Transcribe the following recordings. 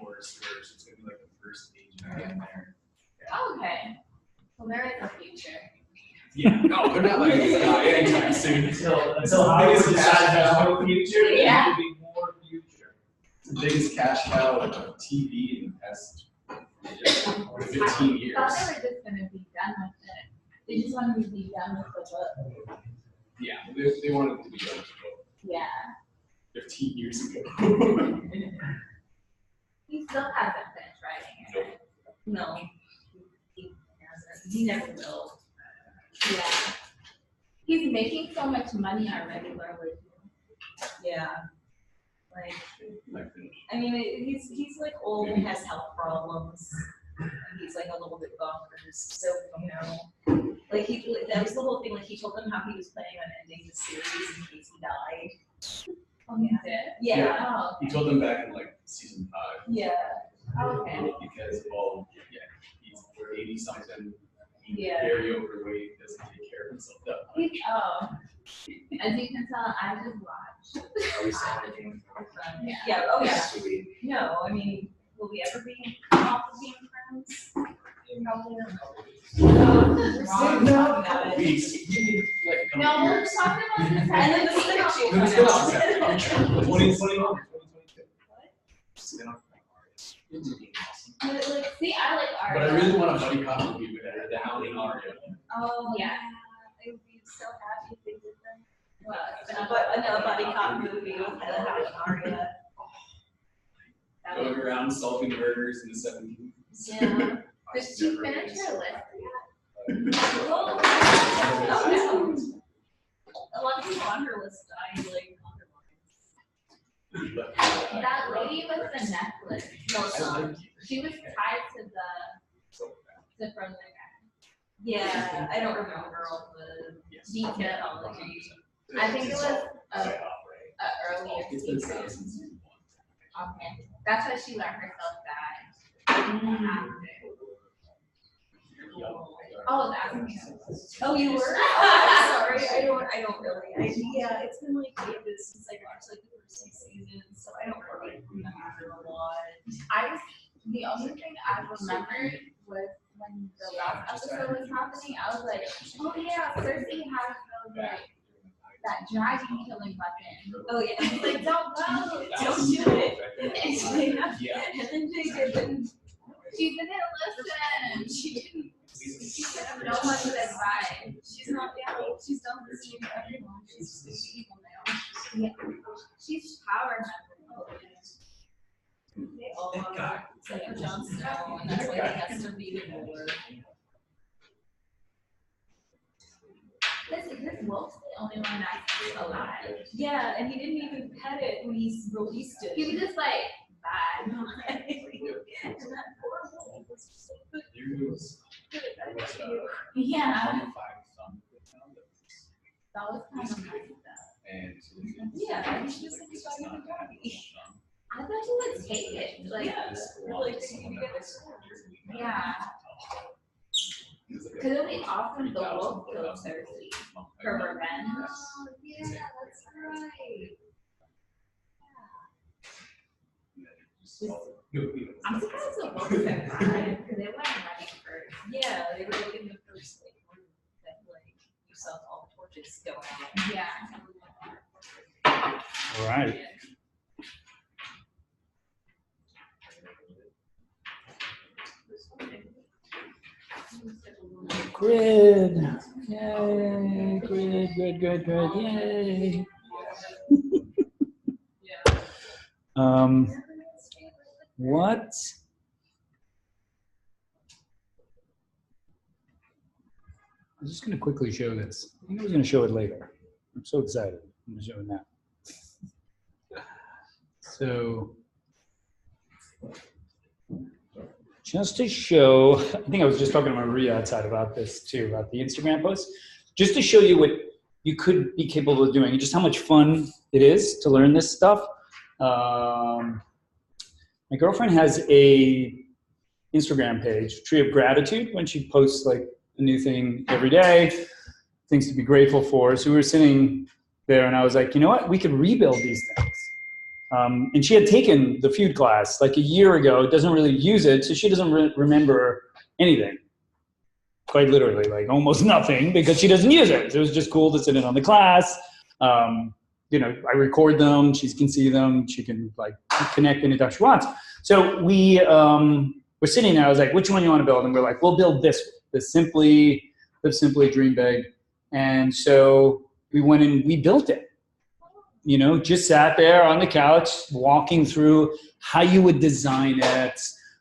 Forest, where it's gonna be like the first agent in there. Okay. Well, there is a future. Yeah. No, they're not letting us die anytime soon. Until Howard decides there's no future, Yeah. there will be more future. It's the biggest cash cow of TV in the past 15 years. I thought they were just gonna be done with it. They just wanted to be done with the book. Yeah, they wanted to be done with the book Yeah. 15 years ago. He still hasn't finished writing it. No. He hasn't. He never will. Yeah. He's making so much money already, Barley. Yeah. Like, I mean, he's like old and has health problems. He's like a little bit bonkers. So, you know, like that was the whole thing. Like he told them how he was planning on ending the series in case he died. Oh, he did? Yeah. Oh, okay. He told them back in like season 5. Yeah. Okay. Because, well, yeah, he's 80 something. He's Yeah. very overweight, doesn't take care of himself that much. Oh. As you can tell, I just watched. Yeah. Oh yeah. No, I mean, will we ever be off of being friends? Probably not. No, we're talking about this. And then the spin-off. 2021. Like, see, I like art. But I really want a buddy cop movie with the Howling Aria. Oh yeah. I would be so happy if they did that. Well, another buddy cop movie with the Howling Aria. Going around solving murders in the 70s. Yeah. Did she finish her list yet? Oh, no. A lot of people on her list died, like, that lady with the necklace. No, she was tied to from the guy. Yeah, I don't remember all the details. I think it was earlier season. Okay, that's why she let herself die. Oh, that's. Oh, you were? Sorry, I don't really. Yeah, it's been like ages since I watched like the first 6 seasons, so I don't really remember a lot. The only thing I remembered was when the last episode was happening, I was like, oh yeah, Cersei has those like that dragon killing weapon. Oh yeah. It's like, don't go, Don't do it. and then she didn't. She didn't listen. She didn't. No one said bye. She's not. Yeah, she's done the same to everyone. She's evil now. Yeah. She's power hungry. They all are. Like Jon Snow, and that's why he has to be the ruler. Listen, this wolf's the only one that's alive. Yeah, and he didn't even pet it when he released it. He was just like, bye. Yeah. That was kind of nice though. Yeah, he's just like a dog. I thought he would take it. Like, Yeah, like taking together. yeah. Because it would be awesome if the wolf killed Cersei for revenge. Oh, yeah, that's right. I'm surprised the wolf survived because they went running first. Yeah, they were like in the first like room that like you saw all the torches going out. Yeah. All right. Grid. Yay. Grid, good. Yay. What? I'm just going to quickly show this. I think I was going to show it later. I'm so excited. I'm going to show it now. So, just to show, I think I was just talking to Maria outside about this too, about the Instagram post. Just to show you what you could be capable of doing, and just how much fun it is to learn this stuff. My girlfriend has a Instagram page, Tree of Gratitude, when she posts like a new thing every day, things to be grateful for. So we were sitting there and I was like, you know what? We could rebuild these things. And she had taken the feud class like a year ago, doesn't really use it, so she doesn't remember anything. Quite literally, like almost nothing, because she doesn't use it. So it was just cool to sit in on the class. You know, I record them, she can see them, she can like connect anytime she wants. So we were sitting there, I was like, which one you want to build? And we're like, we'll build this, the Simply, Live Simply, Dream Big. And so we went and we built it. You know, just sat there on the couch, walking through how you would design it.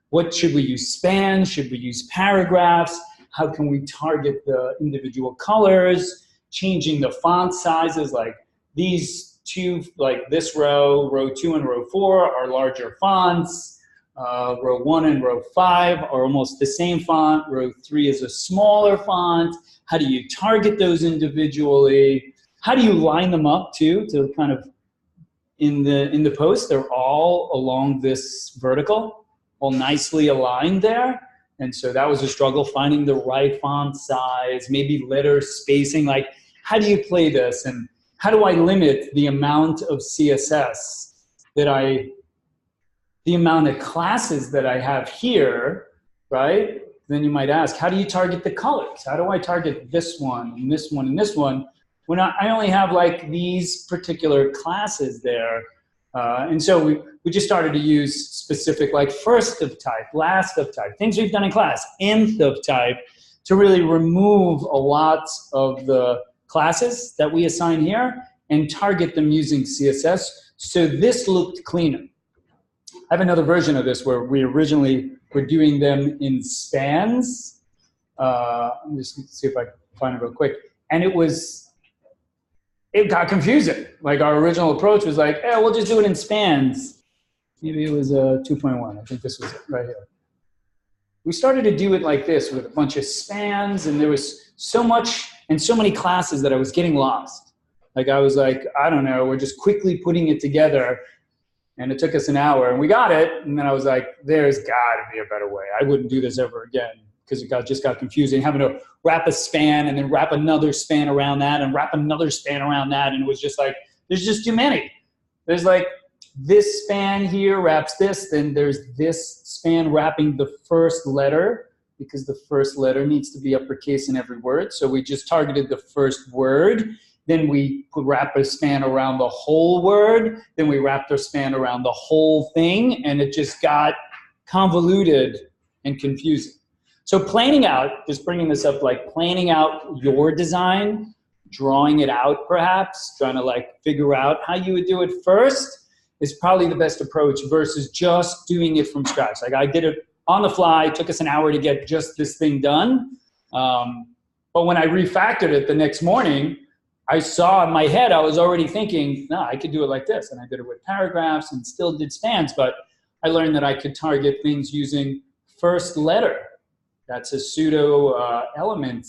What should we use? Spans? Should we use paragraphs? How can we target the individual colors? Changing the font sizes, like these two, like this row 2 and row 4 are larger fonts. Row 1 and row 5 are almost the same font. Row 3 is a smaller font. How do you target those individually? How do you line them up too, to kind of, in the post, they're all along this vertical, all nicely aligned there. And so that was a struggle, finding the right font size, maybe letter spacing, like how do you play this? And how do I limit the amount of CSS that the amount of classes that I have here, right? Then you might ask, how do you target the colors? How do I target this one and this one and this one? When I only have like these particular classes there. And so we just started to use specific like first of type, last of type, things we've done in class, nth of type, to really remove a lot of the classes that we assign here and target them using CSS. So this looked cleaner. I have another version of this where we originally were doing them in spans. Let me just see if I can find it real quick. And it got confusing. Like our original approach was like, hey, we'll just do it in spans. Maybe it was 2.1. I think this was it right here. We started to do it like this with a bunch of spans, and there was so much and so many classes that I was getting lost. Like I was like, I don't know, we're just quickly putting it together, and it took us an hour, and we got it, and then I was like, there's gotta be a better way. I wouldn't do this ever again, because it just got confusing, having to wrap a span and then wrap another span around that and wrap another span around that, and it was just like, there's just too many. There's like, this span here wraps this, then there's this span wrapping the first letter, because the first letter needs to be uppercase in every word. So we just targeted the first word. Then we could wrap a span around the whole word. Then we wrapped our span around the whole thing, and it just got convoluted and confusing. So planning out, just bringing this up, like planning out your design, drawing it out perhaps, trying to like figure out how you would do it first, is probably the best approach versus just doing it from scratch. Like I did it on the fly, it took us an hour to get just this thing done. But when I refactored it the next morning, I saw in my head, I was already thinking, no, I could do it like this. And I did it with paragraphs and still did spans, but I learned that I could target things using first letter. That's a pseudo element.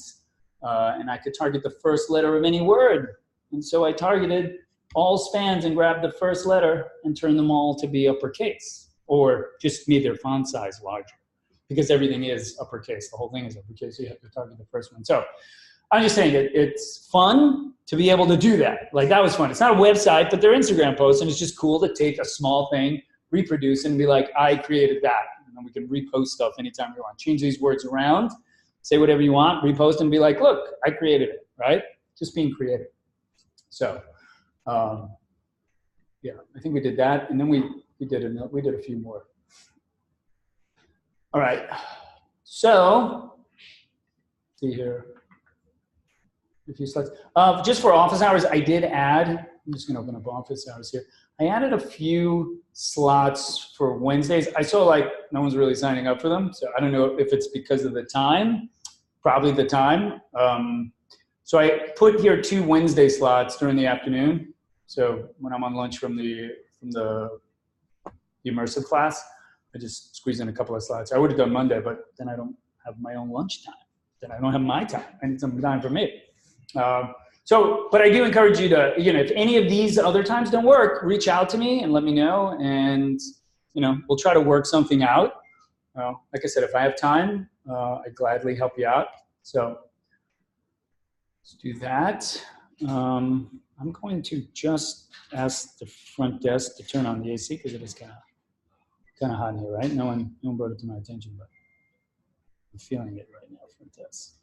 And I could target the first letter of any word. And so I targeted all spans and grabbed the first letter and turned them all to be uppercase, or just made their font size larger, because everything is uppercase. The whole thing is uppercase, so you have to target the first one. So I'm just saying it's fun to be able to do that. Like that was fun. It's not a website, but they're Instagram posts, and it's just cool to take a small thing, reproduce, and be like, I created that. And then we can repost stuff anytime we want. Change these words around, say whatever you want, repost, and be like, look, I created it, right? Just being creative. So, yeah, I think we did that, and then we did a few more. All right, so see here, a few slides. Just for office hours, I did add. I'm just gonna open up office hours here. I added a few slots for Wednesdays. I saw like no one's really signing up for them, so I don't know if it's because of the time. Probably the time. So I put here 2 Wednesday slots during the afternoon. So when I'm on lunch from the immersive class, I just squeeze in a couple of slots. I would have done Monday, but then I don't have my own lunch time. Then I don't have my time. I need some time for me. But I do encourage you to, if any of these other times don't work, reach out to me and let me know, and we'll try to work something out. Like I said, if I have time, I'd gladly help you out. So let's do that. I'm going to just ask the front desk to turn on the AC because it is kind of hot in here, right? No one brought it to my attention, but I'm feeling it right now, front desk.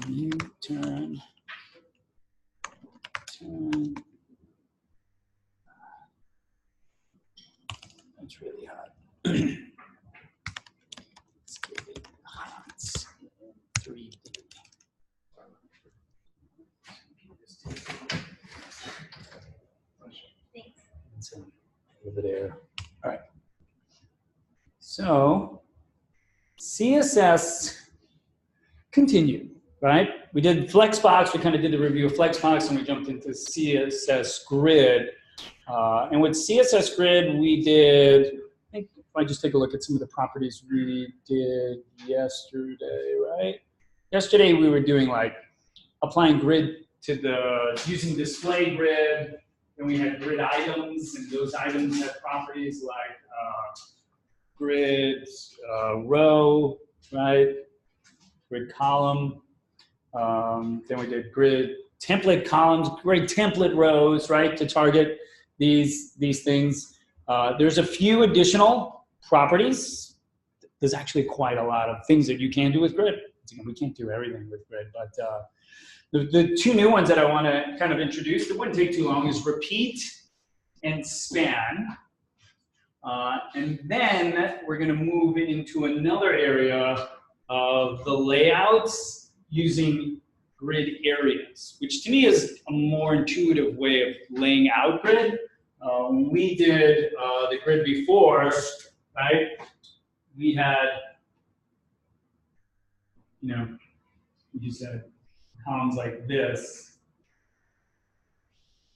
Can you turn? That's really hot. Let's get it hot. 3. Thanks. Over there. All right. So CSS continued, right? We did Flexbox. We kind of did the review of Flexbox, and we jumped into CSS Grid. And with CSS Grid, we did, I think if I just take a look at some of the properties we did yesterday, right? Yesterday, we were doing like applying grid to using display grid. Then we had grid items, and those items had properties like grid row, right? Grid column. Then we did grid template columns, grid template rows, right, to target these things. There's a few additional properties. There's actually quite a lot of things that you can do with grid. We can't do everything with grid, but the 2 new ones that I want to kind of introduce, that wouldn't take too long, is repeat and span. And then we're going to move into another area of the layouts using grid areas, which to me is a more intuitive way of laying out grid. When we did the grid before, right, we had, you said columns like this.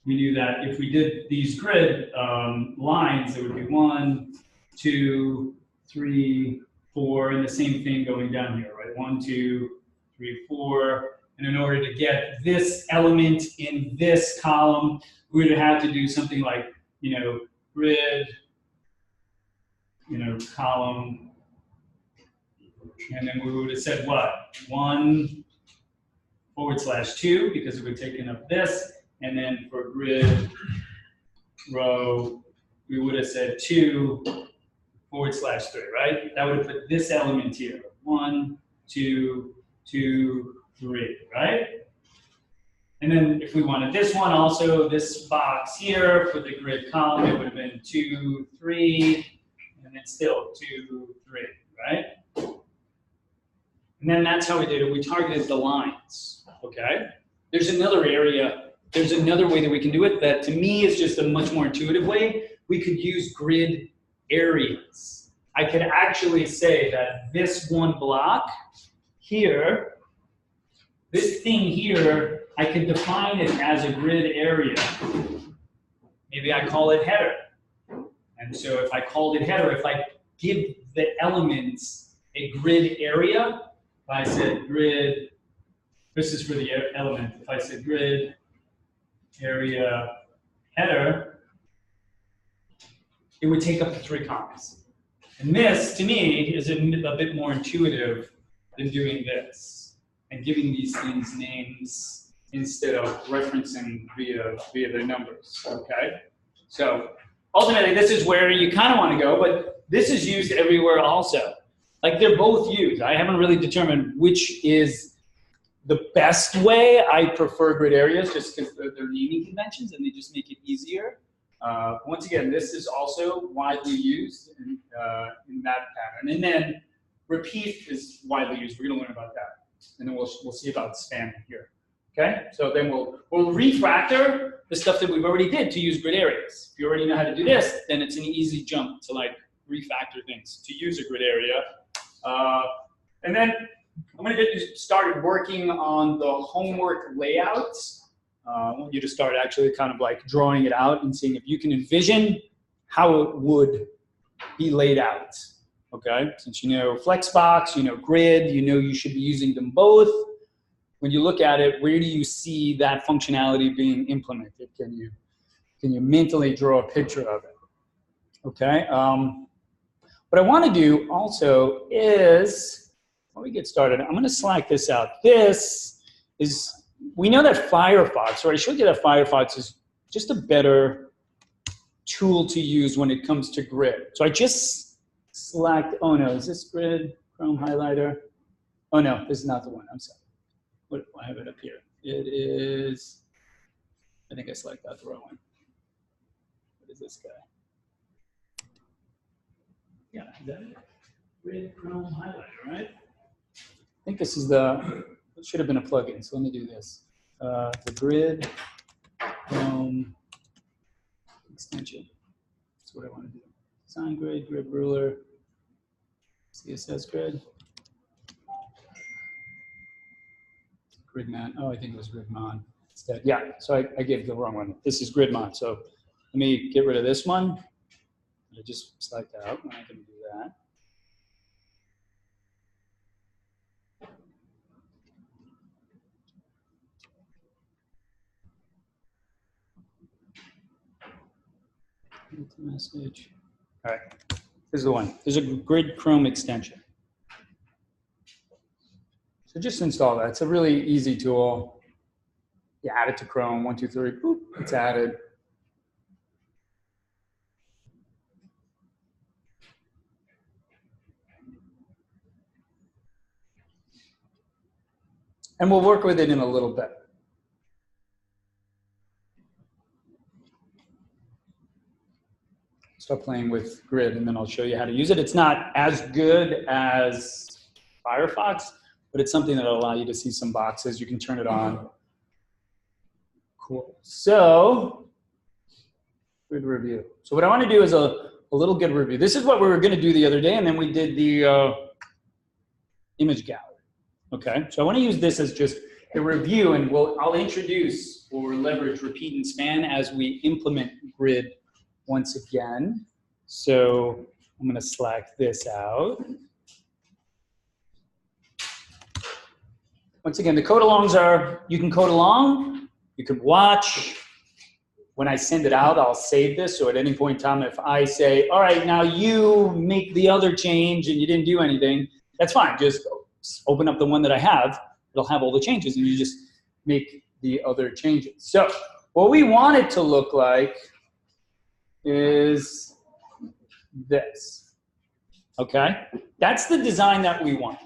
We knew that if we did these grid lines, it would be 1, 2, 3, 4, and the same thing going down here, right? 1, 2, 3, 4. And in order to get this element in this column, we would have to do something like, grid, column, and then we would have said what? 1/2, because it would have taken up this, and then for grid row, we would have said 2/3, right? That would have put this element here. 1, 2, 2, 3, right? And then if we wanted this one also, this box here for the grid column, it would have been 2, 3, and then still 2, 3, right? And then that's how we did it. We targeted the lines, okay? There's another area, there's another way that we can do it that to me is just a much more intuitive way. We could use grid areas. I could actually say that this one block here, this thing here, I could define it as a grid area. Maybe I call it header. And so if I called it header, if I give the elements a grid area, if I said grid, this is for the element, if I said grid area header, it would take up to 3 columns. And this, to me, is a bit more intuitive than doing this and giving these things names instead of referencing via their numbers, okay? So ultimately, this is where you kind of want to go, but this is used everywhere also. Like they're both used. I haven't really determined which is the best way. I prefer grid areas just because they're naming conventions and they just make it easier. Once again, this is also widely used in that pattern. And then repeat is widely used. We're going to learn about that. And then we'll see about span here. Okay? So then we'll refactor the stuff that we've already did to use grid areas. If you already know how to do this, then it's an easy jump to like refactor things to use a grid area. And then I'm going to get you started working on the homework layout. I want you to start actually kind of like drawing it out and seeing if you can envision how it would be laid out. Okay, since you know Flexbox, you know Grid, you know you should be using them both. When you look at it, where do you see that functionality being implemented? Can you mentally draw a picture of it? Okay. What I want to do also is, before we get started, I'm going to select this out. This is we know that Firefox, or I showed you that Firefox is just a better tool to use when it comes to grid. So I just select, oh no, is this grid, Chrome highlighter? Oh no, this is not the one, I'm sorry. What, I have it up here. It is, I think I selected the wrong one. What is this guy? Yeah, is that it? Grid Chrome highlighter, right? I think this is the, it should have been a plugin, so let me do this. The Grid Chrome extension. That's what I want to do. Design grid, grid ruler, CSS grid. Gridman, oh, I think it was Gridmon instead. Yeah, so I gave the wrong one. This is Gridmon, so let me get rid of this one. I just select that out, and I can do that. Message. All right, this is the one. There's a Grid Chrome extension. So just install that. It's a really easy tool. You add it to Chrome, 1, 2, 3, boop, it's added. And we'll work with it in a little bit. Start playing with Grid, and then I'll show you how to use it. It's not as good as Firefox, but it's something that will allow you to see some boxes. You can turn it on. Cool. So, grid review. So what I want to do is a little grid review. This is what we were going to do the other day, and then we did the image gallery. Okay, so I want to use this as just a review, and I'll introduce or leverage repeat and span as we implement grid once again. So I'm going to select this out. Once again, the code alongs are, you can code along, you can watch. When I send it out, I'll save this. So at any point in time, if I say, all right, now you make the other change and you didn't do anything, that's fine. Just open up the one that I have. It'll have all the changes and you just make the other changes. So what we want it to look like is this, okay? That's the design that we want.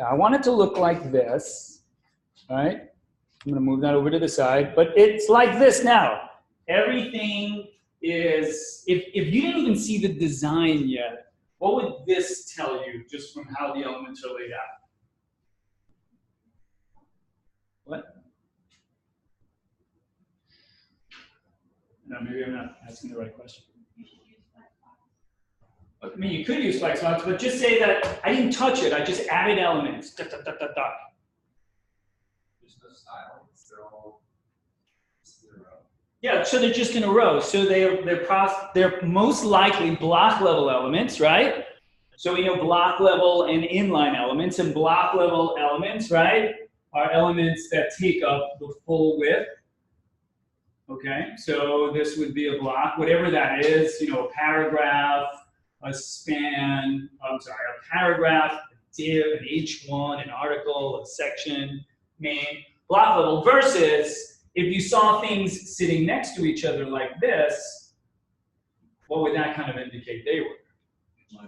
I want it to look like this, all right? I'm gonna move that over to the side, but it's like this now. Everything is, if you didn't even see the design yet, what would this tell you just from how the elements are laid out? What? No, maybe I'm not asking the right question. I mean, you could use Flexbox, but just say that I didn't touch it. I just added elements. Dot, dot, dot, dot, dot. There's no style. They're all just in a row. Yeah, so they're just in a row. So they're most likely block level elements, right? So we know block level and inline elements, and block level elements, right, are elements that take up the full width. Okay, so this would be a block, whatever that is, you know, a paragraph, a span, I'm sorry, a paragraph, a div, an H1, an article, a section, main, block level, versus if you saw things sitting next to each other like this, what would that kind of indicate they were?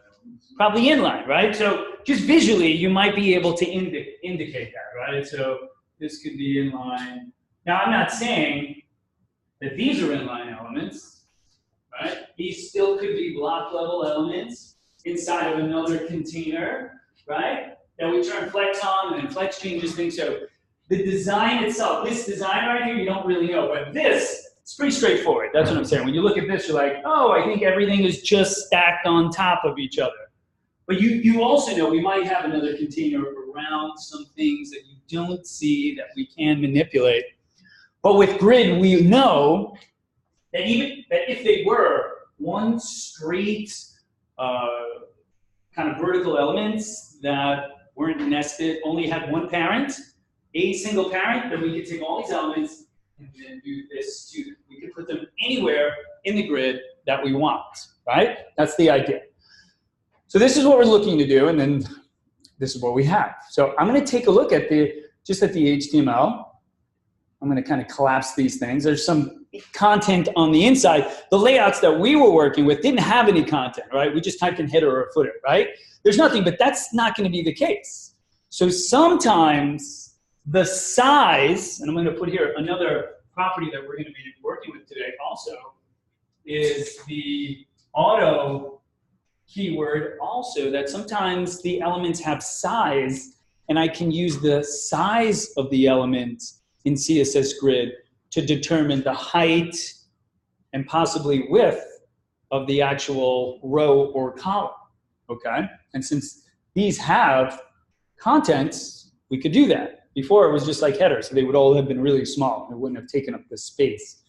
Probably inline, right? So just visually, you might be able to indicate that, right? So this could be inline. Now, I'm not saying that these are inline elements, right? These still could be block level elements inside of another container, right? That we turn flex on, and then flex changes things. So the design itself, this design right here, you don't really know, but this, it's pretty straightforward. That's what I'm saying. When you look at this, you're like, oh, I think everything is just stacked on top of each other. But you also know we might have another container around some things that you don't see that we can manipulate. But with grid, we know that even that if they were one straight kind of vertical elements that weren't nested, only had one parent, a single parent, then we could take all these elements and then do this too. We could put them anywhere in the grid that we want, right? That's the idea. So this is what we're looking to do, and then this is what we have. So I'm going to take a look at just at the HTML. I'm going to kind of collapse these things. There's some content on the inside. The layouts that we were working with didn't have any content, right? We just typed in header or footer, right? There's nothing, but that's not going to be the case. So sometimes the size, and I'm going to put here another property that we're going to be working with today also, is the auto keyword also, that sometimes the elements have size, and I can use the size of the element in CSS Grid to determine the height and possibly width of the actual row or column, okay? And since these have contents, we could do that. Before it was just like headers, so they would all have been really small. It wouldn't have taken up the space.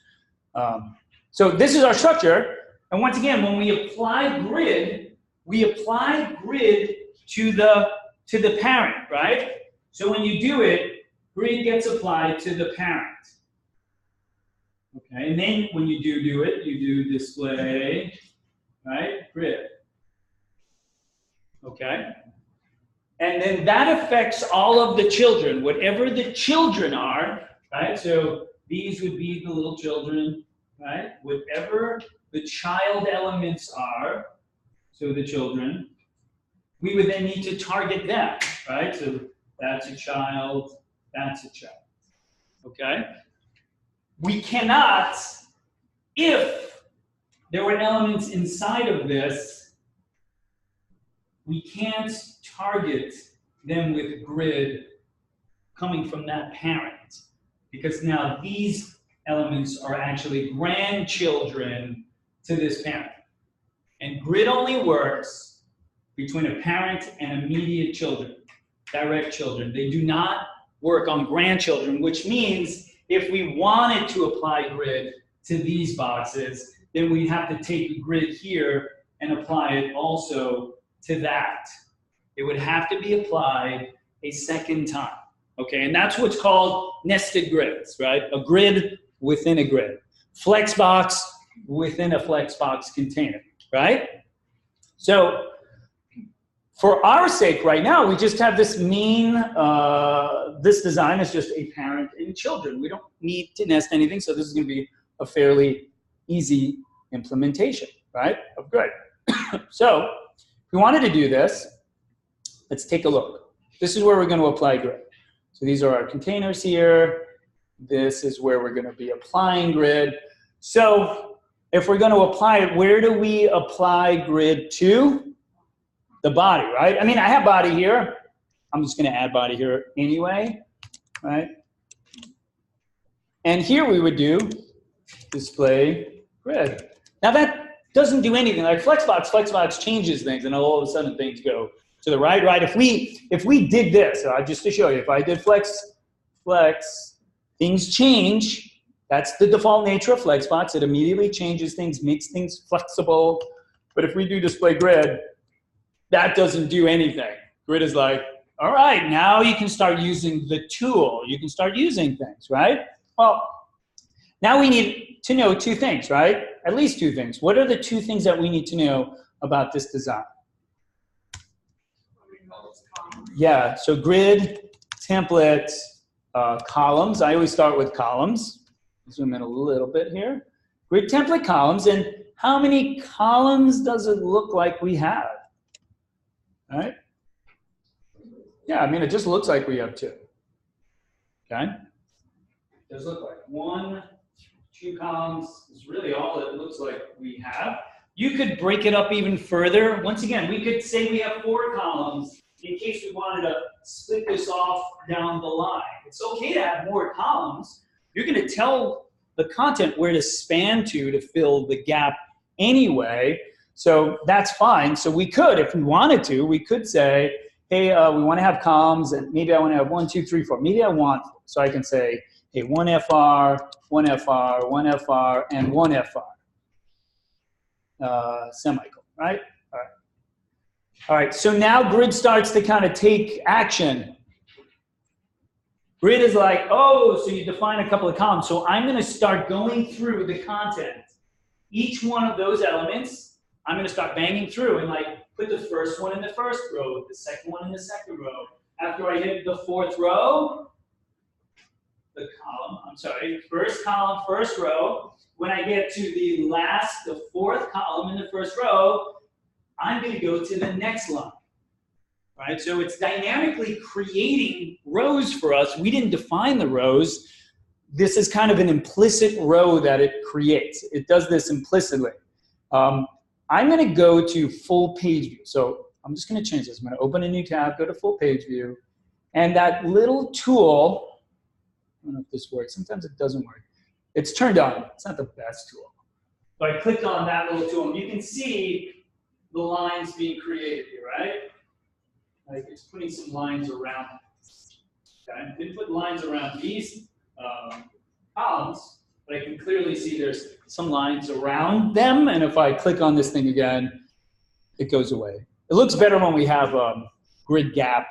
So this is our structure. And once again, when we apply grid, we apply grid to the parent, right? So when you do it, grid gets applied to the parent. Okay, and then when you do it, you do display, right, grid. Okay? And then that affects all of the children, whatever the children are, right? So these would be the little children, right? Whatever the child elements are, so the children, we would then need to target them, right? So that's a child, that's a child, okay? We cannot, if there were elements inside of this, we can't target them with grid coming from that parent, because now these elements are actually grandchildren to this parent. And grid only works between a parent and immediate children, direct children. They do not work on grandchildren, which means if we wanted to apply grid to these boxes, then we have to take grid here and apply it also to that. It would have to be applied a second time, okay? And that's what's called nested grids, right? A grid within a grid. Flexbox within a Flexbox container, right? So for our sake right now, we just have this mean, this design is just a parent and children. We don't need to nest anything, so this is gonna be a fairly easy implementation, right, of grid. So if we wanted to do this, let's take a look. This is where we're gonna apply grid. So these are our containers here. This is where we're gonna be applying grid. So if we're gonna apply it, where do we apply grid to? The body, right? I mean, I have body here. I'm just gonna add body here anyway, right? And here we would do display grid. Now that doesn't do anything. Like Flexbox changes things, and all of a sudden things go to the right, right? If we did this, just to show you, if I did flex, things change. That's the default nature of Flexbox. It immediately changes things, makes things flexible. But if we do display grid, that doesn't do anything. Grid is like, all right, now you can start using the tool. You can start using things, right? Well, now we need to know two things, right? At least two things. What are the two things that we need to know about this design? Yeah, so grid, template, columns. I always start with columns. Zoom in a little bit here. Grid, template, columns, and how many columns does it look like we have? All right? Yeah, I mean, it just looks like we have two. Okay? It does look like 1, 2 columns is really all it looks like we have. You could break it up even further. Once again, we could say we have 4 columns in case we wanted to split this off down the line. It's okay to have more columns. You're going to tell the content where to span to fill the gap anyway. So that's fine. So we could, if we wanted to, we could say, hey, we want to have columns, and maybe I want to have 1, 2, 3, 4. Maybe I want, so I can say, hey, 1 FR, 1 FR, 1 FR, and 1 FR. Semicolon, right? All right. All right, so now grid starts to kind of take action. Grid is like, oh, so you define a couple of columns. So I'm going to start going through the content. Each one of those elements, I'm going to start banging through and like put the first one in the first row, the second one in the second row. After I hit the 4th row, the column, I'm sorry, first column, first row. When I get to the last, the fourth column in the first row, I'm going to go to the next line. Right? So it's dynamically creating rows for us. We didn't define the rows. This is kind of an implicit row that it creates. It does this implicitly. I'm going to go to full page view. So I'm just going to change this. I'm going to open a new tab, go to full page view. And that little tool, I don't know if this works. Sometimes it doesn't work. It's turned on. It's not the best tool. So I clicked on that little tool, and you can see the lines being created here, right? Like it's putting some lines around it. Okay? I didn't put lines around these columns, but I can clearly see there's some lines around them, and if I click on this thing again, it goes away. It looks better when we have grid gap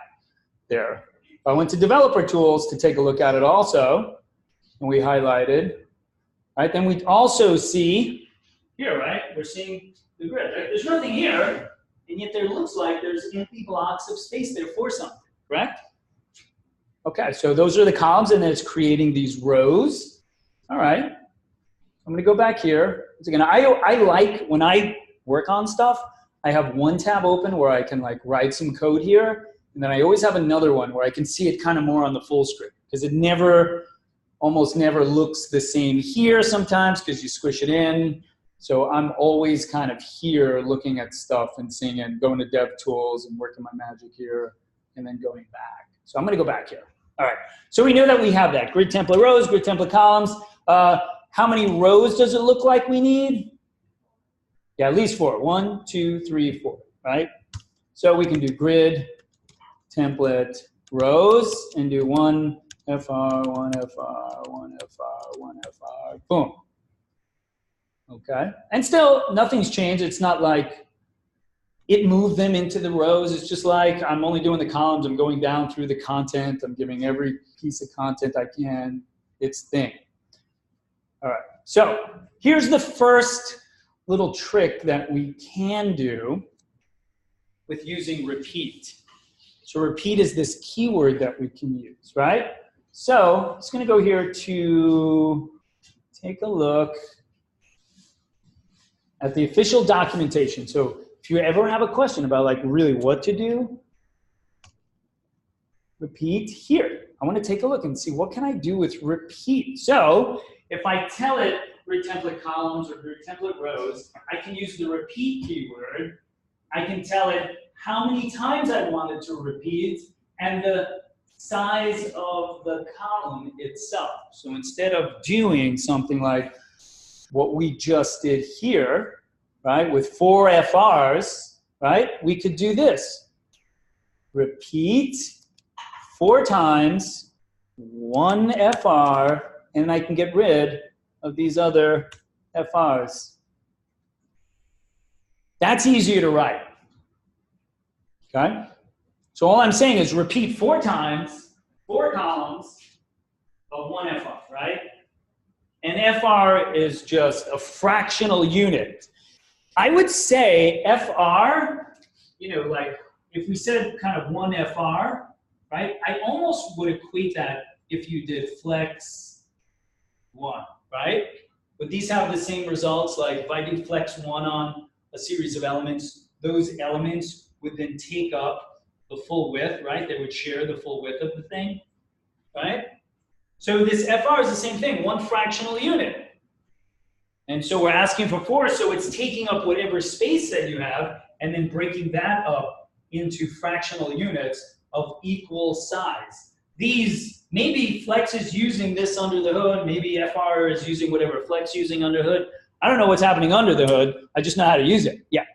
there. I went to developer tools to take a look at it also, and we highlighted, right? Then we also see here, right? We're seeing the grid. Right? There's nothing here, and yet there looks like there's empty blocks of space there for something, correct? Okay, so those are the columns, and then it's creating these rows. All right, I'm gonna go back here. Again, I like, when I work on stuff, I have one tab open where I can like write some code here, and then I always have another one where I can see it kind of more on the full screen, because it never, almost never looks the same here sometimes because you squish it in. So I'm always kind of here looking at stuff and seeing it, going to dev tools and working my magic here, and then going back. So I'm gonna go back here. All right, so we know that we have that. Grid template rows, grid template columns. How many rows does it look like we need? Yeah, at least 4. 1, 2, 3, 4, right? So we can do grid template rows and do 1 FR, 1 FR, 1 FR, 1 FR, boom. Okay, and still nothing's changed. It's not like it moved them into the rows. It's just like I'm only doing the columns. I'm going down through the content. I'm giving every piece of content I can its thing. All right, so here's the first little trick that we can do with using repeat. So repeat is this keyword that we can use, right? So I'm just going to go here to take a look at the official documentation. So if you ever have a question about like really what to do, repeat here. I want to take a look and see what can I do with repeat. So if I tell it grid template columns or grid template rows, I can use the repeat keyword. I can tell it how many times I want it to repeat and the size of the column itself. So instead of doing something like what we just did here, right, with 4 FRs, right, we could do this. Repeat 4 times, 1 FR, and I can get rid of these other FRs. That's easier to write, okay? So all I'm saying is repeat 4 times, 4 columns of 1 FR, right? And FR is just a fractional unit. I would say FR, you know, like if we said kind of 1 FR, right? I almost would equate that if you did flex 1, right? But these have the same results. Like if I do flex 1 on a series of elements, those elements would then take up the full width, right? They would share the full width of the thing, right? So this FR is the same thing, 1 fractional unit. And so we're asking for 4, so it's taking up whatever space that you have and then breaking that up into fractional units of equal size. These, maybe Flex is using this under the hood, maybe FR is using whatever Flex using under the hood. I don't know what's happening under the hood, I just know how to use it, yeah.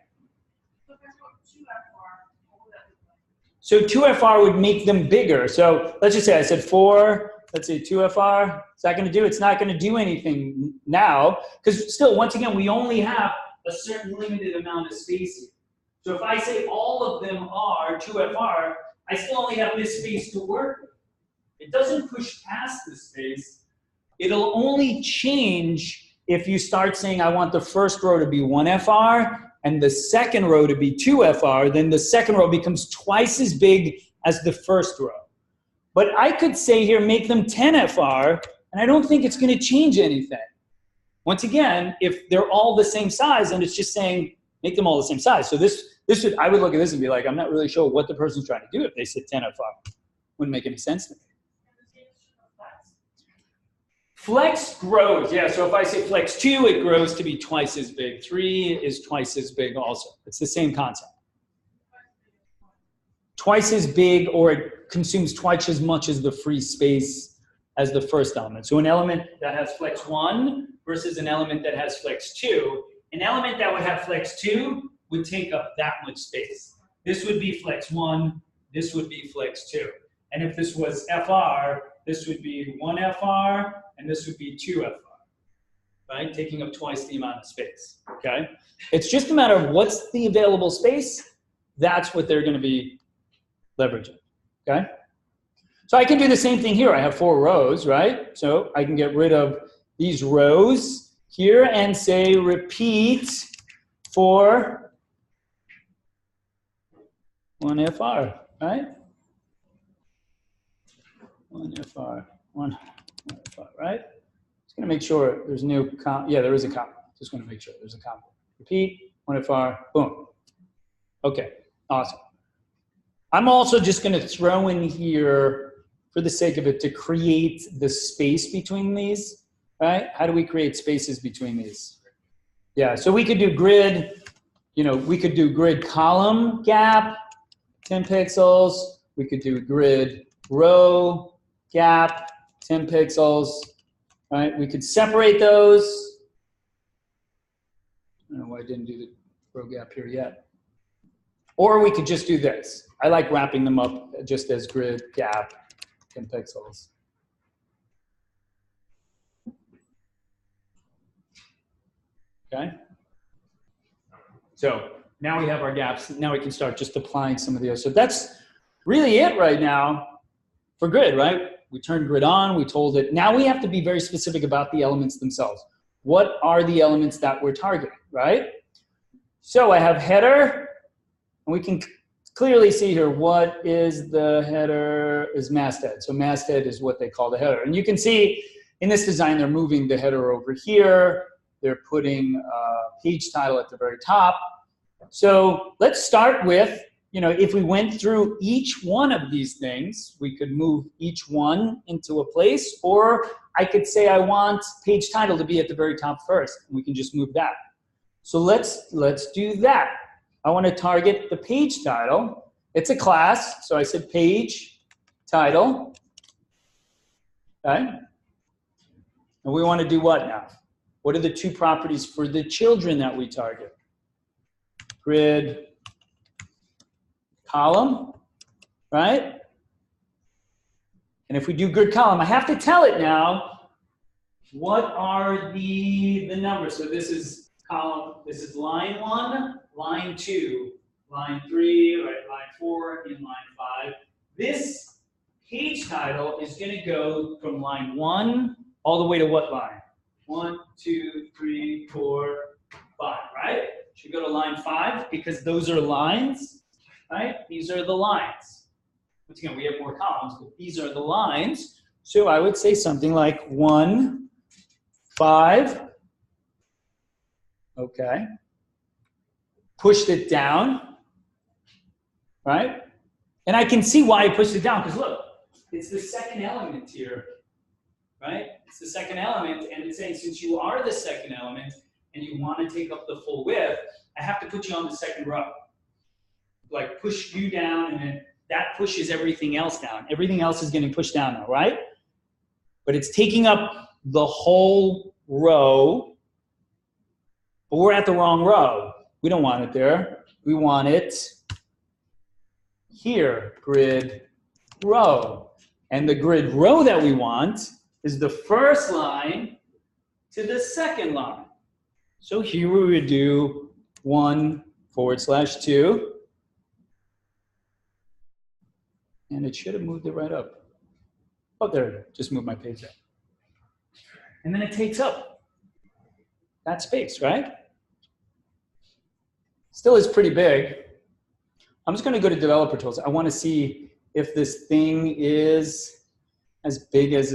So 2FR would make them bigger. So let's just say I said 4, let's say 2FR. Is that going to do? It's not going to do anything now because still, once again, we only have a certain limited amount of space here. So if I say all of them are 2FR, I still only have this space to work with. It doesn't push past this space. It'll only change if you start saying I want the first row to be 1FR and the second row to be 2FR, then the second row becomes twice as big as the first row. But I could say here, make them 10 FR, and I don't think it's going to change anything. Once again, if they're all the same size, and it's just saying, make them all the same size. So I would look at this and be like, I'm not really sure what the person's trying to do if they said 10 FR. Wouldn't make any sense to me. Flex grows, yeah, so if I say flex 2, it grows to be twice as big. 3 is twice as big also. It's the same concept. Twice as big, or it consumes twice as much as the free space as the first element. So an element that has flex 1 versus an element that has flex 2. An element that would have flex 2 would take up that much space. This would be flex 1, this would be flex 2. And if this was FR, this would be 1 FR, and this would be 2 FR, right? Taking up twice the amount of space, okay? It's just a matter of what's the available space, that's what they're gonna be leveraging, okay? So I can do the same thing here. I have 4 rows, right? So I can get rid of these rows here and say repeat for 1 FR, right? 1 FR, 1 FR, right? Just gonna make sure there's no yeah, there is a comma. Just gonna make sure there's a comma. Repeat, 1 FR, boom. Okay, awesome. I'm also just gonna throw in here, for the sake of it, to create the space between these, right? How do we create spaces between these? Yeah, so we could do grid, we could do grid column gap, 10 pixels. We could do grid row gap, 10 pixels, right? We could separate those. I don't know why I didn't do the row gap here yet. Or we could just do this. I like wrapping them up just as grid gap, 10 pixels. Okay? So now we have our gaps. Now we can start just applying some of those. So that's really it right now for grid, right? We turned grid on, we told it. Now we have to be very specific about the elements themselves. What are the elements that we're targeting, right? So I have header, and we can clearly see here what is the header is masthead. So masthead is what they call the header. And you can see in this design, they're moving the header over here. They're putting page title at the very top. So let's start with, if we went through each one of these things, we could move each one into a place, or I could say I want page title to be at the very top first, and we can just move that. So let's do that. I want to target the page title. It's a class, so I said page title. Okay? And we want to do what now? What are the 2 properties for the children that we target? Grid column, right? And if we do grid column, I have to tell it now, what are the numbers? So this is column, this is line 1, line 2, line 3, right, line 4, and line 5. This page title is going to go from line 1 all the way to what line? 1, 2, 3, 4, 5, right? Should go to line 5 because those are lines, right? These are the lines. Once again, we have more columns, but these are the lines. So I would say something like 1, 5. Okay. Pushed it down, right? And I can see why I pushed it down, because look, it's the second element here, right? It's the second element, and it's saying since you are the second element and you want to take up the full width, I have to put you on the second row. Like push you down, and then that pushes everything else down. Everything else is getting pushed down now, right? But it's taking up the whole row, but we're at the wrong row. We don't want it there. We want it here, grid row. And the grid row that we want is the first line to the second line. So here we would do 1/2. And it should have moved it right up. Oh, there, just moved my page up. And then it takes up that space, right? Still is pretty big. I'm just going to go to developer tools. I want to see if this thing is as big as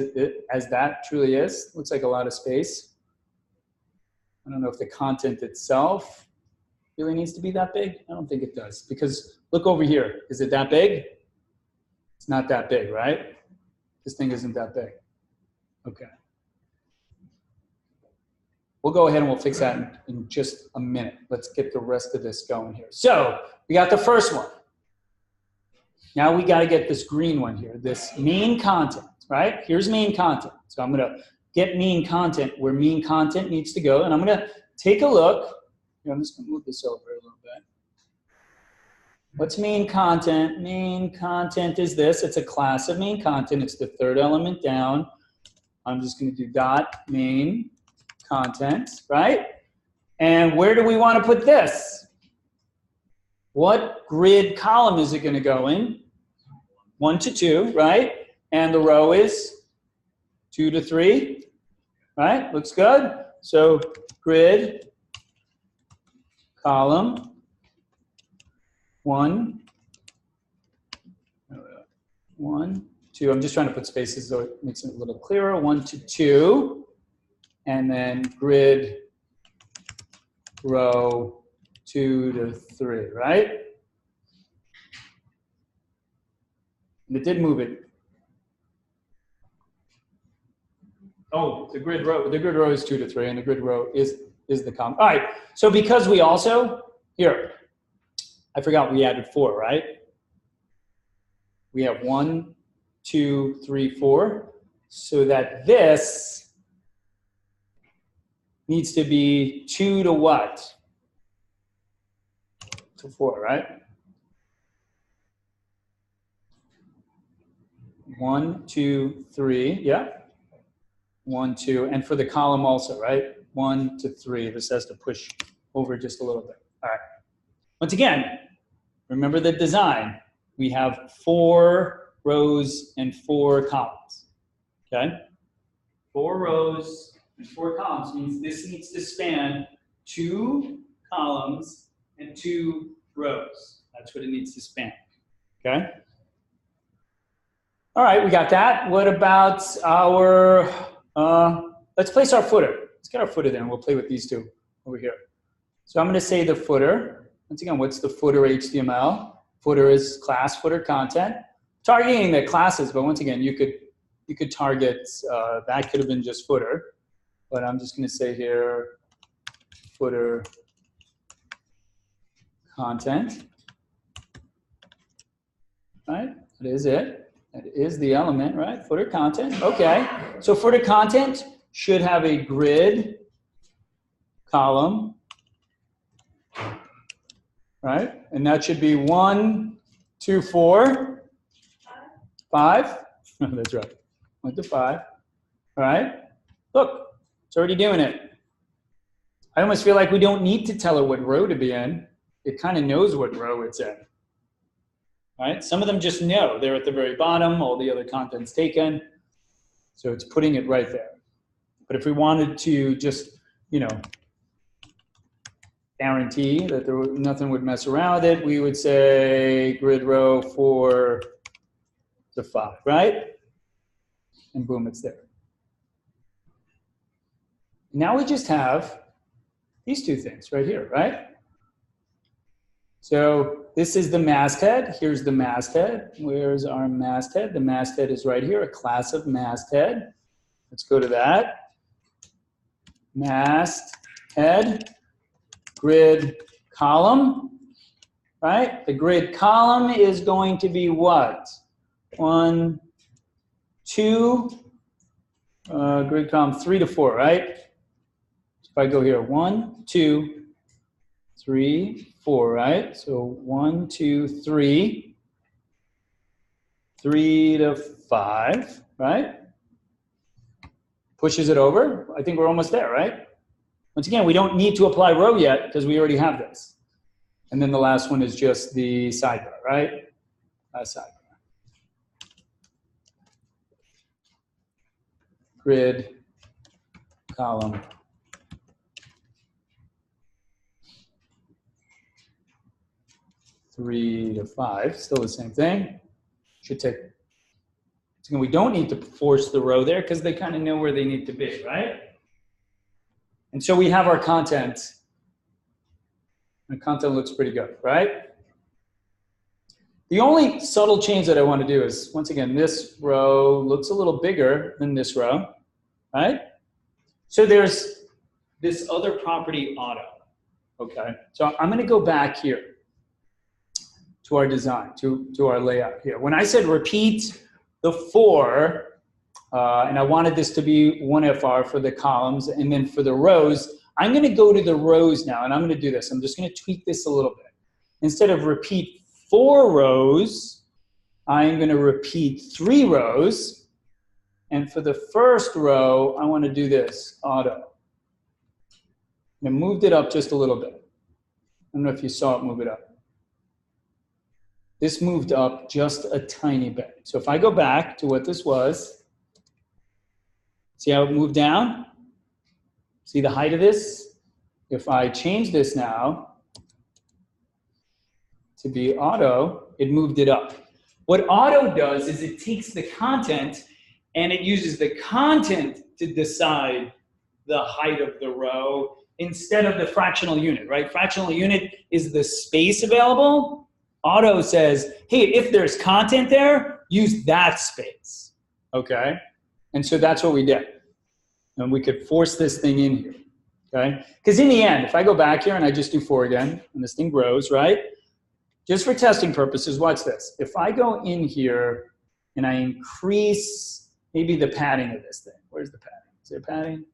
that truly is. Looks like a lot of space. I don't know if the content itself really needs to be that big. I don't think it does, because look over here. Is it that big? It's not that big, right? This thing isn't that big. Okay. We'll go ahead and we'll fix that in just a minute. Let's get the rest of this going here. So we got the first one. Now we got to get this green one here, this mean content, right? Here's mean content. So I'm going to get mean content where mean content needs to go. And I'm going to take a look. Here, I'm just going to move this over a little bit. What's mean content? Mean content is this. It's a class of mean content. It's the third element down. I'm just going to do dot mean content, right? And where do we want to put this? What grid column is it going to go in? 1 to 2, right? And the row is 2 to 3, right? Looks good. So grid column 1, 2. I'm just trying to put spaces so it makes it a little clearer. 1 to 2. And then grid row 2 to 3, right? And it did move it. Oh, the grid row is 2 to 3, and the grid row is the column. All right, so because we also, here, I forgot we added 4, right? We have 1, 2, 3, 4, so that this needs to be 2 to what? To 4, right? 1, 2, 3, yeah. 1, 2, and for the column also, right? 1 to 3, this has to push over just a little bit. All right. Once again, remember the design. We have 4 rows and 4 columns, okay? 4 rows and 4 columns means this needs to span 2 columns and 2 rows. That's what it needs to span, okay? All right, we got that. What about our, let's place our footer. Let's get our footer there and we'll play with these two over here. So I'm gonna say the footer. Once again, what's the footer HTML? Footer is class footer content. Targeting the classes, but once again, you could target, that could have been just footer. But I'm just going to say here, footer content, right? That is it. That is the element, right? Footer content. Okay. So footer content should have a grid column, right? And that should be 1, 2, 4, 5. That's right. 1 to 5. All right. Look. It's already doing it. I almost feel like we don't need to tell it what row to be in. It kind of knows what row it's in. All right? Some of them just know. They're at the very bottom. All the other content's taken. So it's putting it right there. But if we wanted to just, you know, guarantee that nothing would mess around with it, we would say grid row 4 to 5, right? And boom, it's there. Now we just have these two things right here, right? So this is the masthead. Here's the masthead. Where's our masthead? The masthead is right here, a class of masthead. Let's go to that. Masthead, grid column, right? The grid column is going to be what? 1, 2, grid column 3 to 4, right? If I go here, 1, 2, 3, 4, right? So 1, 2, 3, 3 to 5, right? Pushes it over. I think we're almost there, right? Once again, we don't need to apply row yet because we already have this. And then the last one is just the sidebar, right? Sidebar. Grid column. Three to 5, still the same thing. should take. So we don't need to force the row there because they kind of know where they need to be, right? And so we have our content. The content looks pretty good, right? The only subtle change that I want to do is, once again, this row looks a little bigger than this row, right? So there's this other property, auto, okay? So I'm going to go back here to our design, to our layout here. When I said repeat the 4, and I wanted this to be 1FR for the columns, and then for the rows, I'm going to go to the rows now, and I'm going to do this. I'm just going to tweak this a little bit. Instead of repeat 4 rows, I'm going to repeat 3 rows. And for the first row, I want to do this, auto. And I moved it up just a little bit. I don't know if you saw it move it up. This moved up just a tiny bit. So if I go back to what this was, see how it moved down? See the height of this? If I change this now to be auto, it moved it up. What auto does is it takes the content and it uses the content to decide the height of the row instead of the fractional unit, right? Fractional unit is the space available. Auto says, hey, if there's content there, use that space, okay? And so that's what we did. And we could force this thing in here, okay? Because in the end, if I go back here and I just do 4 again, and this thing grows, right? Just for testing purposes, watch this. If I go in here and I increase maybe the padding of this thing, where's the padding? Is there padding?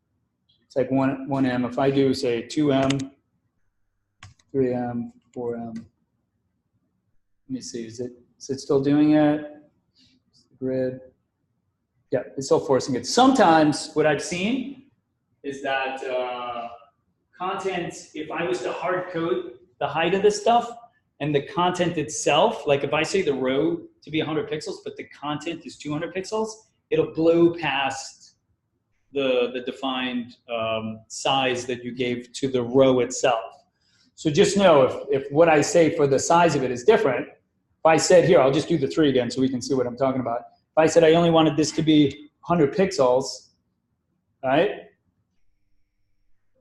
It's like 1M. If I do, say, 2M, 3M, 4M. Let me see, is it still doing it? Grid. Yeah, it's still forcing it. Sometimes what I've seen is that content, if I was to hard code the height of this stuff and the content itself, like if I say the row to be 100 pixels, but the content is 200 pixels, it'll blow past the defined size that you gave to the row itself. So just know if what I say for the size of it is different, if I said here, I'll just do the 3 again so we can see what I'm talking about. If I said I only wanted this to be 100 pixels, right?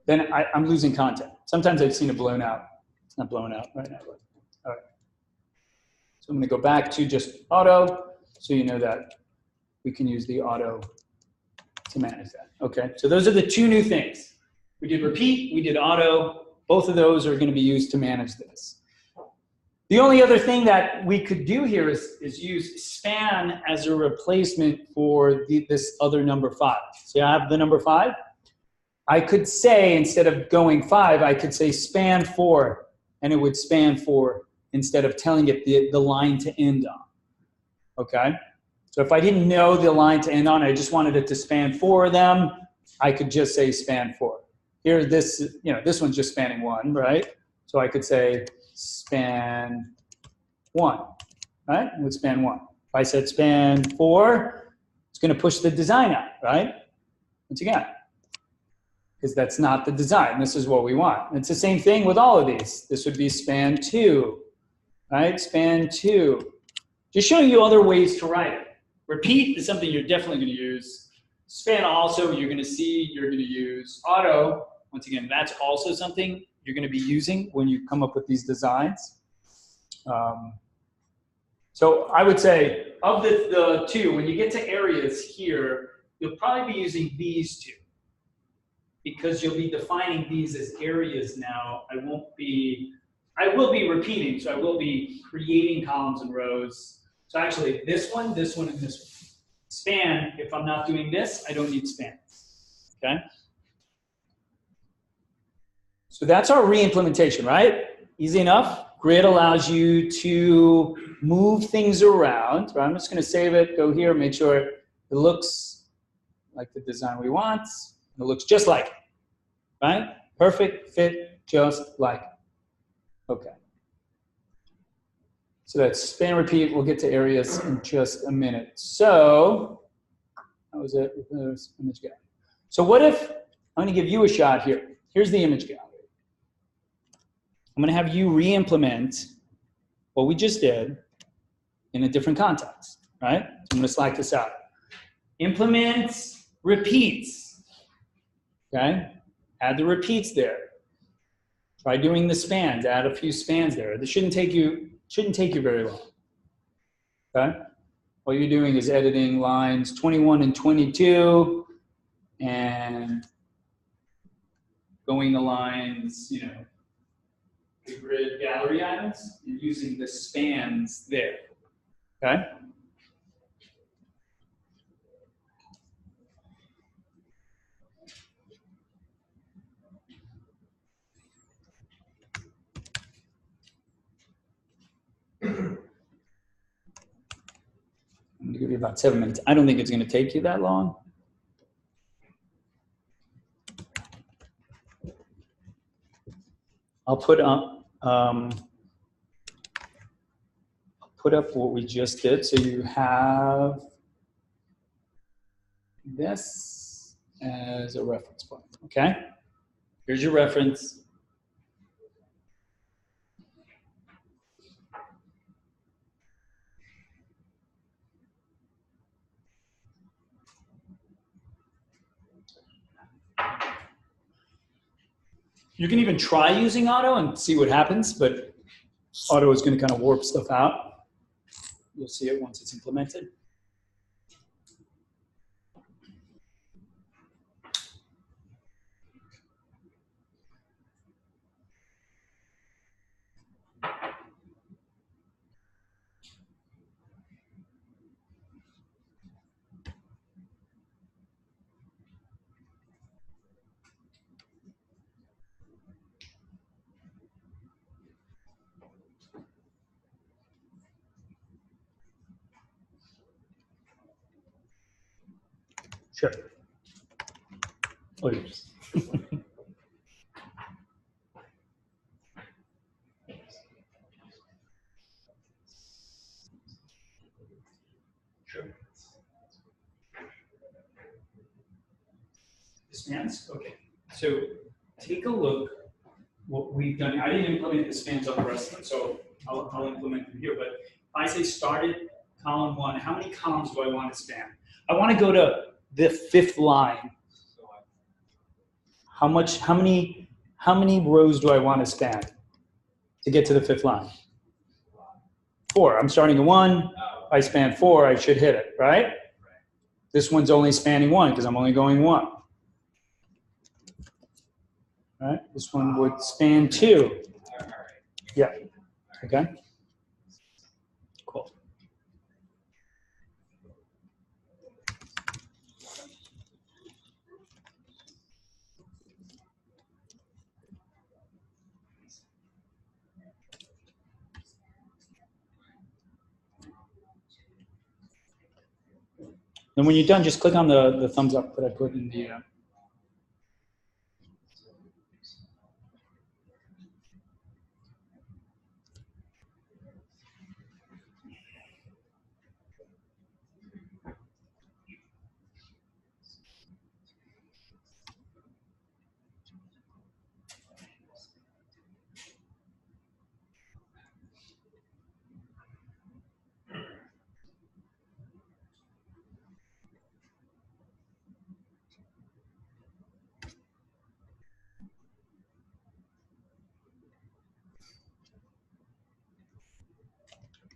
Then I'm losing content. Sometimes I've seen it blown out. It's not blown out right now, but all right. So I'm going to go back to just auto, so you know that we can use the auto to manage that. Okay, so those are the 2 new things. We did repeat, we did auto. Both of those are going to be used to manage this. The only other thing that we could do here is use span as a replacement for this other number 5. So I have the number 5. I could say, instead of going 5, I could say span 4, and it would span 4 instead of telling it the line to end on. Okay? So if I didn't know the line to end on, I just wanted it to span 4 of them, I could just say span 4. Here, this one's just spanning 1, right? So I could say span 1, right? It would span 1. If I said span 4, it's going to push the design out, right? Once again, because that's not the design. This is what we want. And it's the same thing with all of these. This would be span 2, right? Span 2. Just showing you other ways to write it. Repeat is something you're definitely going to use. Span also, you're going to see, you're going to use. Auto, once again, that's also something you're going to be using when you come up with these designs. So I would say of the 2, when you get to areas here, you'll probably be using these 2 because you'll be defining these as areas now. I will be repeating, so I will be creating columns and rows. So actually this one, and this one. Span, if I'm not doing this, I don't need span, okay? So that's our re-implementation, right? Easy enough. Grid allows you to move things around. Right? I'm just going to save it, go here, make sure it looks like the design we want. It looks just like it, right? Perfect fit, just like it. Okay. So that's span repeat. We'll get to areas in just a minute. So, how was it? There's image gallery. So what if, I'm going to give you a shot here. Here's the image gallery. I'm going to have you re-implement what we just did in a different context. right? So I'm going to select this out. Implement repeats, okay? Add the repeats there. Try doing the spans, add a few spans there. This shouldn't take you very long, okay? All you're doing is editing lines 21 and 22 and going the lines, you know, the grid gallery items and using the spans there, okay? I'm going to give you about 7 minutes. I don't think it's going to take you that long. I'll put up what we just did. So you have this as a reference point, okay? Here's your reference. You can even try using auto and see what happens, but auto is going to kind of warp stuff out. You'll see it once it's implemented. Sure. Please. Sure. The spans? Okay. So take a look what we've done. I didn't implement the spans on the rest of them, so I'll implement them here. But if I say started column 1, how many columns do I want to span? I want to go to the 5th line. How many rows do I want to span to get to the 5th line? 4. I'm starting at 1. I span 4. I should hit it, right? This one's only spanning 1 because I'm only going 1. Right? This one would span 2. Yeah. Okay. Cool. And when you're done, just click on the thumbs up that I put in the.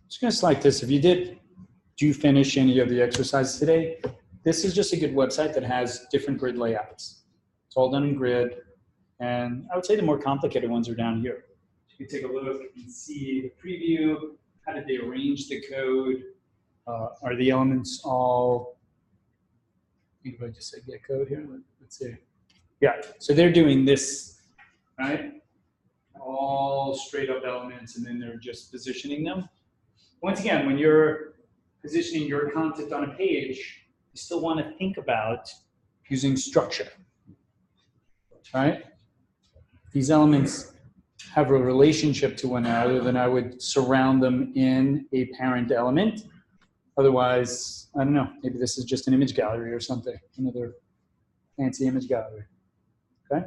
Just going to select this. If you do finish any of the exercises today, this is just a good website that has different grid layouts. It's all done in grid. And I would say the more complicated ones are down here. You can take a look and see the preview. How did they arrange the code? Are the elements all, I think if I just said get code here, let's see. Yeah, so they're doing this, right? All straight up elements, and then they're just positioning them. Once again, when you're positioning your content on a page, you still want to think about using structure, right? These elements have a relationship to one another, then I would surround them in a parent element. Otherwise, I don't know, maybe this is just an image gallery or something, another fancy image gallery, okay?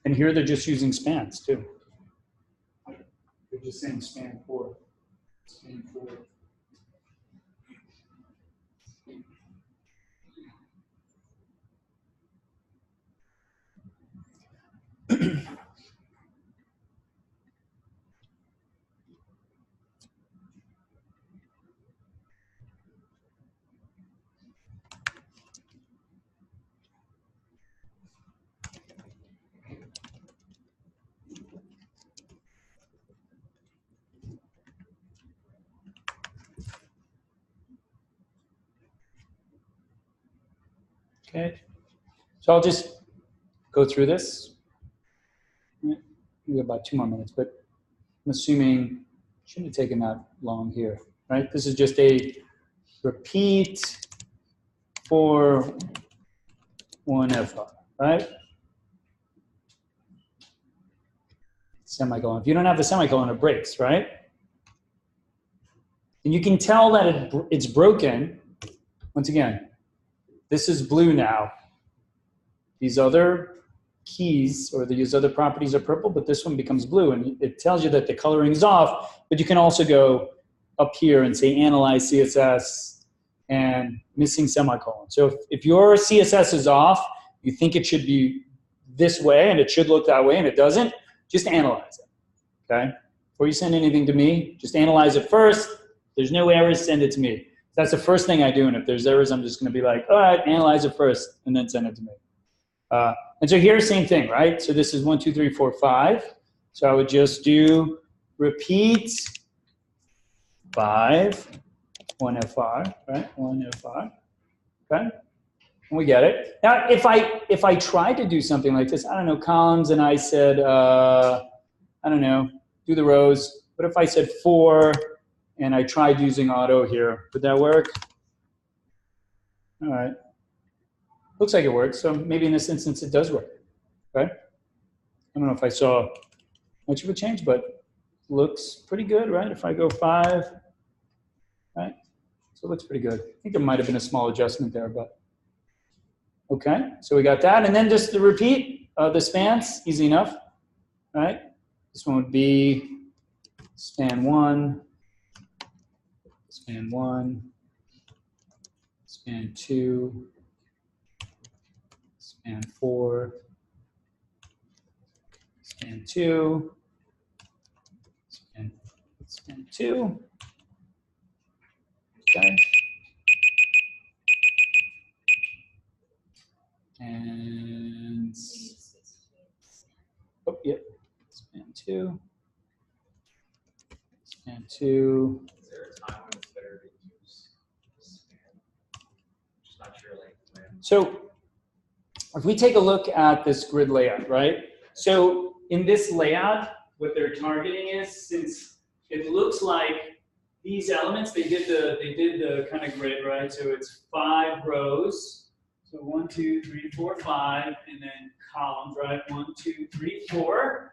And here they're just using spans too. They're just saying span 4. Span 4. Okay, so I'll just go through this. We have about 2 more minutes, but I'm assuming shouldn't have taken that long here, right? This is just a repeat for 1FR, right? Semicolon. If you don't have the semicolon, it breaks, right? And you can tell that it's broken. Once again, this is blue now. These other keys or these other properties are purple, but this one becomes blue, and it tells you that the coloring is off, but you can also go up here and say analyze CSS and missing semicolon. So if your CSS is off, you think it should be this way and it should look that way and it doesn't, just analyze it, okay? Before you send anything to me, just analyze it first. If there's no errors, send it to me. That's the first thing I do, and if there's errors, I'm just gonna be like, all right, analyze it first and then send it to me. And so here, same thing, right? So this is 1, 2, 3, 4, 5. So I would just do repeat 5, 1FR, right? 1FR, okay? And we get it. Now, if I tried to do something like this, I don't know, columns, and I said, I don't know, do the rows. But if I said 4, and I tried using auto here, would that work? All right. Looks like it works, so maybe in this instance it does work, right? I don't know if I saw much of a change, but looks pretty good, right? If I go 5, right? So it looks pretty good. I think there might have been a small adjustment there, but okay. So we got that, and then just the repeat, the spans, easy enough, right? This one would be span 1, span 1, span 2, span 4, span 2, span 2, okay. And, oh, yep, span 2, span 2. Is there a time when it's better to use span? Just not sure, like, when. So if we take a look at this grid layout, right? So in this layout, what they're targeting is, since it looks like these elements, they did the kind of grid, right? So it's 5 rows. So 1, 2, 3, 4, 5, and then columns, right? 1, 2, 3, 4.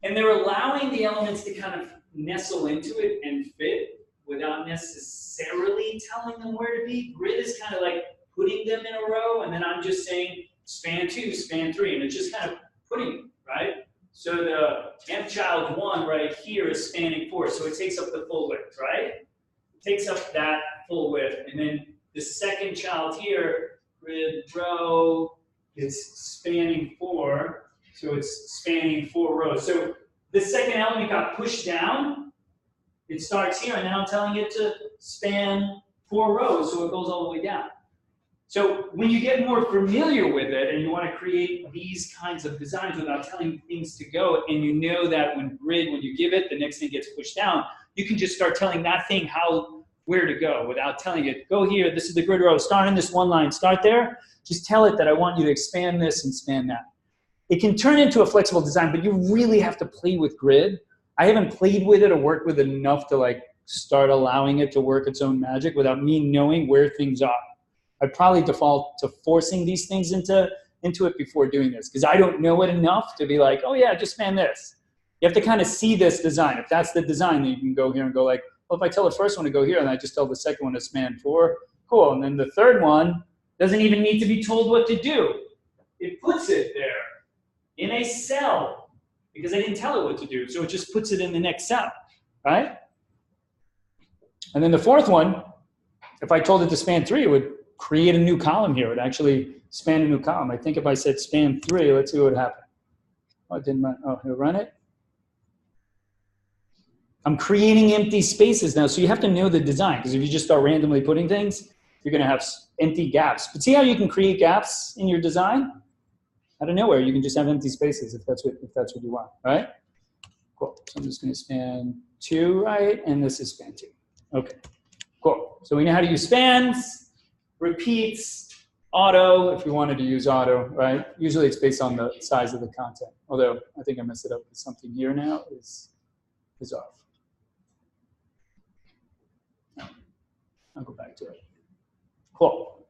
And they're allowing the elements to kind of nestle into it and fit without necessarily telling them where to be. Grid is kind of like putting them in a row, and then I'm just saying span 2, span 3, and it's just kind of putting them, right? So the nth child 1 right here is spanning 4, so it takes up the full width, right? It takes up that full width, and then the second child here, grid row, is spanning 4, so it's spanning 4 rows. So the second element got pushed down. It starts here, and now I'm telling it to span 4 rows, so it goes all the way down. So when you get more familiar with it, and you want to create these kinds of designs without telling things to go, and you know that when you give it, the next thing gets pushed down, you can just start telling that thing where to go without telling it, go here, this is the grid row, start in this one line, start there. Just tell it that I want you to expand this and span that. It can turn into a flexible design, but you really have to play with grid. I haven't played with it or worked with it enough to like start allowing it to work its own magic without me knowing where things are. I'd probably default to forcing these things into it before doing this, because I don't know it enough to be like, oh yeah, just span this. You have to kind of see this design. If that's the design, then you can go here and go like, well, if I tell the first one to go here and I just tell the second one to span 4, cool. And then the third one doesn't even need to be told what to do. It puts it there in a cell because I didn't tell it what to do. So it just puts it in the next cell, right? And then the fourth one, if I told it to span 3, it would create a new column here. It would actually span a new column. I think if I said span 3, let's see what would happen. Oh, it didn't run. Oh, here, run it. I'm creating empty spaces now, so you have to know the design, because if you just start randomly putting things, you're going to have empty gaps. But see how you can create gaps in your design? Out of nowhere, you can just have empty spaces if that's what you want, right? Cool. So I'm just going to span 2, right? And this is span 2. Okay. Cool. So we know how to use spans, repeats, auto, if we wanted to use auto, right? Usually it's based on the size of the content. Although I think I messed it up with something here now is off. I'll go back to it. Cool.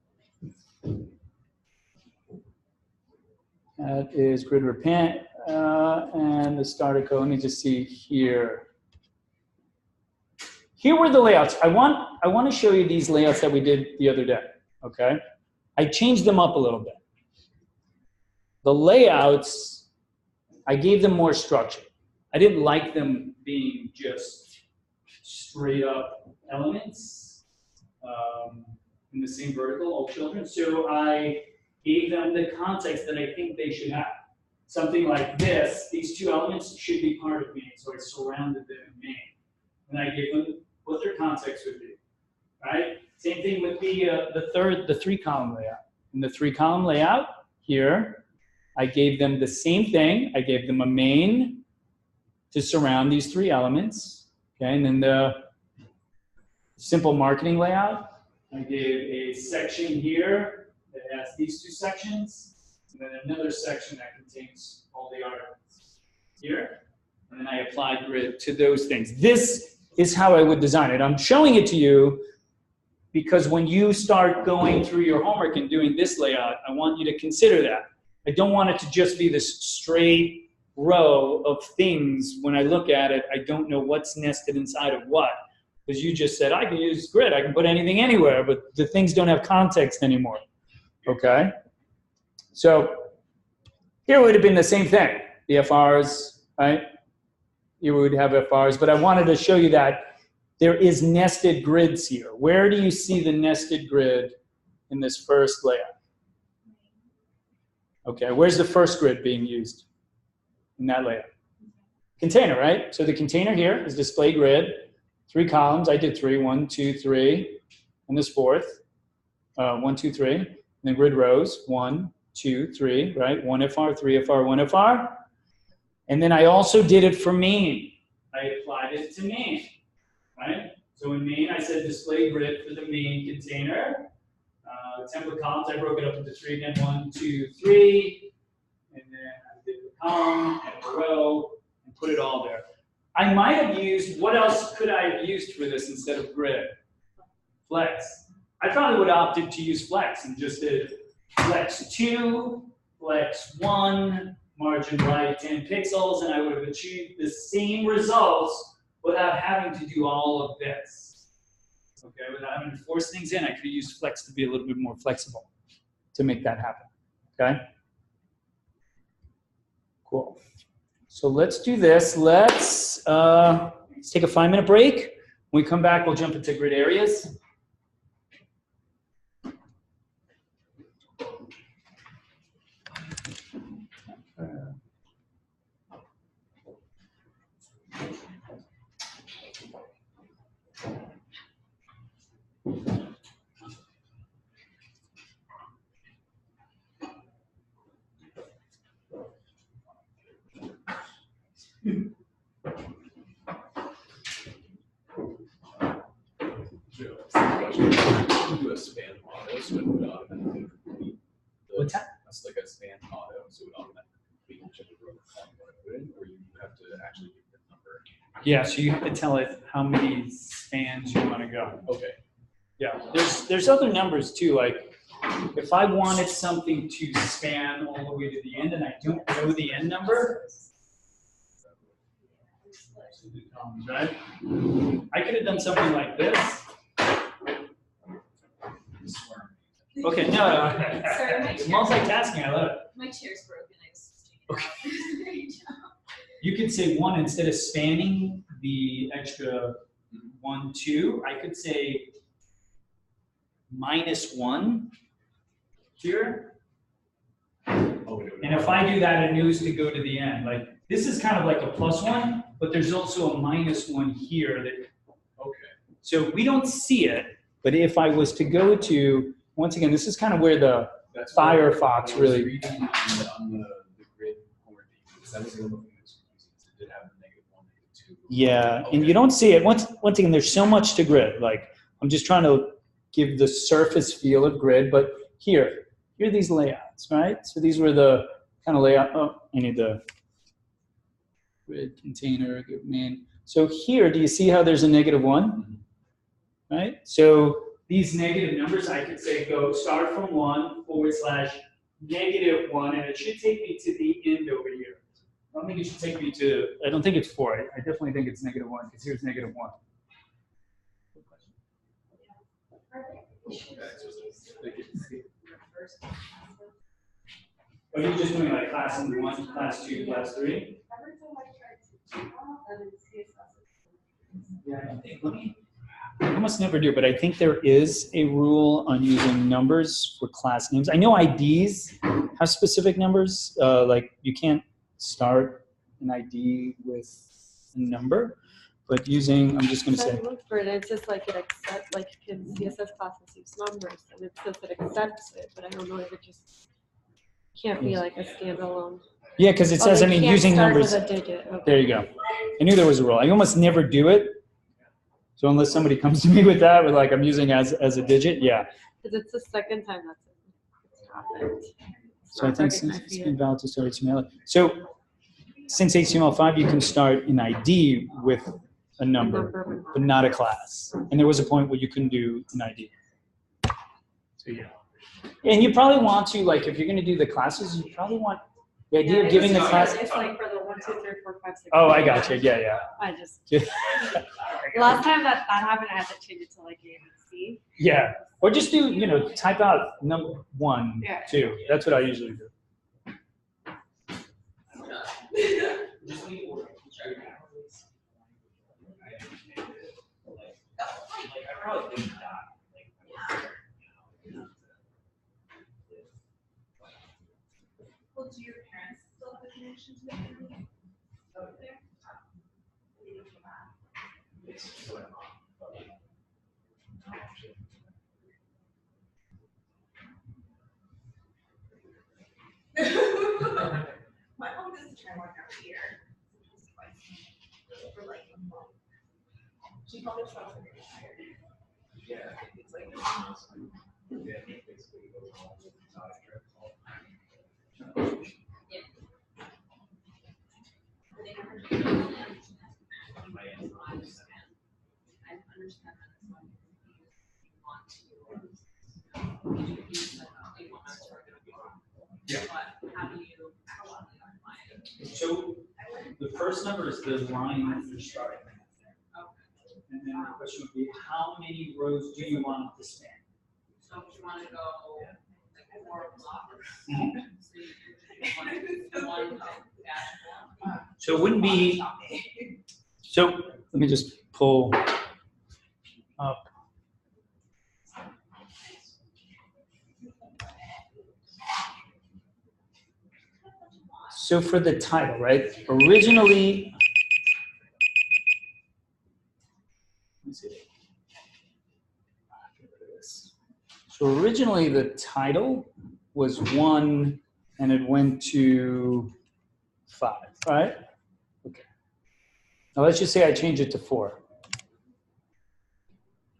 That is grid repent and the starter code. Let me just see here. Here were the layouts. I want to show you these layouts that we did the other day. Okay, I changed them up a little bit. The layouts, I gave them more structure. I didn't like them being just straight up elements in the same vertical, all children. So I gave them the context that I think they should have. Something like this, these 2 elements should be part of main, so I surrounded them in main. And I gave them what their context would be, right? Same thing with the 3-column layout. In the 3-column layout here, I gave them the same thing. I gave them a main to surround these 3 elements, okay? And then the simple marketing layout, I gave a section here that has these 2 sections, and then another section that contains all the articles here. And then I applied grid to those things. This is how I would design it. I'm showing it to you because when you start going through your homework and doing this layout, I want you to consider that. I don't want it to just be this straight row of things. When I look at it, I don't know what's nested inside of what. Because you just said, I can use grid, I can put anything anywhere, but the things don't have context anymore, okay? So here would have been the same thing, the FRs, right? You would have FRs, but I wanted to show you that there is nested grids here. Where do you see the nested grid in this first layout? Okay, where's the first grid being used in that layout? Container, right? So the container here is display grid. 3 columns, I did 3, 1, 2, 3, and this 4th, 1, 2, 3, and then grid rows, 1, 2, 3, right? 1 FR, 3 FR, 1 FR. And then I also did it for main. I applied it to main, right? So in main, I said display grid for the main container. Template columns, I broke it up into 3 again, 1, 2, 3, and then I did the column and the row and put it all there. I might have used, what else could I have used for this instead of grid? Flex. I probably would have opted to use flex and just did flex 2, flex 1, margin right 10 pixels, and I would have achieved the same results without having to do all of this. Okay, without having to force things in, I could have used flex to be a little bit more flexible to make that happen. Okay? Cool. So let's do this. Let's take a 5-minute break. When we come back, we'll jump into grid areas. Do a span auto, so it would automatically complete. What's that? That's like a span auto, so it would automatically complete whichever row you're in, or you have to actually give the number. Yeah, so you have to tell it how many spans you want to go. Okay. Yeah, there's other numbers too. Like if I wanted something to span all the way to the end and I don't know the end number, right? I could have done something like this. Okay, no. Sorry, my chair. Multitasking, I love it. My chair's broken. I was You could say 1 instead of spanning the extra 1, 2. I could say -1 here. And if I do that, it knows to go to the end. Like this is kind of like a +1, but there's also a -1 here that. Okay. So we don't see it, but if I was to go to, once again, this is kind of where the That's Firefox what I was really. reading on the grid homework, because that was the other thing that's confusing. It did have the -1, -2. Yeah, and Okay. you don't see it. Once again, there's so much to grid. Like I'm just trying to give the surface feel of grid, but here are these layouts, right? So these were the kind of layout. Oh, I need the grid container, good man. So here, do you see how there's a -1? Right? So these negative numbers, I could say go start from 1 / -1, and it should take me to the end over here. I don't think it should take me to, I don't think it's 4. I definitely think it's -1 because here's -1. Are you just doing like class 1, class 2, class 3? Yeah, I think, I almost never do, but I think there is a rule on using numbers for class names. I know IDs have specific numbers, like you can't start an ID with a number, but using, I'm just going to So I say, look for it, it's just like it accepts, like in CSS classes use numbers, and it says it accepts it, but I don't know if it just can't be like a standalone. yeah, because it says, Oh, I they mean, can't using start numbers. with a digit. Okay. There you go. I knew there was a rule. I almost never do it. So unless somebody comes to me with that, with like I'm using as a digit, yeah. Because it's the second time it's happened. It's So I not think recognized since it's yet. been valid to start HTML. So since HTML5, you can start an ID with a number, but not a class. And there was a point where you couldn't do an ID. So yeah. And you probably want to, like, if you're going to do the classes, you probably want the idea of giving the class. It's like for the 1, 2, 3, 4, 5, 6. Oh, I got you. Yeah, yeah. I just last time that happened, I had to change it to like A and C. Yeah. Or just do, type out number 1, Yeah. 2. That's what I usually do. Well, do your parents still have a connection to the internet? Over there? My mom does the try one every year. For like a month. She probably tries to get tired. Yeah. It's like, Yeah, basically goes along with the side trip. So the first number is the line that you're starting. And then the question would be, how many rows do you want it to span? So if you wanna go like 4 blocks. Mhm. So you do one dash 1. So it wouldn't be, so let me just pull up. So for the title, right? Originally, let me see. So originally the title was 1 and it went to 5, right? Okay. Now let's just say I change it to 4.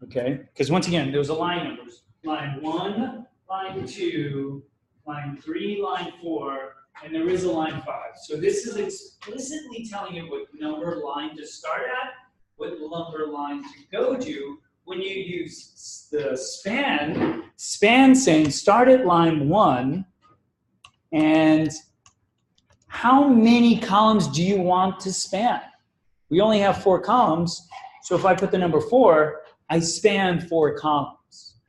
Okay? Because once again, there was a line numbers. Line 1, line 2, line 3, line 4, and there is a line 5. So this is explicitly telling you what number line to start at, what number line to go to. When you use the span saying start at line 1, and how many columns do you want to span? We only have 4 columns, so if I put the number 4, I span 4 columns.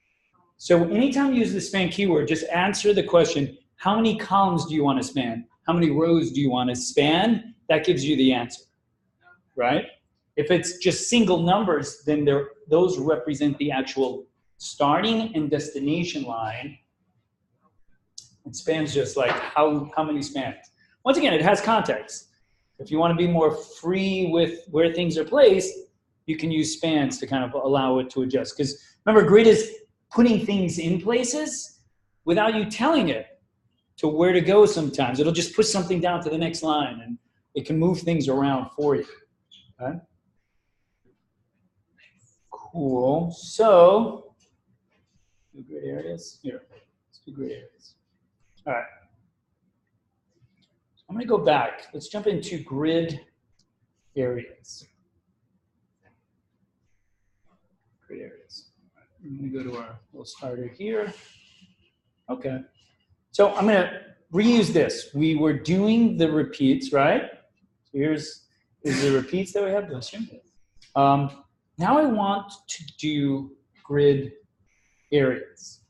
So anytime you use the span keyword, just answer the question, how many columns do you want to span? How many rows do you want to span? That gives you the answer, right? If it's just single numbers, then those represent the actual starting and destination line. And spans just like how many spans. Once again, it has context. If you want to be more free with where things are placed, you can use spans to kind of allow it to adjust. Because remember, grid is putting things in places without you telling it to where to go sometimes. It'll just push something down to the next line, and it can move things around for you. Okay? Cool. So, do grid areas. Here, let's do grid areas. All right. I'm going to go back. Let's jump into grid areas. Grid areas. I'm going to go to our little starter here. Okay. So I'm going to reuse this. We were doing the repeats, right? So here's the repeats that we have. Now I want to do grid areas.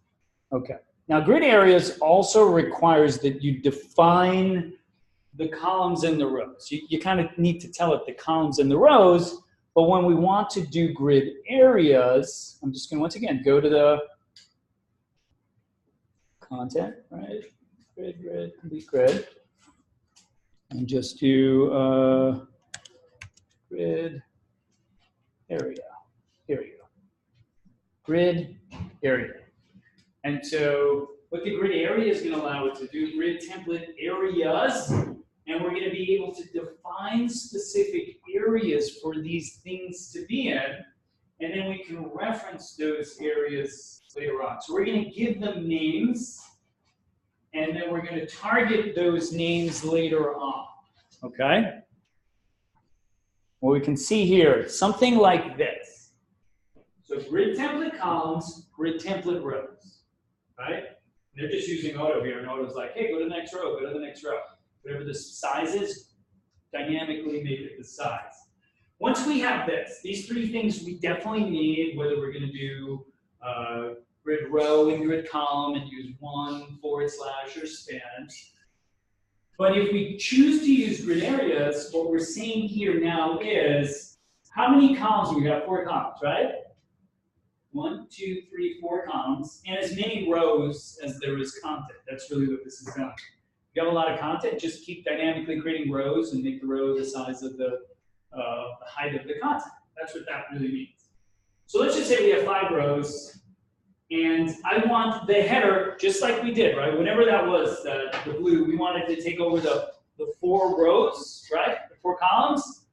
Okay. Now grid areas also requires that you define the columns and the rows. You kind of need to tell it the columns and the rows, but when we want to do grid areas, I'm just going to once again go to the content, right? Grid, complete grid, and just do grid area. Here we go. Grid area. And so what the grid area is going to allow it to do, grid template areas, and we're going to be able to define specific areas for these things to be in, and then we can reference those areas later on. So we're going to give them names, and then we're going to target those names later on, okay? What we can see here, something like this. So grid template columns, grid template rows, right? They're just using auto here, and auto's like, hey, go to the next row, go to the next row. Whatever the size is, dynamically make it the size. Once we have this, these three things we definitely need, whether we're going to do grid row and grid column and use 1// or spans. But if we choose to use grid areas, what we're saying here now is, how many columns do we have? 4 columns, right? 1, 2, 3, 4 columns, and as many rows as there is content. That's really what this is doing. If you have a lot of content, just keep dynamically creating rows and make the row the size of the height of the content. That's what that really means. So let's just say we have 5 rows, and I want the header, just like we did, right? Whenever that was, the blue, we wanted to take over the 4 rows, right? The 4 columns.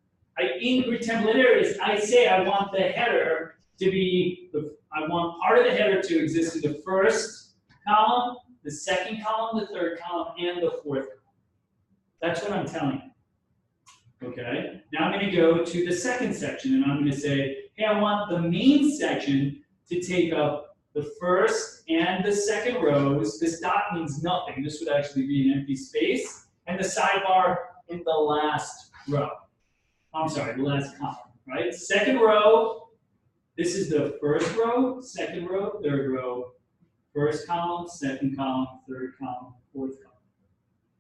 In grid template areas, I say I want the header to be, I want part of the header to exist in the first column, the second column, the third column, and the fourth column. That's what I'm telling you. Okay? Now I'm going to go to the second section, and I'm going to say, hey, I want the main section to take up the first and the second rows. This dot means nothing. This would actually be an empty space. And the sidebar in the last row. I'm sorry, the last column, right? Second row, this is the first row, second row, third row, first column, second column, third column, fourth column,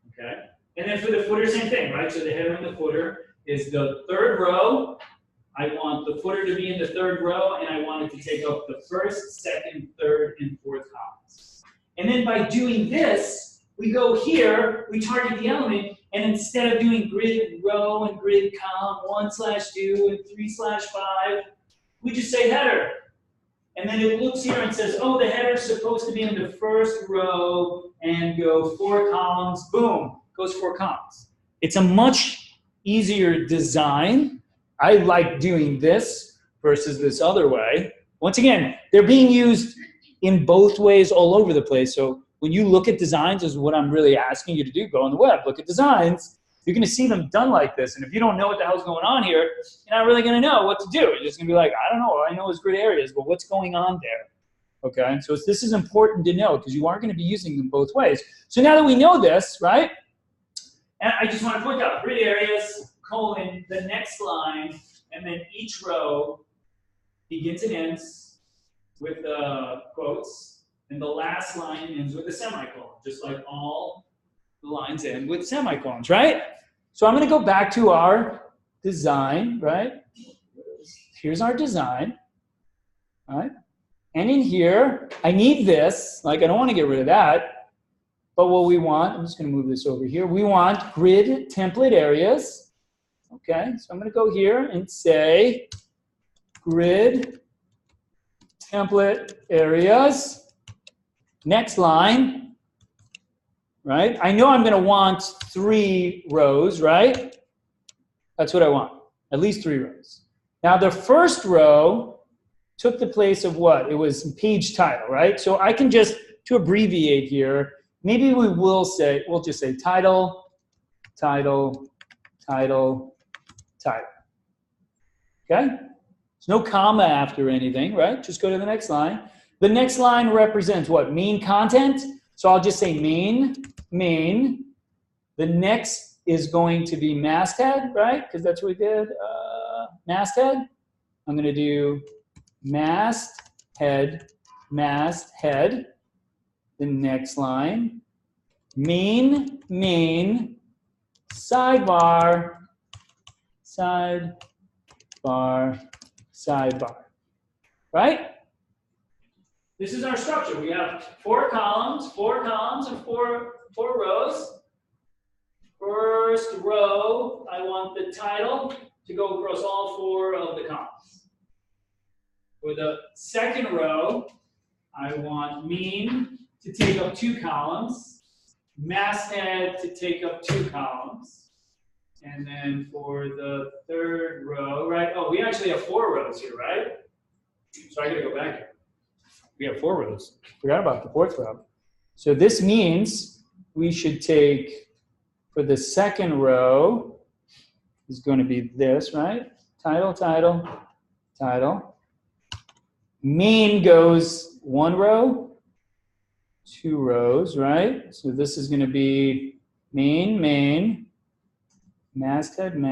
okay? And then for the footer, same thing, right? So the header and the footer is the third row. I want the footer to be in the third row, and I want it to take up the first, second, third, and fourth columns. And then by doing this, we go here, we target the element, and instead of doing grid row and grid column 1/2 and 3/5, we just say header. And then it looks here and says, oh, the header is supposed to be in the first row and go 4 columns. Boom, goes 4 columns. It's a much easier design. I like doing this versus this other way. Once again, they're being used in both ways all over the place. So when you look at designs, is what I'm really asking you to do. Go on the web, look at designs. You're going to see them done like this. And if you don't know what the hell's going on here, you're not really going to know what to do. You're just going to be like, I don't know. All I know is grid areas, but what's going on there? Okay, so this is important to know because you are going to be using them both ways. So now that we know this, right, and I just want to point out grid areas, colon, the next line, and then each row begins and ends with quotes, and the last line ends with a semicolon, just like all the lines end with semicolons, right? So I'm going to go back to our design, right? here's our design, right? And in here, I need this, like I don't want to get rid of that, but what we want, I'm just going to move this over here, we want grid template areas. Okay, so I'm going to go here and say grid template areas. Next line, right? I know I'm going to want 3 rows, right? That's what I want, at least 3 rows. Now the first row took the place of what? It was page title, right? So I can just, to abbreviate here, maybe we'll just say title, title, title, title. Okay? There's no comma after anything, right? Just go to the next line. The next line represents what? Main content. So I'll just say main. The next is going to be masthead, right? Because that's what we did. Masthead. I'm going to do masthead. The next line. Main, sidebar, sidebar. Right? This is our structure. We have 4 columns, and 4 rows. First row, I want the title to go across all 4 of the columns. For the second row, I want mean to take up 2 columns, masthead to take up 2 columns. And then for the third row, right? Oh, we actually have 4 rows here, right? So I gotta go back here. We have 4 rows. Forgot about the 4th row. So this means we should take, for the second row, is going to be this, right? Title, title, title. Main goes 1 row, 2 rows, right? So this is going to be main, masthead, and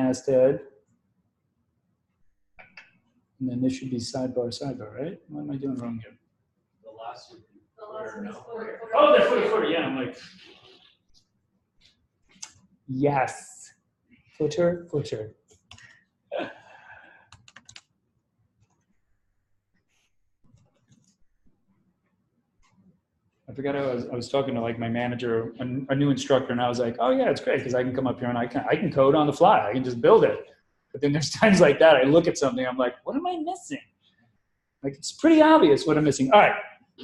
then this should be sidebar, right? What am I doing wrong here? The last one. Oh, the footer, yeah, I'm like, yes, footer. I forgot I was talking to like my manager, a new instructor, and I was like, oh yeah, it's great because I can come up here and I can code on the fly. I can just build it. But then there's times like that, I look at something, I'm like, what am I missing? Like it's pretty obvious what I'm missing. All right,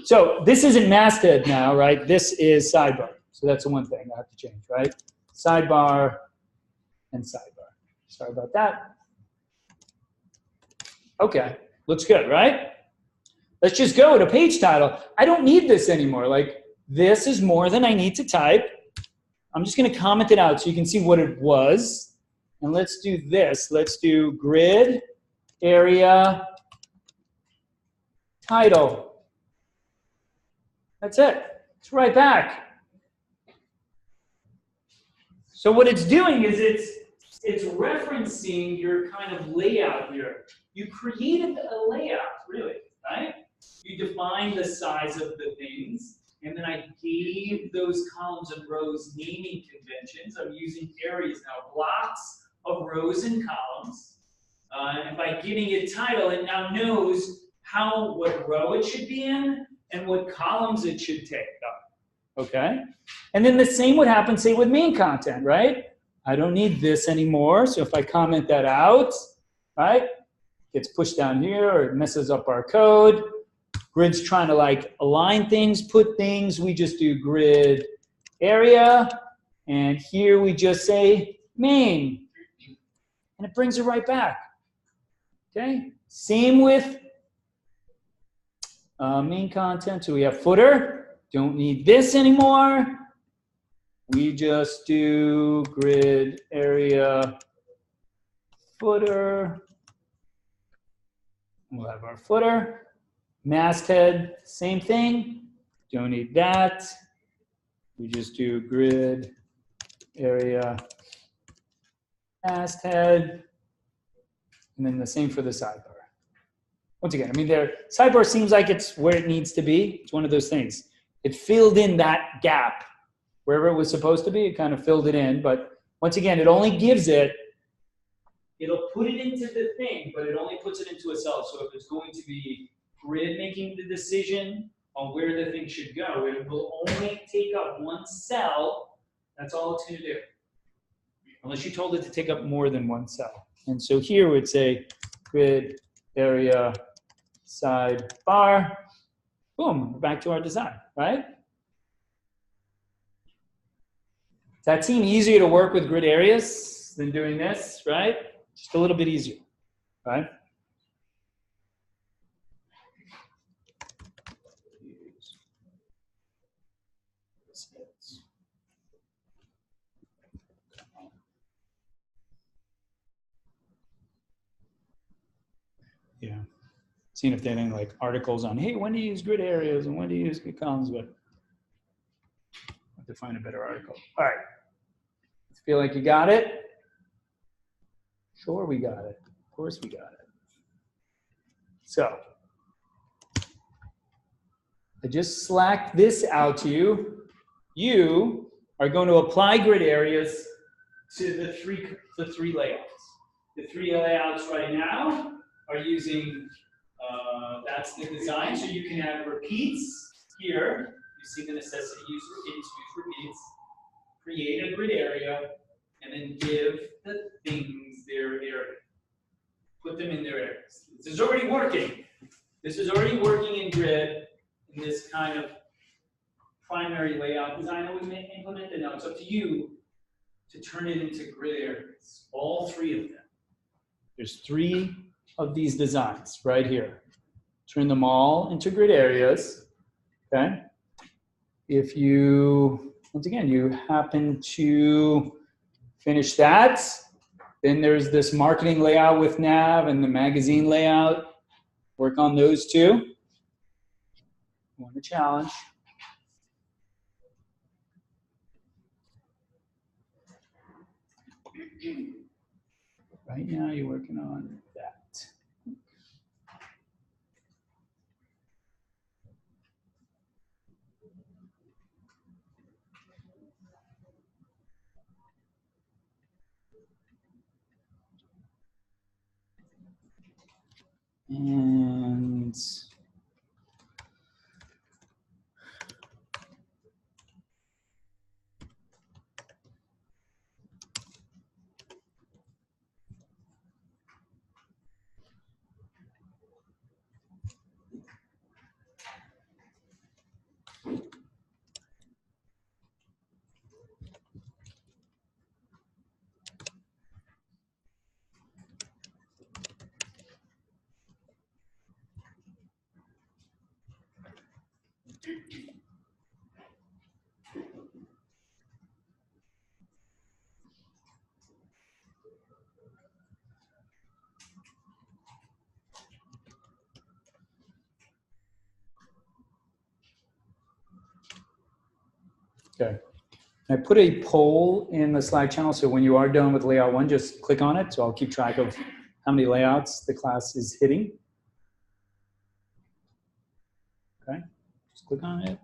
so this isn't masthead now, right? This is sidebar. So that's the one thing I have to change, right? Sidebar and sidebar. Sorry about that. Okay, looks good, right? Let's just go to page title. I don't need this anymore. Like, this is more than I need to type. I'm just going to comment it out so you can see what it was. And let's do this. Let's do grid, area, title. That's it. It's right back. So what it's doing is it's referencing your kind of layout here. You created a layout, really, right? You defined the size of the things, and then I gave those columns and rows naming conventions. I'm using areas now, blocks of rows and columns. And by giving it title, it now knows what row it should be in and what columns it should take up. Okay? And then the same would happen, say, with main content, right? I don't need this anymore, so if I comment that out, right, gets pushed down here or it messes up our code. Grid's trying to like align things, put things. We just do grid area, and here we just say main, and it brings it right back. Okay? Same with main content. So we have footer. Don't need this anymore. We just do grid area footer. We'll have our footer. Masthead, same thing. Don't need that. We just do grid area masthead. And then the same for the sidebar. Once again, I mean, sidebar seems like it's where it needs to be. It's one of those things. It filled in that gap. Wherever it was supposed to be, it kind of filled it in. But once again, it only gives it it'll put it into the thing, but it only puts it into a cell. So if it's going to be grid making the decision on where the thing should go, it will only take up one cell. That's all it's going to do. Unless you told it to take up more than one cell. And so here we'd say grid area sidebar. Boom, we're back to our design, right? Does that seem easier to work with grid areas than doing this, right? Just a little bit easier, right? Yeah. Seeing if they have any like articles on, hey, when do you use grid areas and when do you use grid columns, but I have to find a better article. All right. Feel like you got it? Sure, we got it. Of course we got it. So I just slacked this out to you. You are going to apply grid areas to the three layouts. The three layouts right now are using, that's the design, so you can have repeats here. You see the necessity to use repeats, create a grid area, and then give the things their area. Put them in their areas. This is already working. This is already working in grid in this kind of primary layout design that we may implement. And now it's up to you to turn it into grid areas. All three of them. There's three of these designs right here. Turn them all into grid areas. Okay. If you, once again, you happen to finish that, then there's this marketing layout with nav and the magazine layout. Work on those two. Want a challenge. Right now you're working on that. And okay. I put a poll in the Slack channel, so when you are done with layout one, just click on it. So I'll keep track of how many layouts the class is hitting. Okay, just click on it.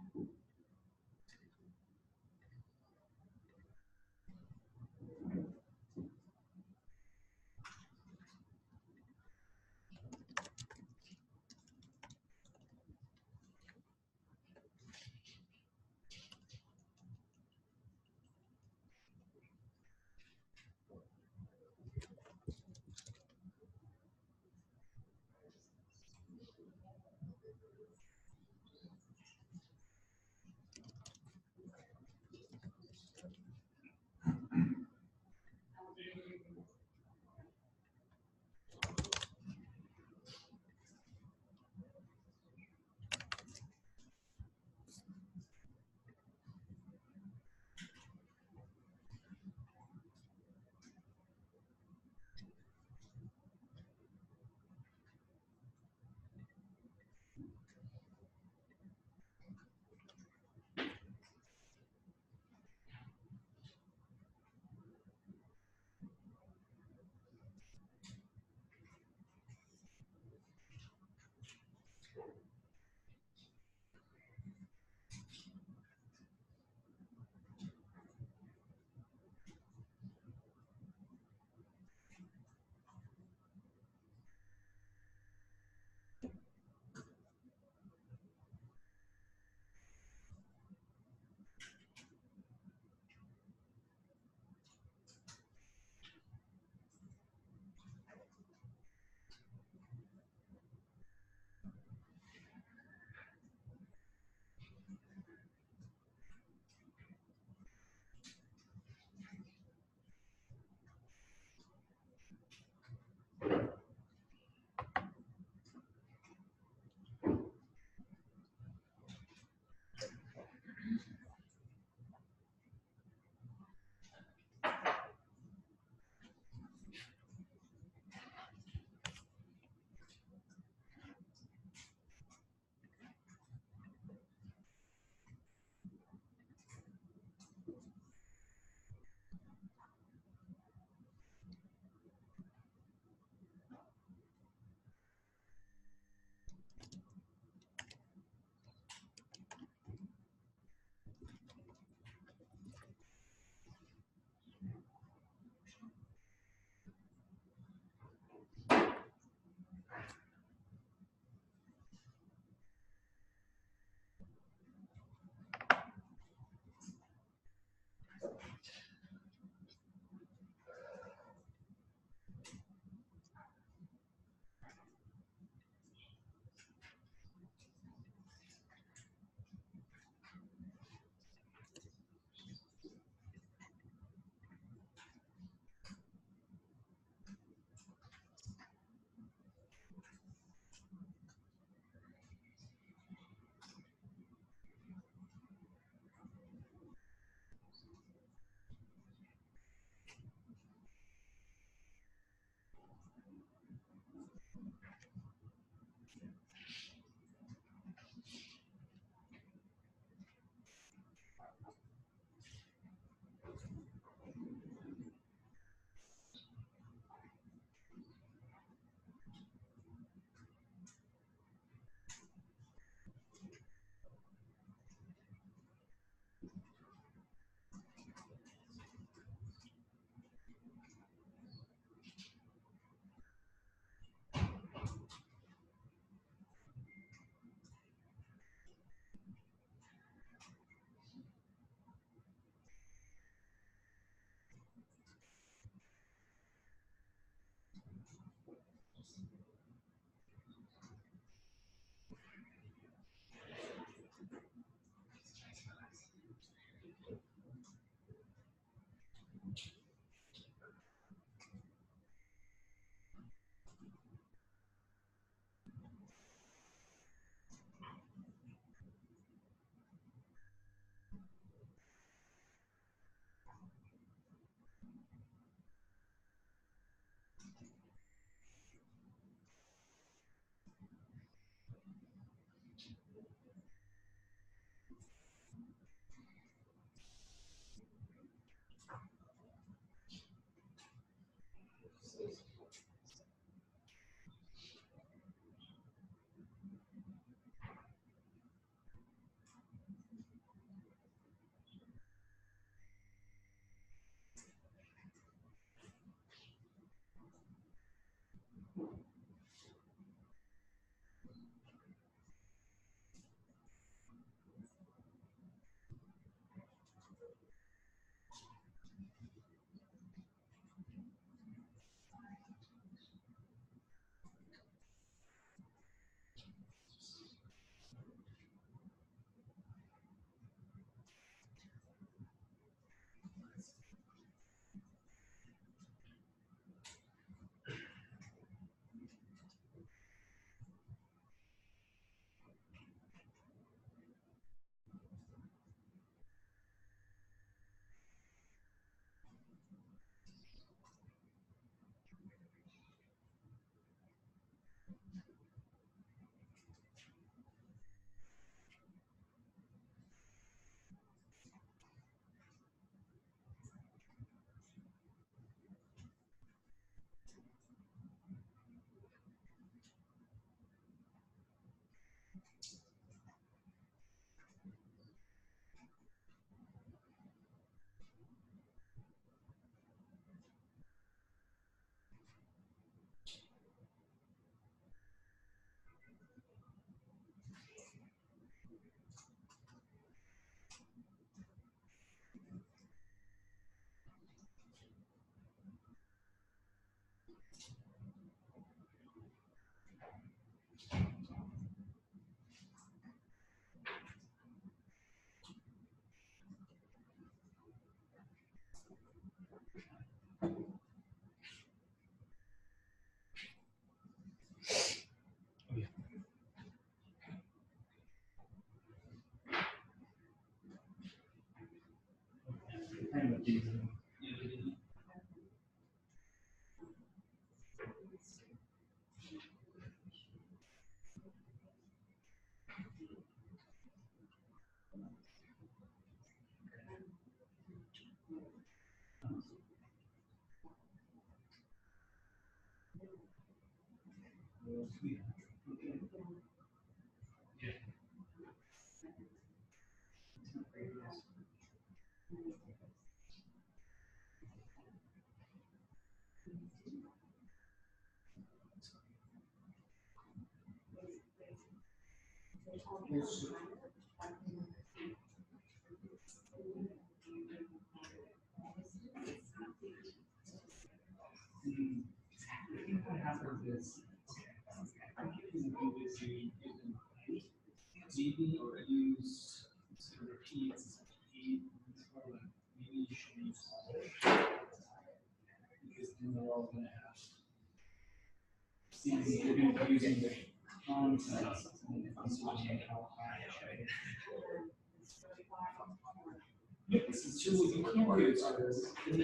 Maybe use repeats. Maybe you should use because then they're all going to have. See, you're going to be using the context and considering how high. This is true. You can't do it. So you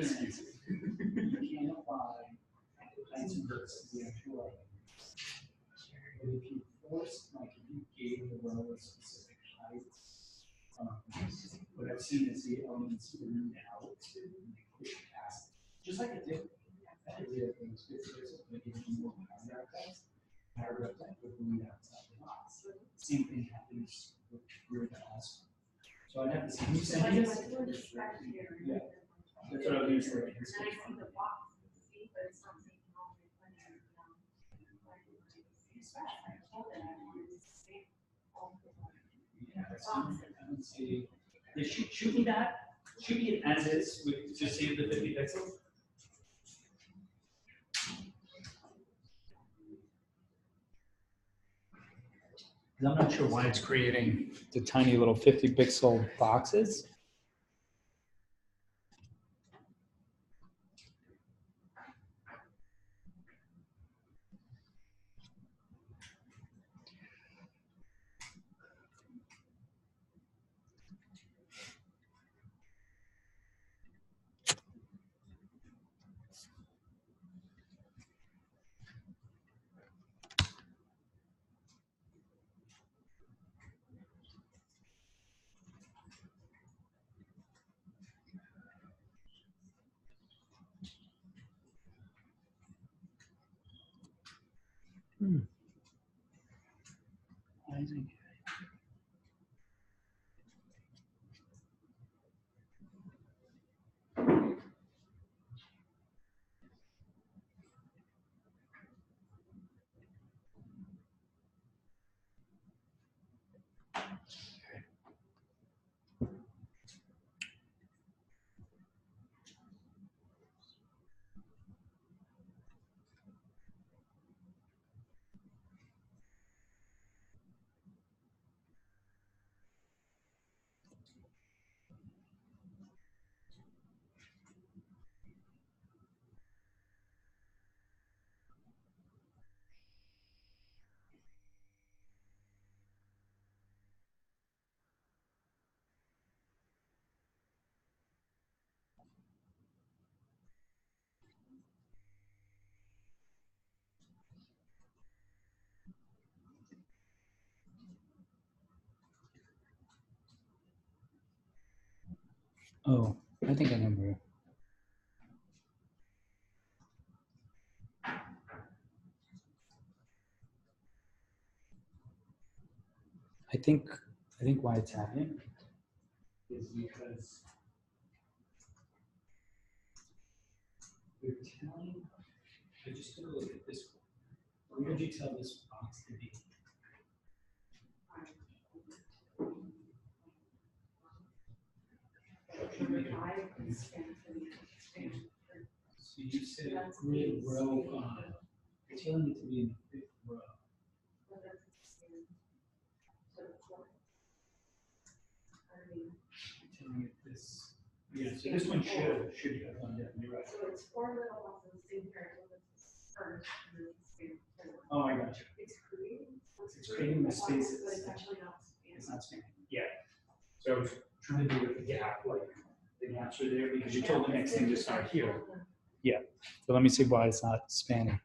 can't apply heights and widths to the actual items. But if you force, like if you gave the row a specific height, what I've seen is the elements balloon out and they push past. Just like a dip. That idea of things fits but if you more paragraph type would balloon outside the box. Same thing happens with your class. So I'd have to see. Can you send me this? Yeah. That's what I was going to say. Yeah, I would say they should be that. Should be as is with just save the 50 pixels. I'm not sure why it's creating the tiny little 50 pixel boxes. Oh, I think I know where. I think why it's happening is because they're telling. I just took a look at this. Where did you tell this box to be? So you said grid row 5. You're telling it to be in the 5th row. You're telling it this. Yeah, so this one should have gone down. You're right. So it's 4 little boxes in here. First, and then it's Oh, I got you. It's creating the spaces. But it's actually not. It's not spanning. Yeah. So I was trying to do with the gap, like the gaps are there because you told the next thing to start here. Yeah. So let me see why it's not spanning.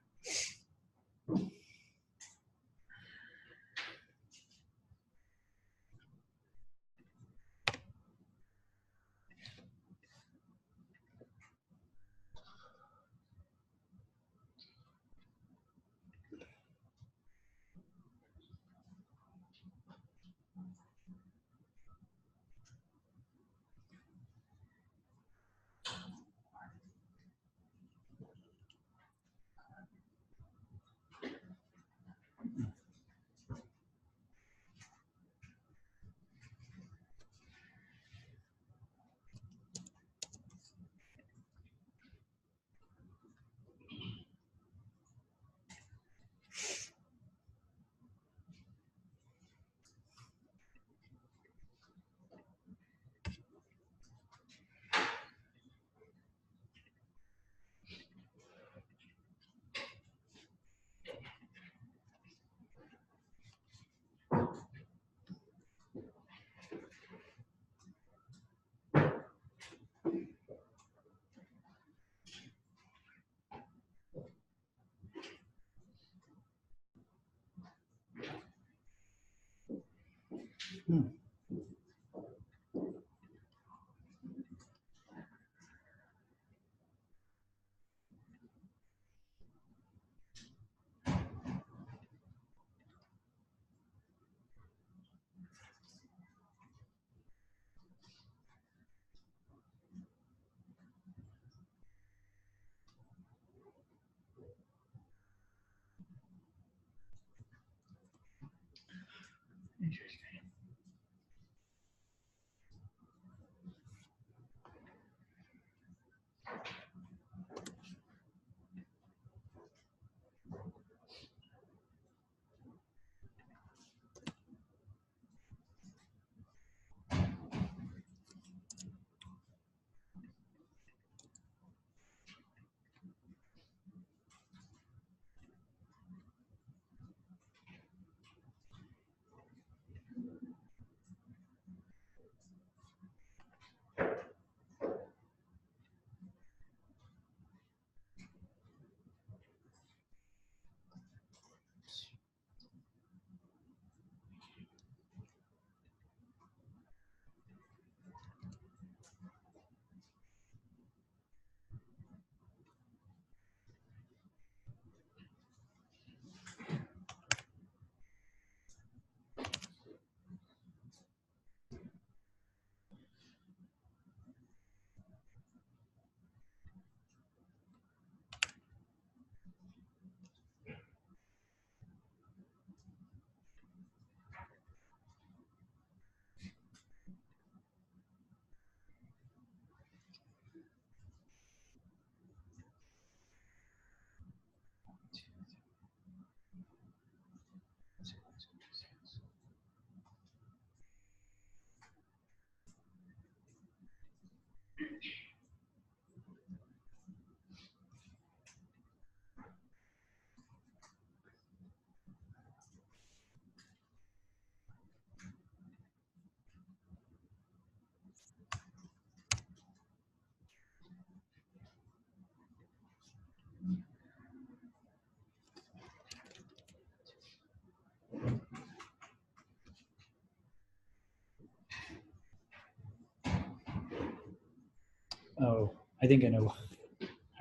Oh, I think I know. All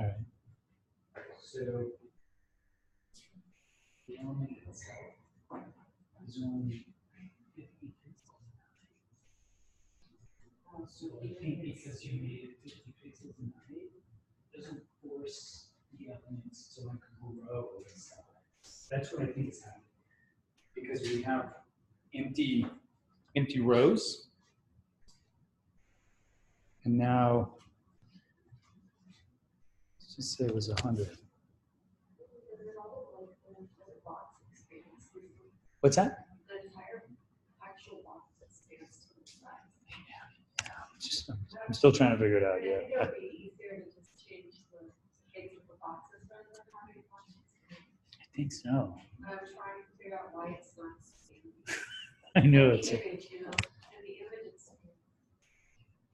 right. So the element itself is only 50 pixels. So I think because you made it 50 pixels in the height, doesn't force the elements to like grow in size. That's what I think is happening. Because we have empty rows, and now let's just say it was 100. What's that? The entire actual box expands to the size. I'm still trying to figure it out. I think it Yeah, would be easier to just change the shapes of the boxes rather than having boxes. I think so. I'm trying to figure out why it's not expanding. I know The it's image, you know, and the image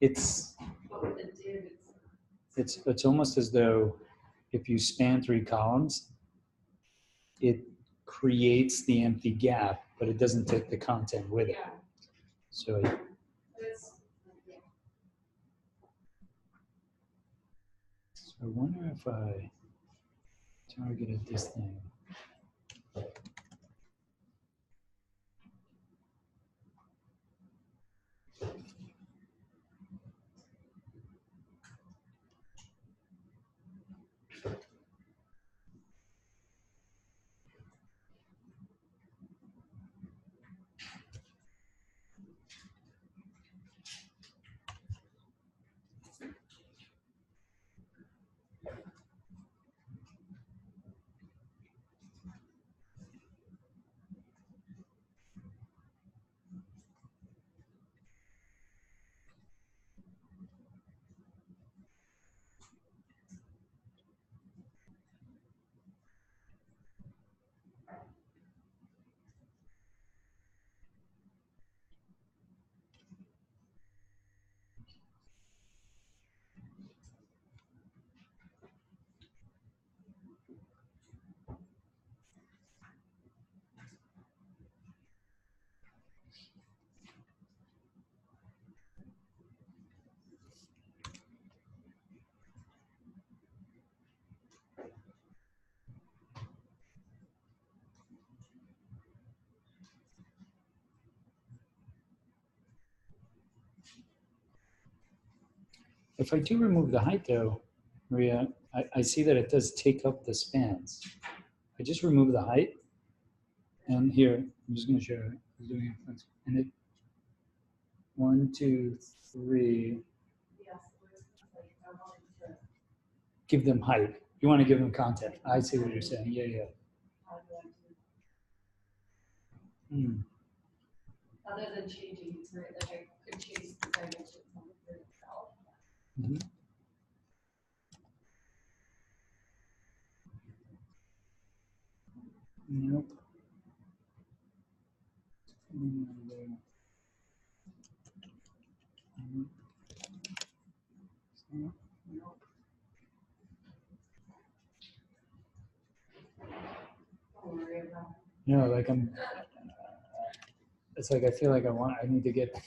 is, but with the div, it's almost as though if you span 3 columns, it creates the empty gap, but it doesn't take the content with it. yeah, So it's, yeah. I wonder if I targeted this thing. If I do remove the height though, Maria, I see that it does take up the spans. I just remove the height, and here, I'm just gonna show you. I'm doing it, and it, 1, 2, 3, Yes, like, I wanted to, give them height. You wanna give them content. I see what you're saying, yeah, yeah. how do I do, Hmm. other than changing the grid, like I could change the dimensions on the grid itself. Mhm. Nope. Don't worry about No, like it's like I feel like I need to get, it.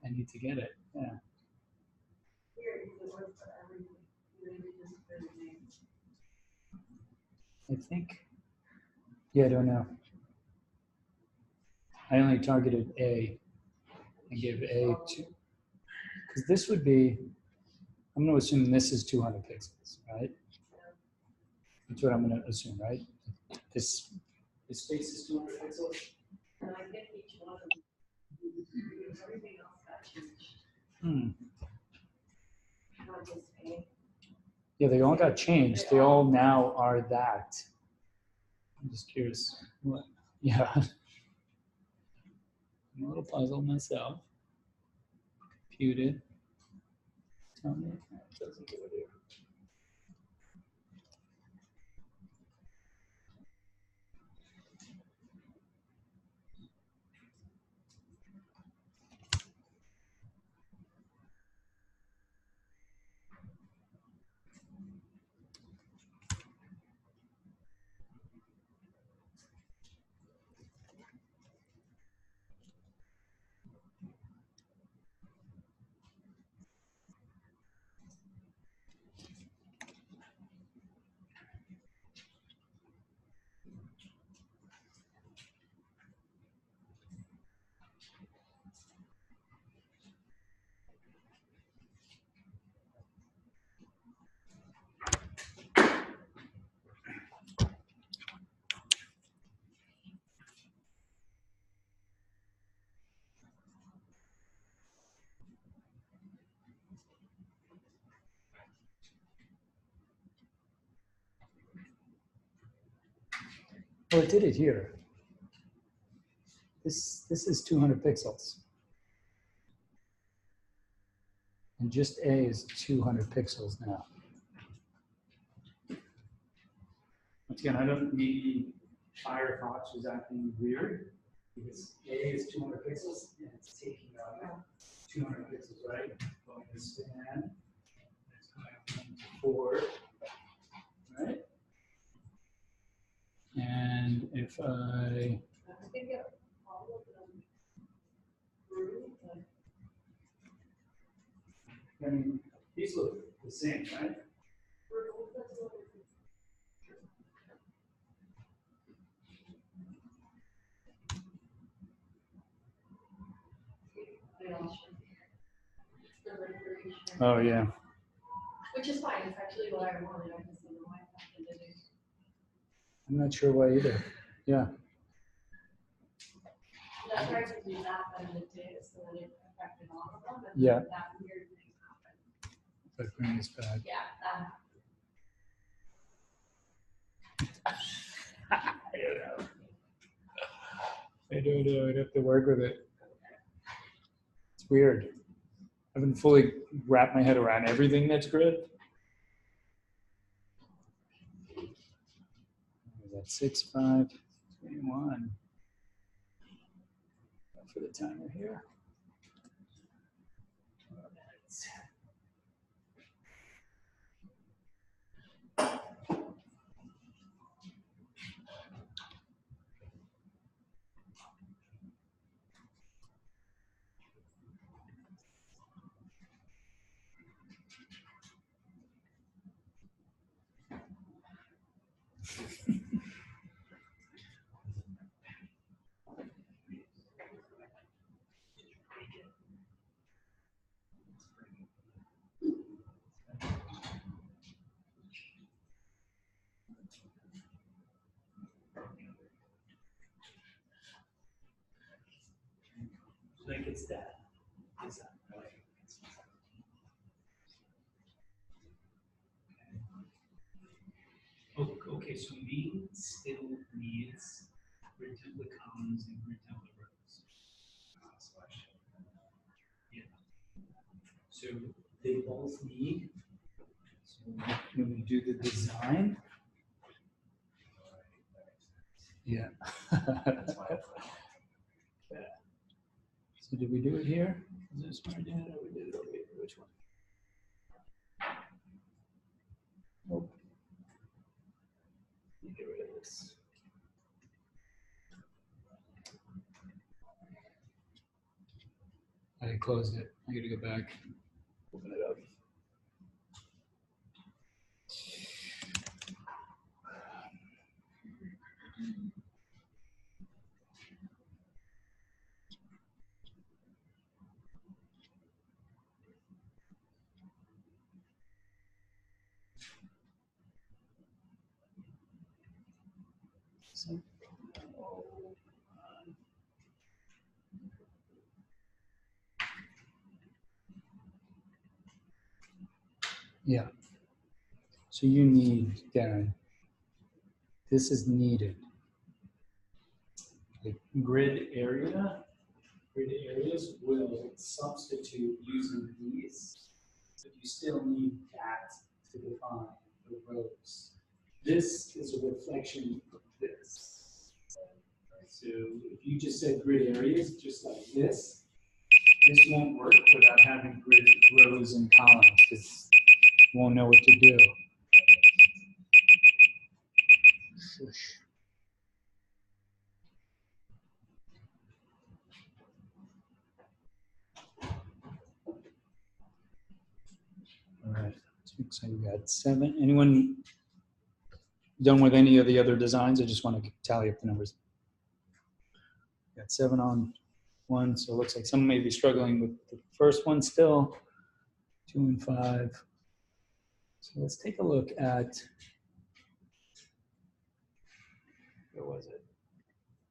I need to get it, yeah. Here, because it works for everything. Maybe just for the name. I think, yeah, I don't know. I only targeted A. I gave A to, because this would be, I'm gonna assume this is 200 pixels, right? That's what I'm gonna assume, right? This space is 200 pixels? And I think each one of them, everything else got changed, Hmm. not just A. Yeah, they all got changed. They all now are that. I'm just curious. What? Yeah. I'm a little puzzled myself. Computed. Tell me. It doesn't do it here. Oh, it did it here. This is 200 pixels. And just A is 200 pixels now. Once again, I don't need Firefox was acting weird because A is 200 pixels and it's taking up 200 pixels, right? Going to span, it's going to 4, right? And if I, I think it, all of them grew, but I mean, these look the same, right? grew, that's what it is. They all should be. The recreation. Oh, yeah. Which is fine, it's actually what I wanted, I just don't know why I happened to do. I'm not sure why either. Yeah. I tried to do that, but it did, so that it affected all of them, and Yeah. then that weird thing happened. But bring this back. Yeah, that happened. I don't know. I'd have to work with it. It's weird. I haven't fully wrapped my head around everything that's grid. That's 6, 5, 21. For the timer here. it's that. It's that, right? Oh, okay, so main still needs grid template columns and grid template rows. Yeah. So they both need. So when we do the design. Yeah. Yeah. So did we do it here? Is this where I did it, or we did it over here? Which one? Nope. Let me get rid of this. I closed it. I gotta go back. Open it up. So, yeah. So you need, Darren, this is needed. The grid areas will substitute using these, but you still need that to define the rows. This is a reflection of this. So if you just said grid areas, just like this won't work without having grid rows and columns, because you won't know what to do. Shush. All right, so we got 7. Anyone done with any of the other designs? I just want to tally up the numbers. Got 7 on 1, so it looks like some may be struggling with the first one still. 2 and 5. So let's take a look at, where was it?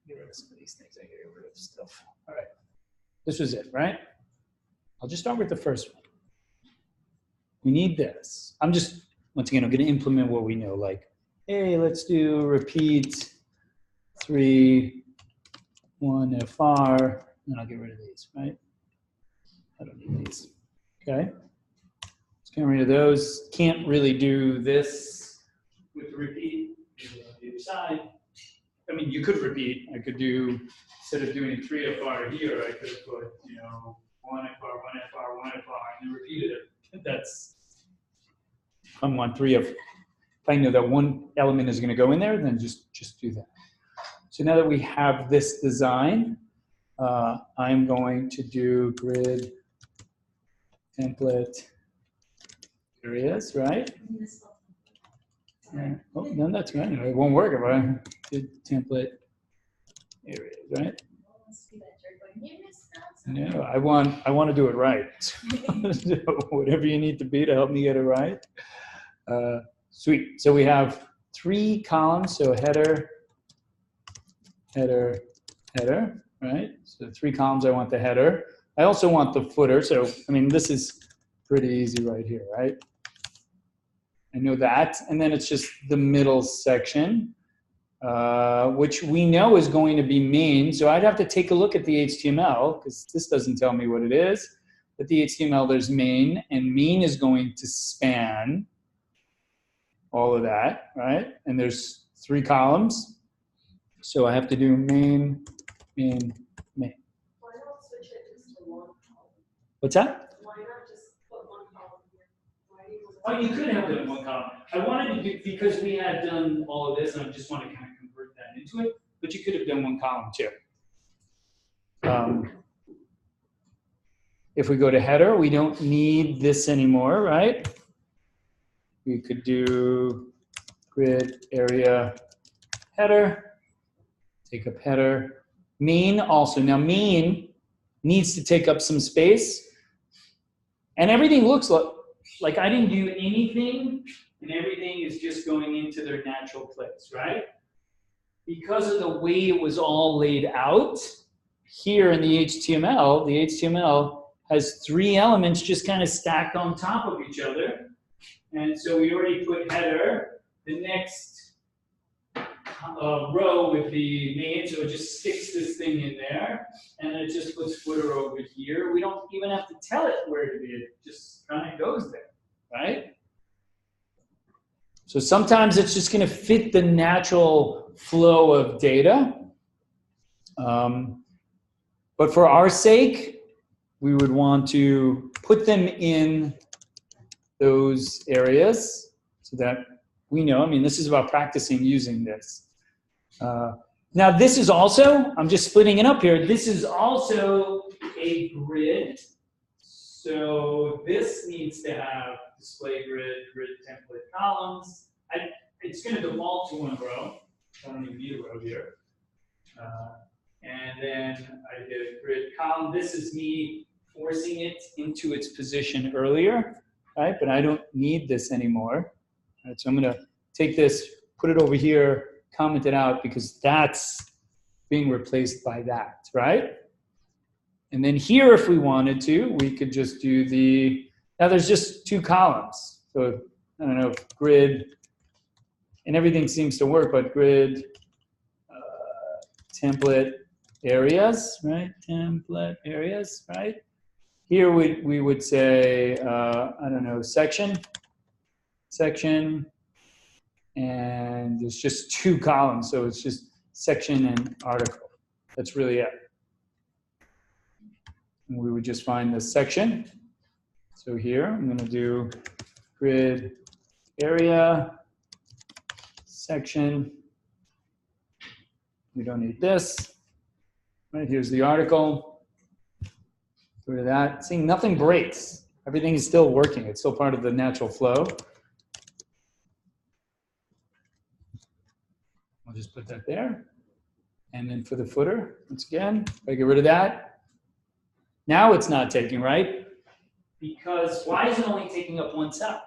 Get rid of some of these things. I get rid of stuff. All right, this was it, right? I'll just start with the first one. We need this. I'm just, once again, I'm going to implement what we know, like, hey, let's do repeat 3, 1 FR, and I'll get rid of these, right? I don't need these. Okay. Let's get rid of those. Can't really do this with the repeat. Maybe on the other side. I mean, you could repeat. I could do, instead of doing 3 FR here, I could put, 1 FR, 1 FR, 1 FR, and then repeated it. That's, I want 3 of, if I know that one element is going to go in there, then just do that. So now that we have this design, I'm going to do grid template areas, right? Oh, no, that's right. It won't work if I did template areas, right? No, I want to do it right. So whatever you need to be to help me get it right. Sweet. So we have 3 columns. So header, header, header, right? So 3 columns. I want the header. I also want the footer. So I mean, this is pretty easy right here, right? I know that, and then it's just the middle section, which we know is going to be main. So I'd have to take a look at the HTML, because this doesn't tell me what it is. But the HTML, there's main, and main is going to span all of that, right? And there's 3 columns. So I have to do main, main, main. Why not switch it just to 1 column? What's that? Why not just put 1 column here? Why do you Oh, you could have done 1 column. I wanted to do, because we had done all of this, and I just want to kind of convert that into it, but you could have done 1 column too. If we go to header, we don't need this anymore, right? We could do grid area header, take up header. Main also. Now main needs to take up some space, and everything looks like I didn't do anything, and everything is just going into their natural place, right? Because of the way it was all laid out, here in the HTML has 3 elements just kind of stacked on top of each other. And so we already put header. The next row would be main, so it just sticks this thing in there. And it just puts footer over here. We don't even have to tell it where to be. It just kind of goes there, right? So sometimes it's just going to fit the natural flow of data. But for our sake, we would want to put them in those areas so that we know. I mean, this is about practicing using this. Now, this is also, I'm just splitting it up here. This is also a grid. So this needs to have display grid, grid template columns. It's going to default to 1 row. I don't even need a row here. And then I did a grid column. This is me forcing it into its position earlier, right? But I don't need this anymore. Right, so I'm going to take this, put it over here, comment it out, because that's being replaced by that, right? And then here, if we wanted to, we could just do now there's just 2 columns. So I don't know, grid, and everything seems to work, but grid, template areas, right? Template areas, right? Here we would say, I don't know, section, and there's just 2 columns, so it's just section and article. That's really it. And we would just find the section. So here, I'm going to do grid area, section. We don't need this. Right, here's the article. Go to that. See, nothing breaks. Everything is still working. It's still part of the natural flow. I'll just put that there. And then for the footer, once again, if I get rid of that, now it's not taking, right? Because why is it only taking up 1 cell?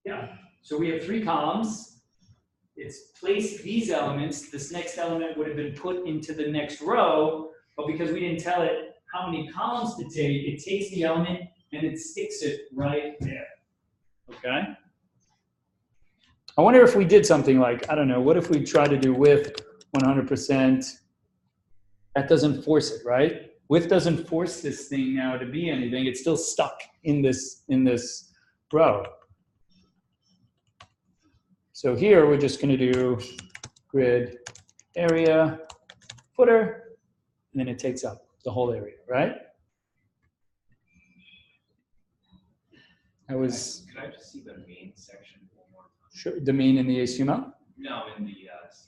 Yeah, so we have 3 columns. It's placed these elements. This next element would have been put into the next row, but because we didn't tell it how many columns to take, it takes the element and it sticks it right there, okay? I wonder if we did something like, I don't know, what if we try to do width 100%? That doesn't force it, right? Width doesn't force this thing now to be anything. It's still stuck in this row. So here we're just going to do grid area footer, and then it takes up the whole area, right? Could I just see the main section one more time? Sure. The main in the HTML? No, in the CSS.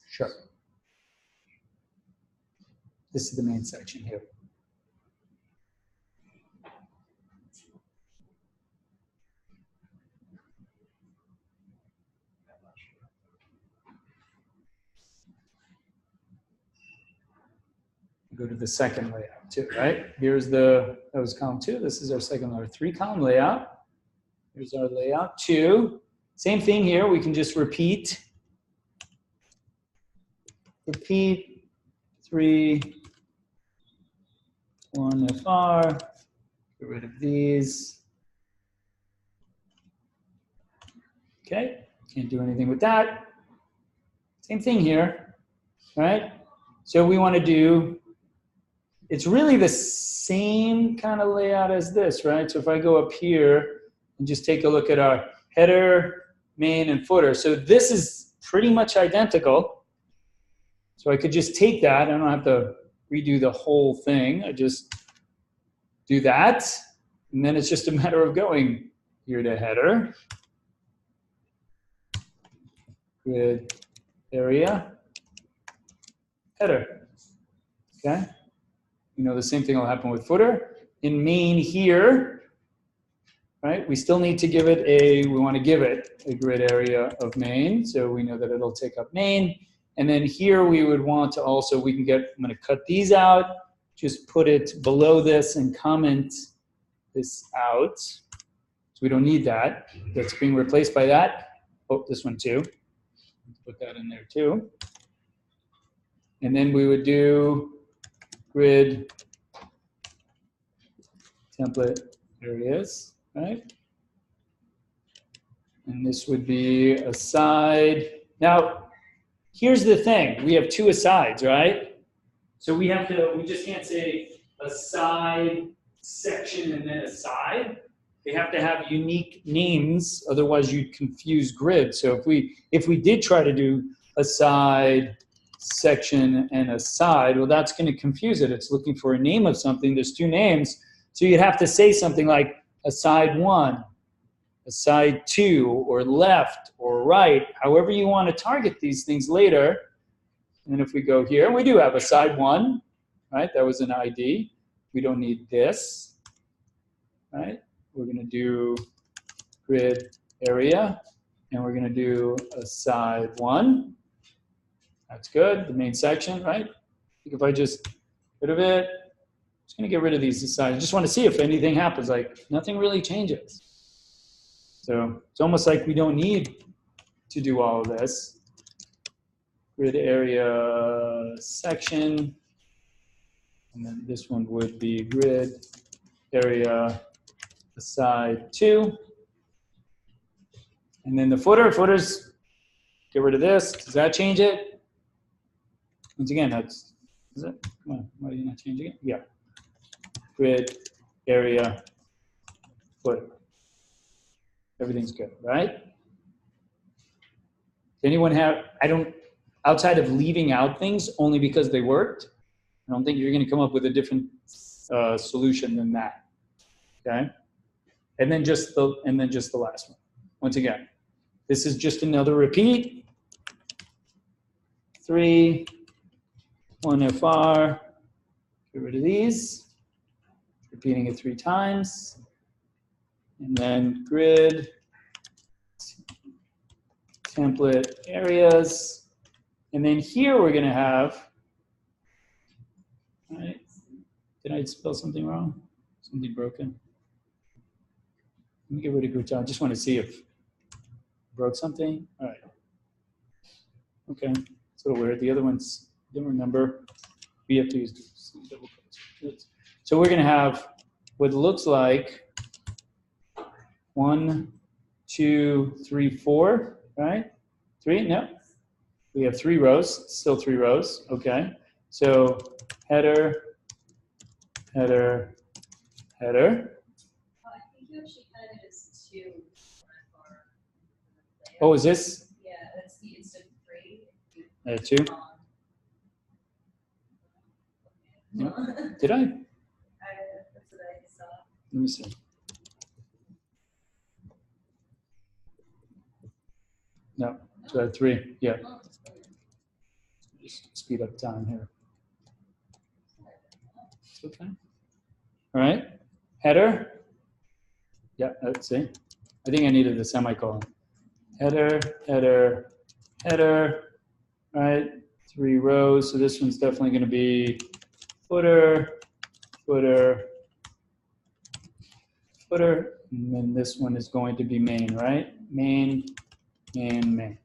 Sure. This is the main section here. Go to the second layout too, right? Here's that was column 2. This is our second layer, 3-column layout. Here's our layout 2. Same thing here. We can just repeat 3, 1 FR, get rid of these. Okay, can't do anything with that. Same thing here, right? So we want to do, it's really the same kind of layout as this, right? So if I go up here and just take a look at our header, main, and footer. So this is pretty much identical. So I could just take that. I don't have to redo the whole thing. I just do that. And then it's just a matter of going here to header, grid area, header. Okay? You know, the same thing will happen with footer. In main here, right, we still need to give it we want to give it a grid area of main, so we know that it'll take up main. And then here we would want to also, I'm going to cut these out, just put it below this and comment this out. So we don't need that. That's being replaced by that. Oh, this one too. Put that in there too. And then we would do grid template areas, right? And this would be aside. Now, here's the thing. We have two asides, right? So we just can't say aside section and then aside. They have to have unique names, otherwise you'd confuse grid. So if we did try to do aside section and aside, well, that's going to confuse it. It's looking for a name of something. There's two names. So you'd have to say something like aside 1, aside 2, or left or right, however you want to target these things later. And if we go here, we do have aside 1, right? That was an ID. We don't need this, right? We're going to do grid area, and we're going to do aside 1. That's good, the main section, right? I think if I just get rid of it, I'm just going to get rid of these asides. I just want to see if anything happens. Like, nothing really changes. So it's almost like we don't need to do all of this. Grid area section, and then this one would be grid area aside 2. And then the footers, get rid of this. Does that change it? Once again, is it? Come on, why are you not changing it? Yeah. Grid area footer. Everything's good, right? Anyone have, outside of leaving out things only because they worked, I don't think you're going to come up with a different solution than that. Okay? And then just the last one. Once again, this is just another repeat. 3, 1 FR, get rid of these. Repeating it 3 times. And then grid, template areas. And then here we're going to have, all right, did I spell something wrong? Something broken? Let me get rid of grid. I just want to see if I broke something. All right. Okay, it's a little weird. The other ones, don't remember. We have to use double quotes. So we're going to have what looks like 1, 2, 3, 4, right? 3? No. We have 3 rows, still 3 rows. Okay. So header, header, header. I think you actually kind of just 2. Oh, is this? Yeah, that's the instant 2? 3. No. Did I? That's what I saw. Let me see. No, so I have 3. Yeah. Just speed up time here. It's okay. All right. Header. Yeah, let's see. I think I needed a semicolon. Header, header, header. All right. 3 rows. So this one's definitely going to be footer, footer, footer. And then this one is going to be main, right? Main, main, main.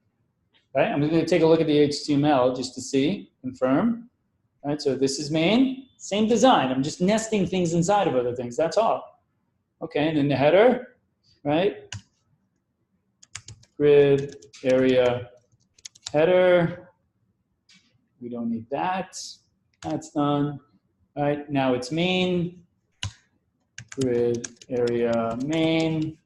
Right? I'm going to take a look at the HTML just to see, confirm. All right, so this is main, same design. I'm just nesting things inside of other things. That's all. Okay, and then the header, right? Grid, area, header. We don't need that. That's done. All right, now it's main. Grid, area, main.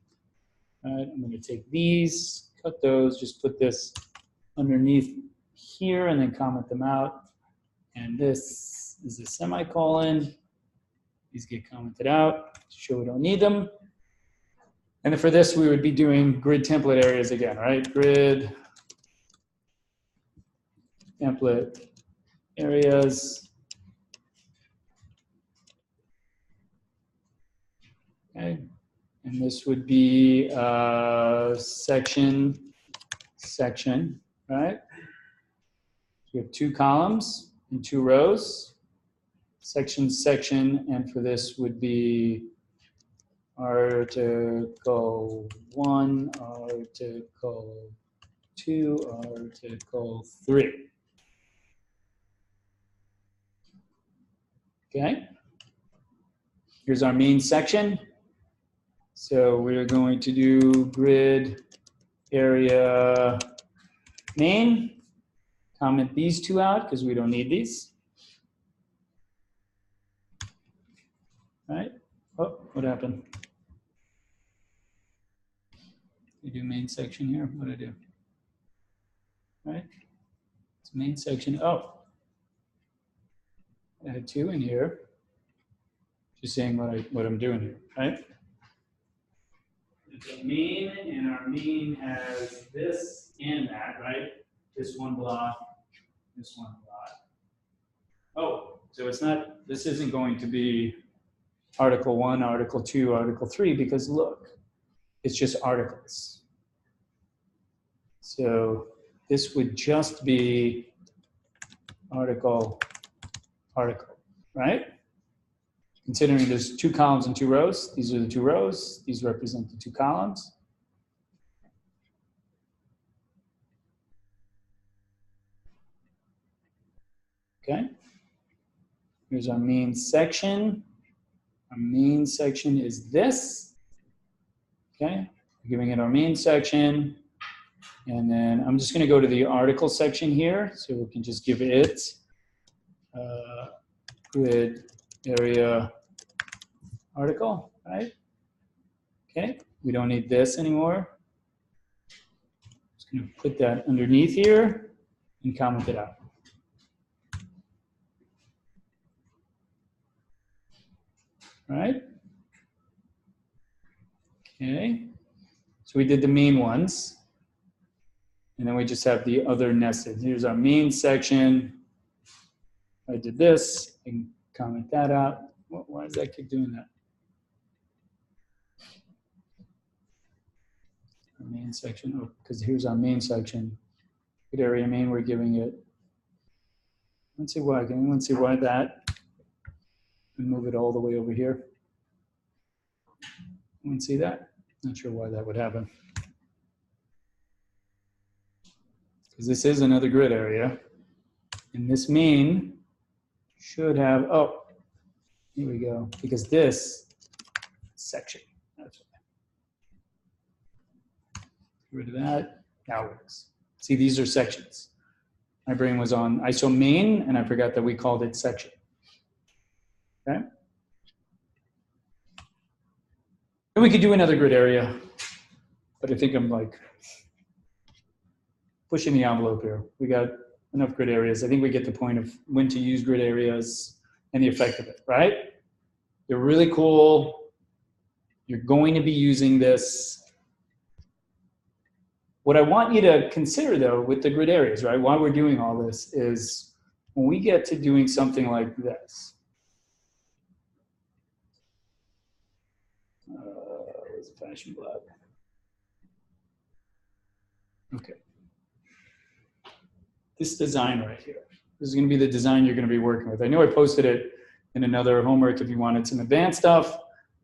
All right, I'm going to take these, cut those, just put this underneath here and then comment them out. And this is a semicolon. These get commented out to show we don't need them. And then for this, we would be doing grid template areas again, right? Grid template areas. Okay. And this would be section, right? So we have 2 columns and 2 rows. Section, and for this would be article 1, article 2, article 3. Okay. Here's our main section. So we're going to do grid area main. Comment these two out because we don't need these. All right. Oh, what happened? We do main section here. What did I do? All right. It's main section. Oh, I had two in here. Just saying what I'm doing here, right? It's a main, and our main has this and that, right? This one block, this one block. Oh, so it's not, this isn't going to be Article 1, Article 2, Article 3, because look, it's just articles. So this would just be article, right? Considering there's 2 columns and 2 rows, these are the 2 rows, these represent the 2 columns. Okay. Here's our main section. Our main section is this. Okay. We're giving it our main section. And then I'm just going to go to the article section here. So we can just give it grid area article, right? Okay. We don't need this anymore. Just going to put that underneath here and comment it out. All right. Okay. So we did the main ones. And then we just have the other nested. Here's our main section. I did this and comment that out. Why does that keep doing that? Our main section, oh, because here's our main section. Good area main, we're giving it. Let's see why. Can anyone see why that? And move it all the way over here. Anyone see that? Not sure why that would happen. Because this is another grid area. And this main should have, oh, here we go. Because this section, that's what. Get rid of that. Now it works. See, these are sections. My brain was on ISO main, and I forgot that we called it section. Okay? And we could do another grid area, but I think I'm like pushing the envelope here. We got enough grid areas. I think we get the point of when to use grid areas and the effect of it, right? They're really cool. You're going to be using this. What I want you to consider, though, with the grid areas, right, why we're doing all this is when we get to doing something like this. Where's the fashion blog? Okay. This design right here. This is going to be the design you're going to be working with. I know I posted it in another homework if you wanted some advanced stuff.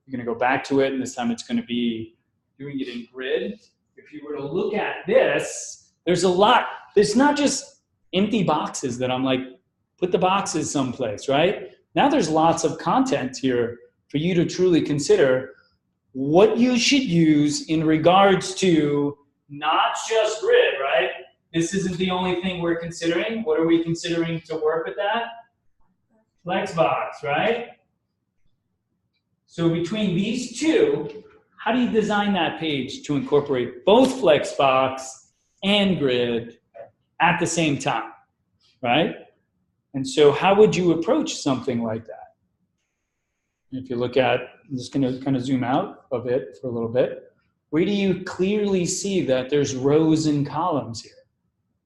You're going to go back to it, and this time it's going to be doing it in grid. If you were to look at this, there's a lot. There's not just empty boxes that I'm like, put the boxes someplace, right? Now there's lots of content here for you to truly consider what you should use in regards to not just grid, right? This isn't the only thing we're considering. What are we considering to work with that? Flexbox, right? So between these two, how do you design that page to incorporate both Flexbox and grid at the same time, right? And so how would you approach something like that? If you look at, I'm just going to kind of zoom out of it for a little bit. Where do you clearly see that there's rows and columns here?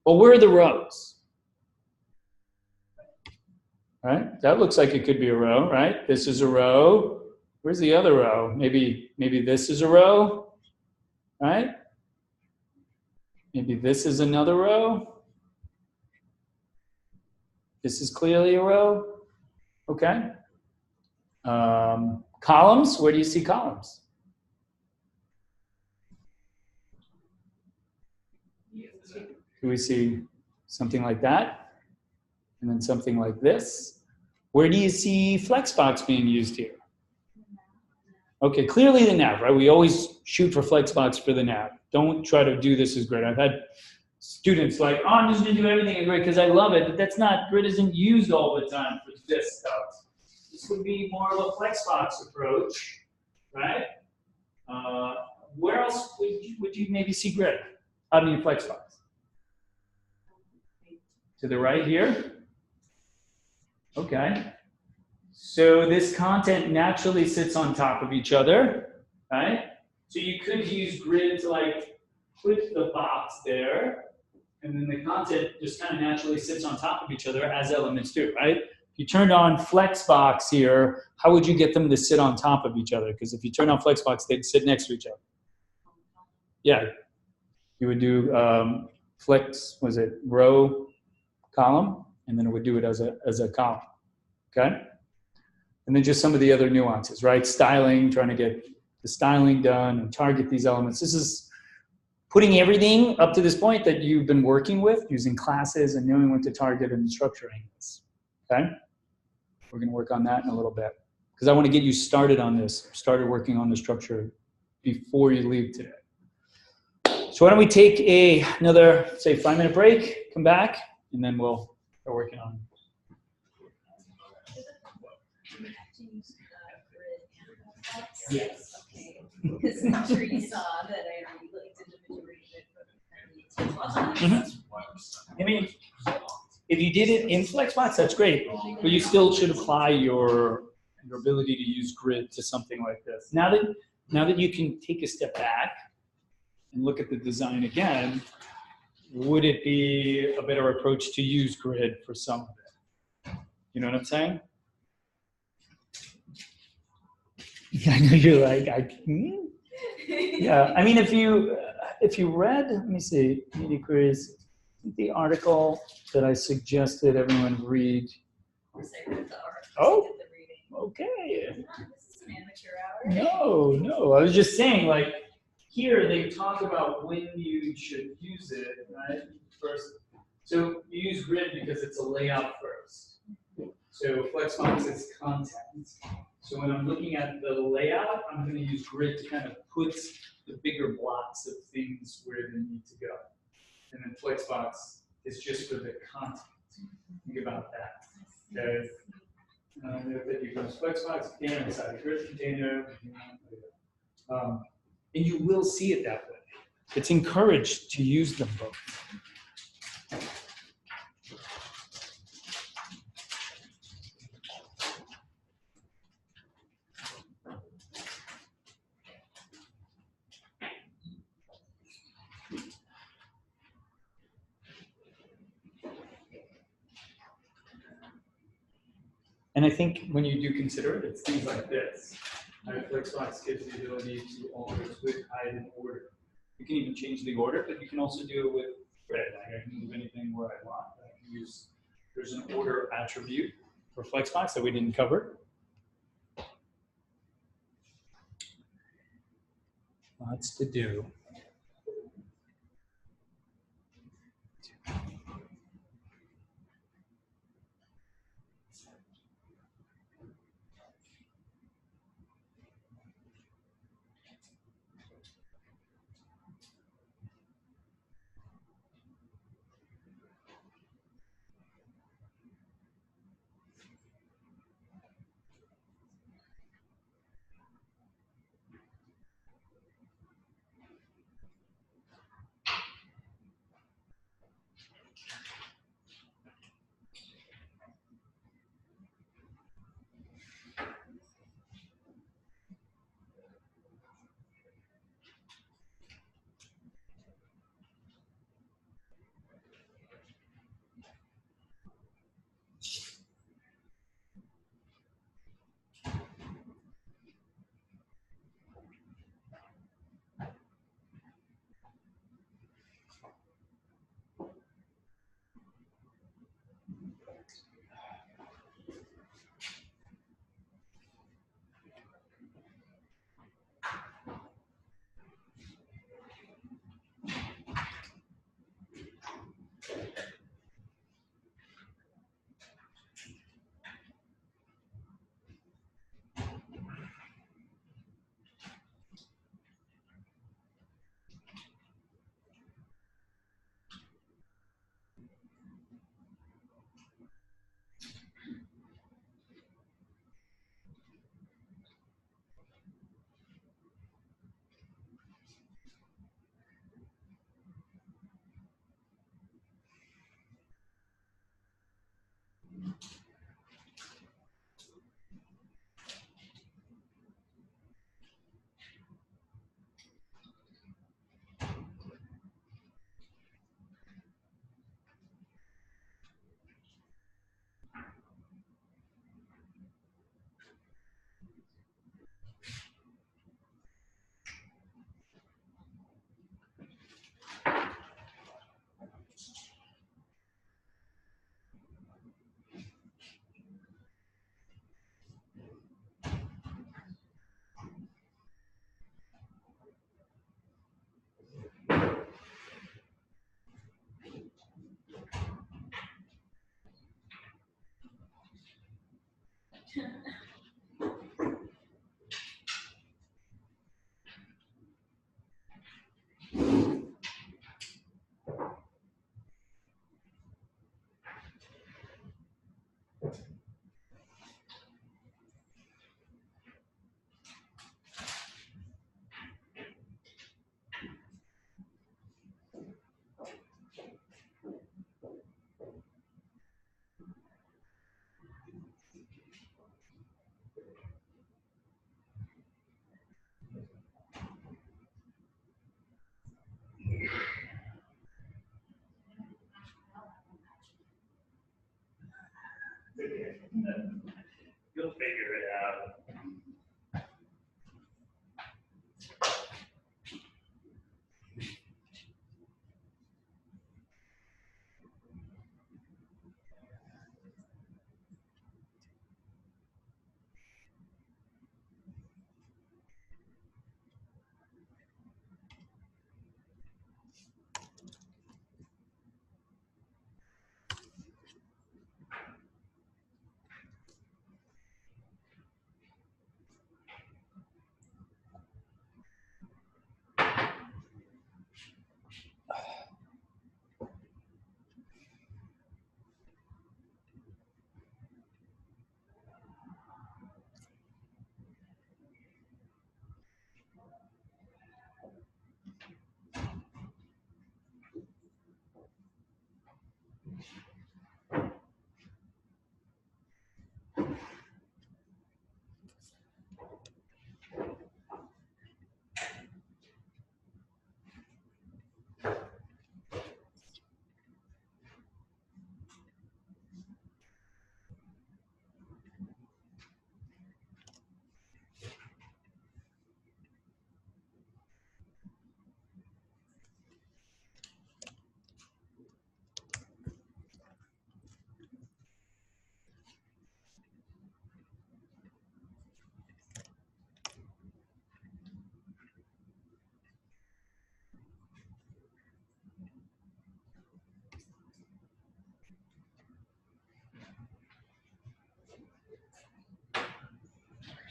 Well, where are the rows? Right? That looks like it could be a row, right? This is a row. Where's the other row? Maybe this is a row, right? Maybe this is another row. This is clearly a row. Okay. Columns, where do you see columns? Do we see something like that? And then something like this? Where do you see Flexbox being used here? Okay, clearly the nav, right? We always shoot for Flexbox for the nav. Don't try to do this as grid. I've had students like, oh, I'm just gonna do everything in grid because I love it, but that's not, grid isn't used all the time for this stuff. This would be more of a Flexbox approach, right? Where else would you maybe see grid? How do you Flexbox? To the right here? Okay. So this content naturally sits on top of each other, right? So you could use grid to like put the box there, and then the content just kind of naturally sits on top of each other as elements do, right? If you turned on Flexbox here, how would you get them to sit on top of each other? Because if you turn on Flexbox, they'd sit next to each other. Yeah, you would do flex, was it row, column, and then it would do it as a column, okay? And then just some of the other nuances, right? Styling, trying to get the styling done and target these elements. This is putting everything up to this point that you've been working with, using classes and knowing what to target and structuring this, okay? We're gonna work on that in a little bit because I wanna get you started on this, started working on the structure before you leave today. So why don't we take another, say, 5-minute break, come back, and then we'll start working on it. Yes. Okay, because I'm sure you saw that I already like individually did. I mean, if you did it in Flexbox, that's great, but you still should apply your ability to use grid to something like this. Now that you can take a step back and look at the design again, would it be a better approach to use grid for some of it? You know what I'm saying? I know you're like, yeah. I mean, if you read, let me see, media queries, the article that I suggested everyone read. Oh, okay. This is an amateur hour. No. I was just saying, like, here they talk about when you should use it, right? First, so you use grid because it's a layout first. So Flexbox is content. So when I'm looking at the layout, I'm going to use grid to kind of put the bigger blocks of things where they need to go. And then Flexbox is just for the content. Think about that. Okay. Note that you can use Flexbox container inside a grid container. And you will see it that way. It's encouraged to use them both. And I think when you do consider it, it's things like this. Flexbox gives the ability to alter with hide and order. You can even change the order, but you can also do it with grid. I can move anything where I want. I can use, there's an order attribute for Flexbox that we didn't cover. Lots to do. You'll figure it out.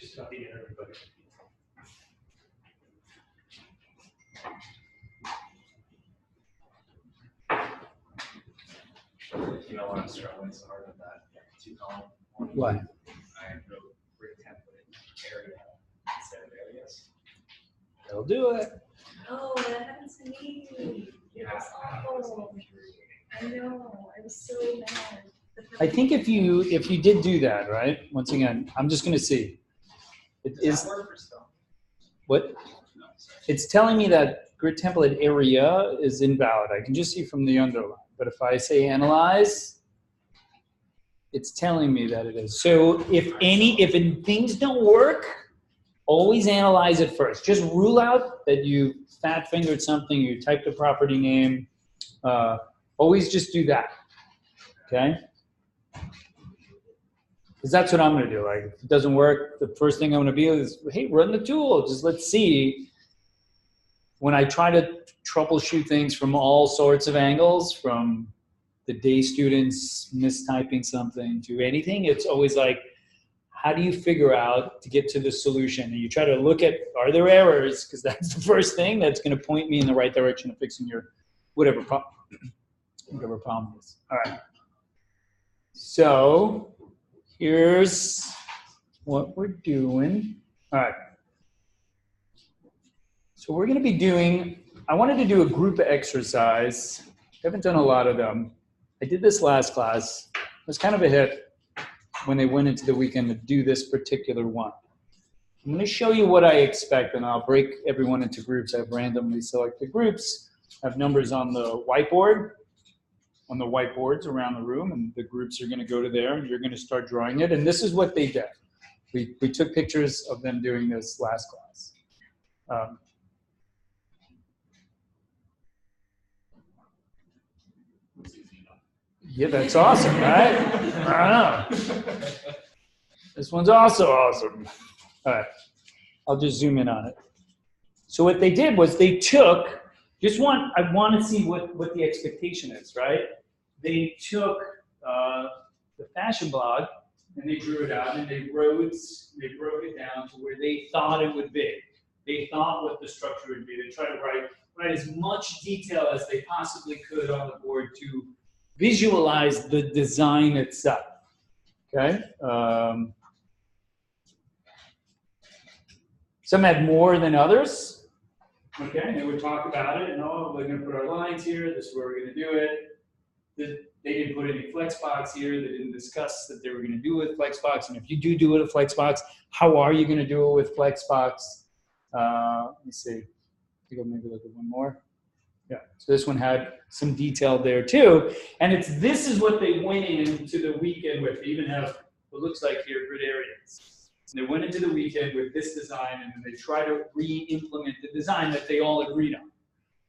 Just copy to everybody. You know what I'm struggling so hard with that two-column one. Why? I wrote brick template area instead of areas. They'll do it. Oh, that happened to me. It was awful. I know, I was so mad. I think if you did do that, right? Once again, I'm just gonna see. It Does is that work for spell? what? No, sorry. It's telling me that grid template area is invalid. I can just see from the underline. But if I say analyze, it's telling me that it is. So if things don't work, always analyze it first. Just rule out that you fat fingered something, you typed a property name. Always just do that. Okay? Because that's what I'm going to do. Like, if it doesn't work, the first thing I'm going to be is, hey, run the tool. Just let's see. When I try to troubleshoot things from all sorts of angles, from the day students mistyping something to anything, it's always like, how do you figure out to get to the solution? And you try to look at, are there errors? Because that's the first thing that's going to point me in the right direction of fixing your whatever problem is. All right. So here's what we're doing. All right. So we're going to be doing, I wanted to do a group exercise. I haven't done a lot of them. I did this last class. It was kind of a hit when they went into the weekend to do this particular one. I'm going to show you what I expect, and I'll break everyone into groups. I've randomly selected groups. I have numbers on the whiteboard, on the whiteboards around the room, and the groups are going to go to there, and you're going to start drawing it. And this is what they did. We took pictures of them doing this last class. Yeah, that's awesome, right? I don't know. This one's also awesome. All right, I'll just zoom in on it. So what they did was they took, I want to see what the expectation is, right? They took the fashion blog and they drew it out, and they broke it down to where they thought it would be. They thought what the structure would be. They tried to write as much detail as they possibly could on the board to visualize the design itself. Okay. Some had more than others. Okay, and they would talk about it, and oh, we're going to put our lines here. This is where we're going to do it. They didn't put any flexbox here. They didn't discuss that they were going to do it with flexbox. And if you do it with flexbox, how are you going to do it with flexbox? Let me see. I think I'll maybe look at one more. Yeah, so this one had some detail there too. And this is what they went into the weekend with. They even have what looks like here grid areas. And they went into the weekend with this design, and then they try to re-implement the design that they all agreed on.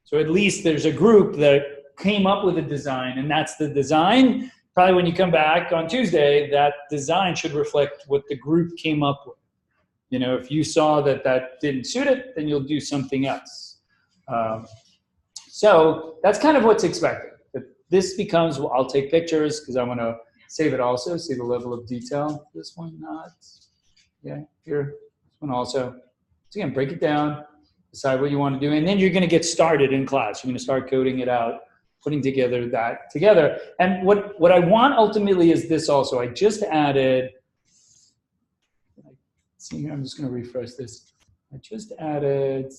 So at least there's a group that came up with a design, and that's the design. Probably when you come back on Tuesday, that design should reflect what the group came up with. You know, if you saw that that didn't suit it, then you'll do something else. So that's kind of what's expected. But this becomes, well, I'll take pictures because I want to save it also, see the level of detail. This one not. Yeah, here. This one also. So again, break it down, decide what you want to do, and then you're going to get started in class. You're going to start coding it out, putting that together. And what I want ultimately is this also. I just added, see here, I'm just going to refresh this. I just added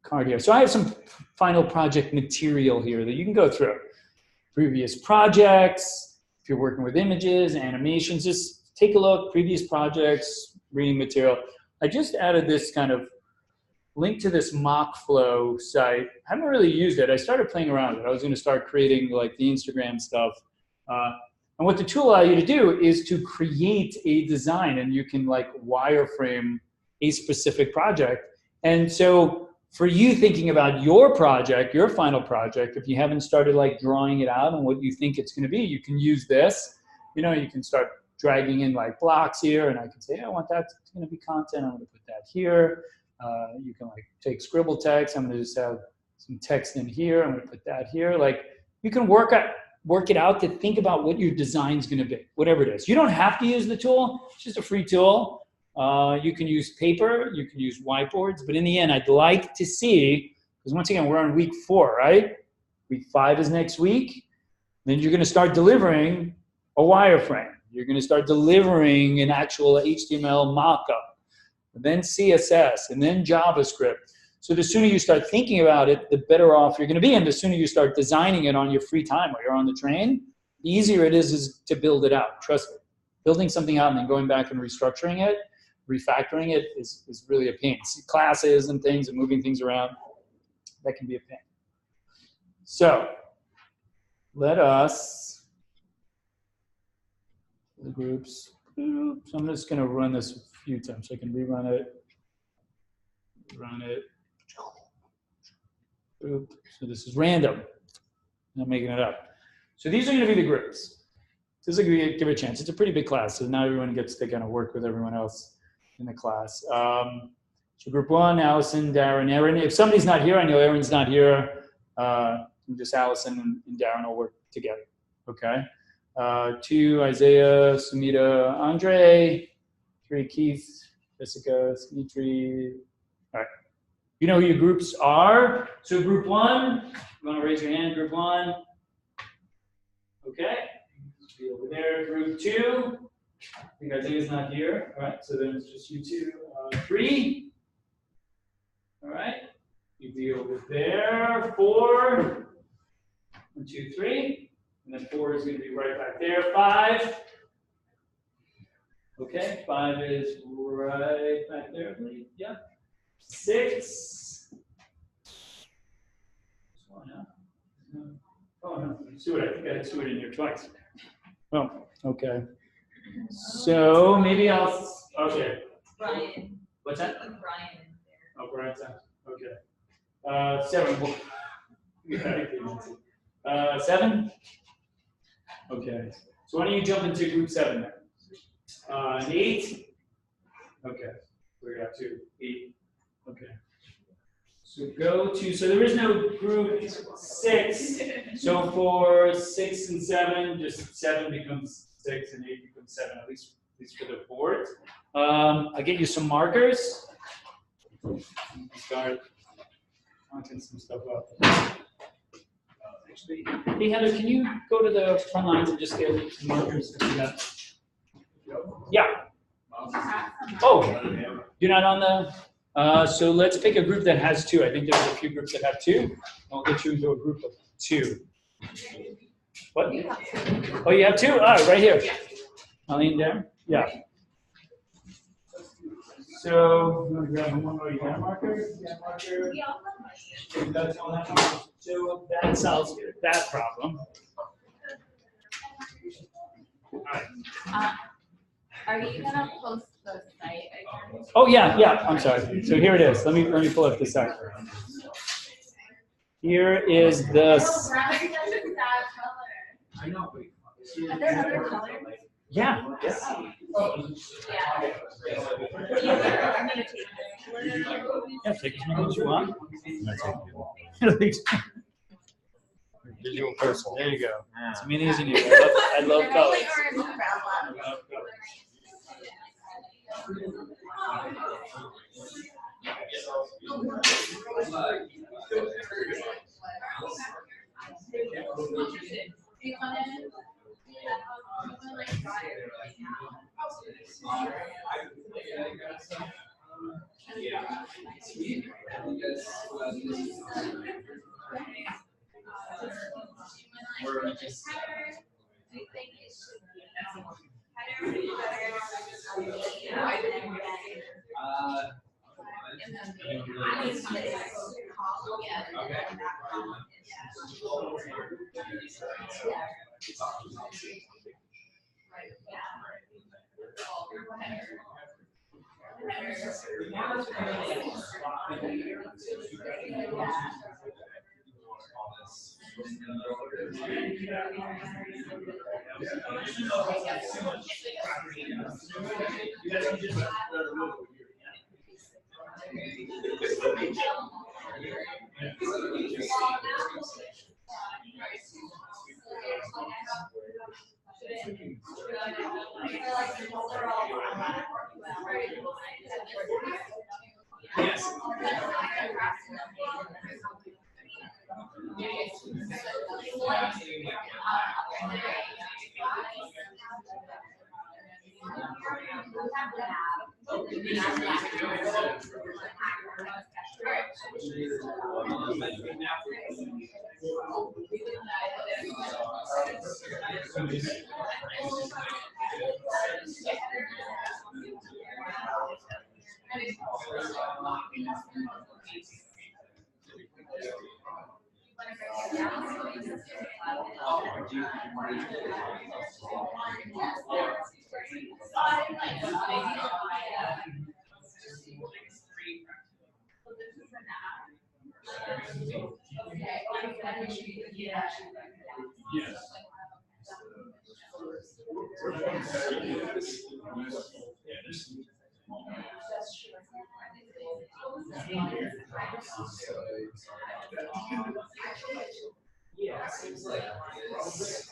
card here. So I have some final project material here that you can go through. Previous projects, if you're working with images, animations, just take a look, previous projects, reading material. I just added this kind of link to this Mockflow site. I haven't really used it. I started playing around with it. I was going to start creating like the Instagram stuff. And what the tool allows you to do is to create a design, and you can like wireframe a specific project. And so for you thinking about your project, your final project, if you haven't started like drawing it out and what you think it's going to be, you can use this. You know, you can start dragging in like blocks here, and I can say, I want that it's going to be content. I'm going to put that here. You can like take scribble text. I'm going to just have some text in here. I'm going to put that here. Like you can work it out to think about what your design is going to be, whatever it is. You don't have to use the tool. It's just a free tool. You can use paper. You can use whiteboards. But in the end, I'd like to see, because once again, we're on week 4, right? Week 5 is next week. Then you're going to start delivering a wireframe. You're going to start delivering an actual HTML mock-up, then CSS, and then JavaScript. So the sooner you start thinking about it, the better off you're going to be. And the sooner you start designing it on your free time while you're on the train, the easier it is to build it out. Trust me. Building something out and then going back and restructuring it, refactoring it is really a pain. See, classes and things and moving things around, that can be a pain. So let us, the groups. So I'm just going to run this a few times so I can rerun it. Run it. Group. So this is random. I'm making it up. So these are going to be the groups. This is going to give it a chance. It's a pretty big class, so now everyone gets to kind of work with everyone else in the class. So group 1, Allison, Darren, Aaron. If somebody's not here, I know Aaron's not here. Just Allison and Darren will work together. Okay. 2, Isaiah, Sumita, Andre. 3, Keith, Jessica, Dimitri. All right. You know who your groups are. So group 1, you want to raise your hand, group 1. Okay. Be over there. Group 2. I think Isaiah's not here. All right. So then it's just you 2. 3. All right. You be over there. 4. 1, 2, 3. And then 4 is going to be right back there. 5. Okay, 5 is right back there, I believe. Yeah. 6. Oh, no. Oh, no. Stuart, I think I had Stuart in here twice. Oh, okay. So maybe I'll, okay. Brian. What's that? Put Brian in there. Oh, Brian's out. Okay. 7. Yeah, 7? Okay. So why don't you jump into group 7 then? 8. Okay. We got 2. 8. Okay. So go to, so there is no group 6. So for 6 and 7, just 7 becomes 6 and 8 becomes 7. At least least for the board. I'll get you some markers. Start knocking some stuff up. Actually, hey Heather, can you go to the front lines and just get some markers? Yeah. Oh, you're not on the. So let's pick a group that has two. I think there's a few groups that have two. I'll get you into a group of two. What? Oh, you have two? Ah, right here. Eileen there? Yeah. So, I'm going to grab one more. You got a marker? Yeah, marker. So that solves that problem. All right. Are you gonna post the site again? Oh yeah, yeah. I'm sorry. So here it is. Let me pull up the site. Here is the. No, brown is such a sad color. I know. Are there other colors? Yeah. Yeah. Yeah. I'm gonna take this. Yeah. Take as many as you want. Visual person. There you go. As many as you need. I love colors. Orange and brown one. I love colors. Yeah, it seems like this.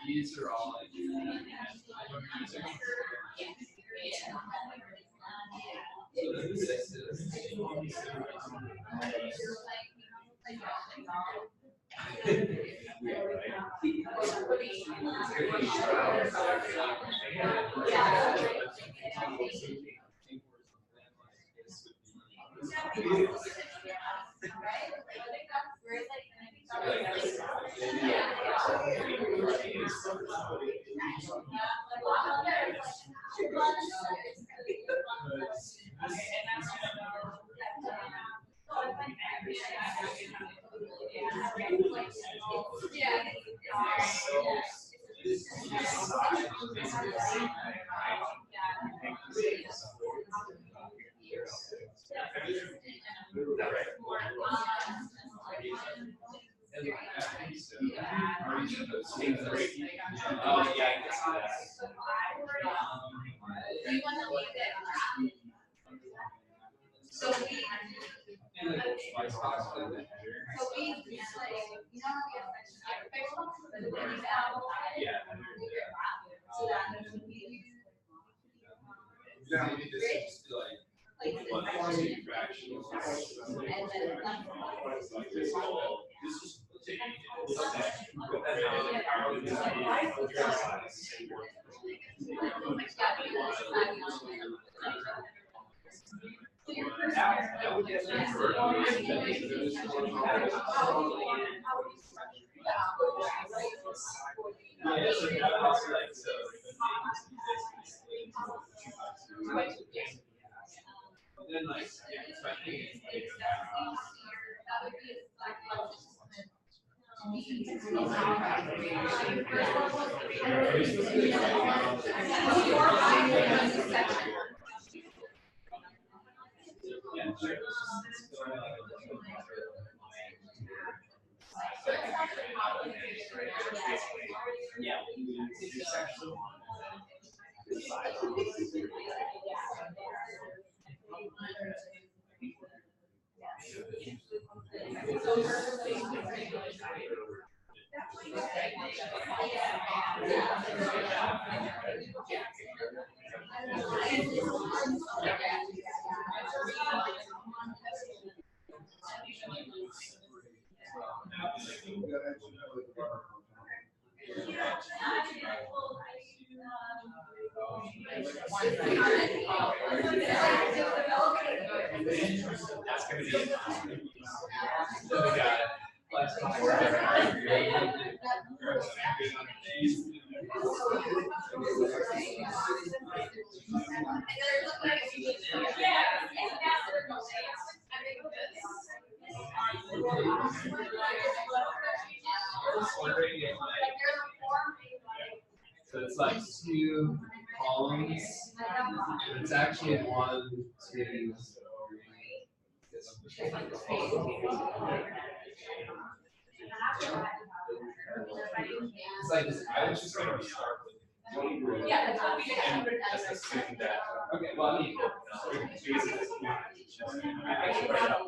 These are all. it's like 2 columns. And it's actually 1, 2, 3. It's like this, I was just going to start with. Yeah, that's what we And just assume that. Okay, well, I mean, I can write out.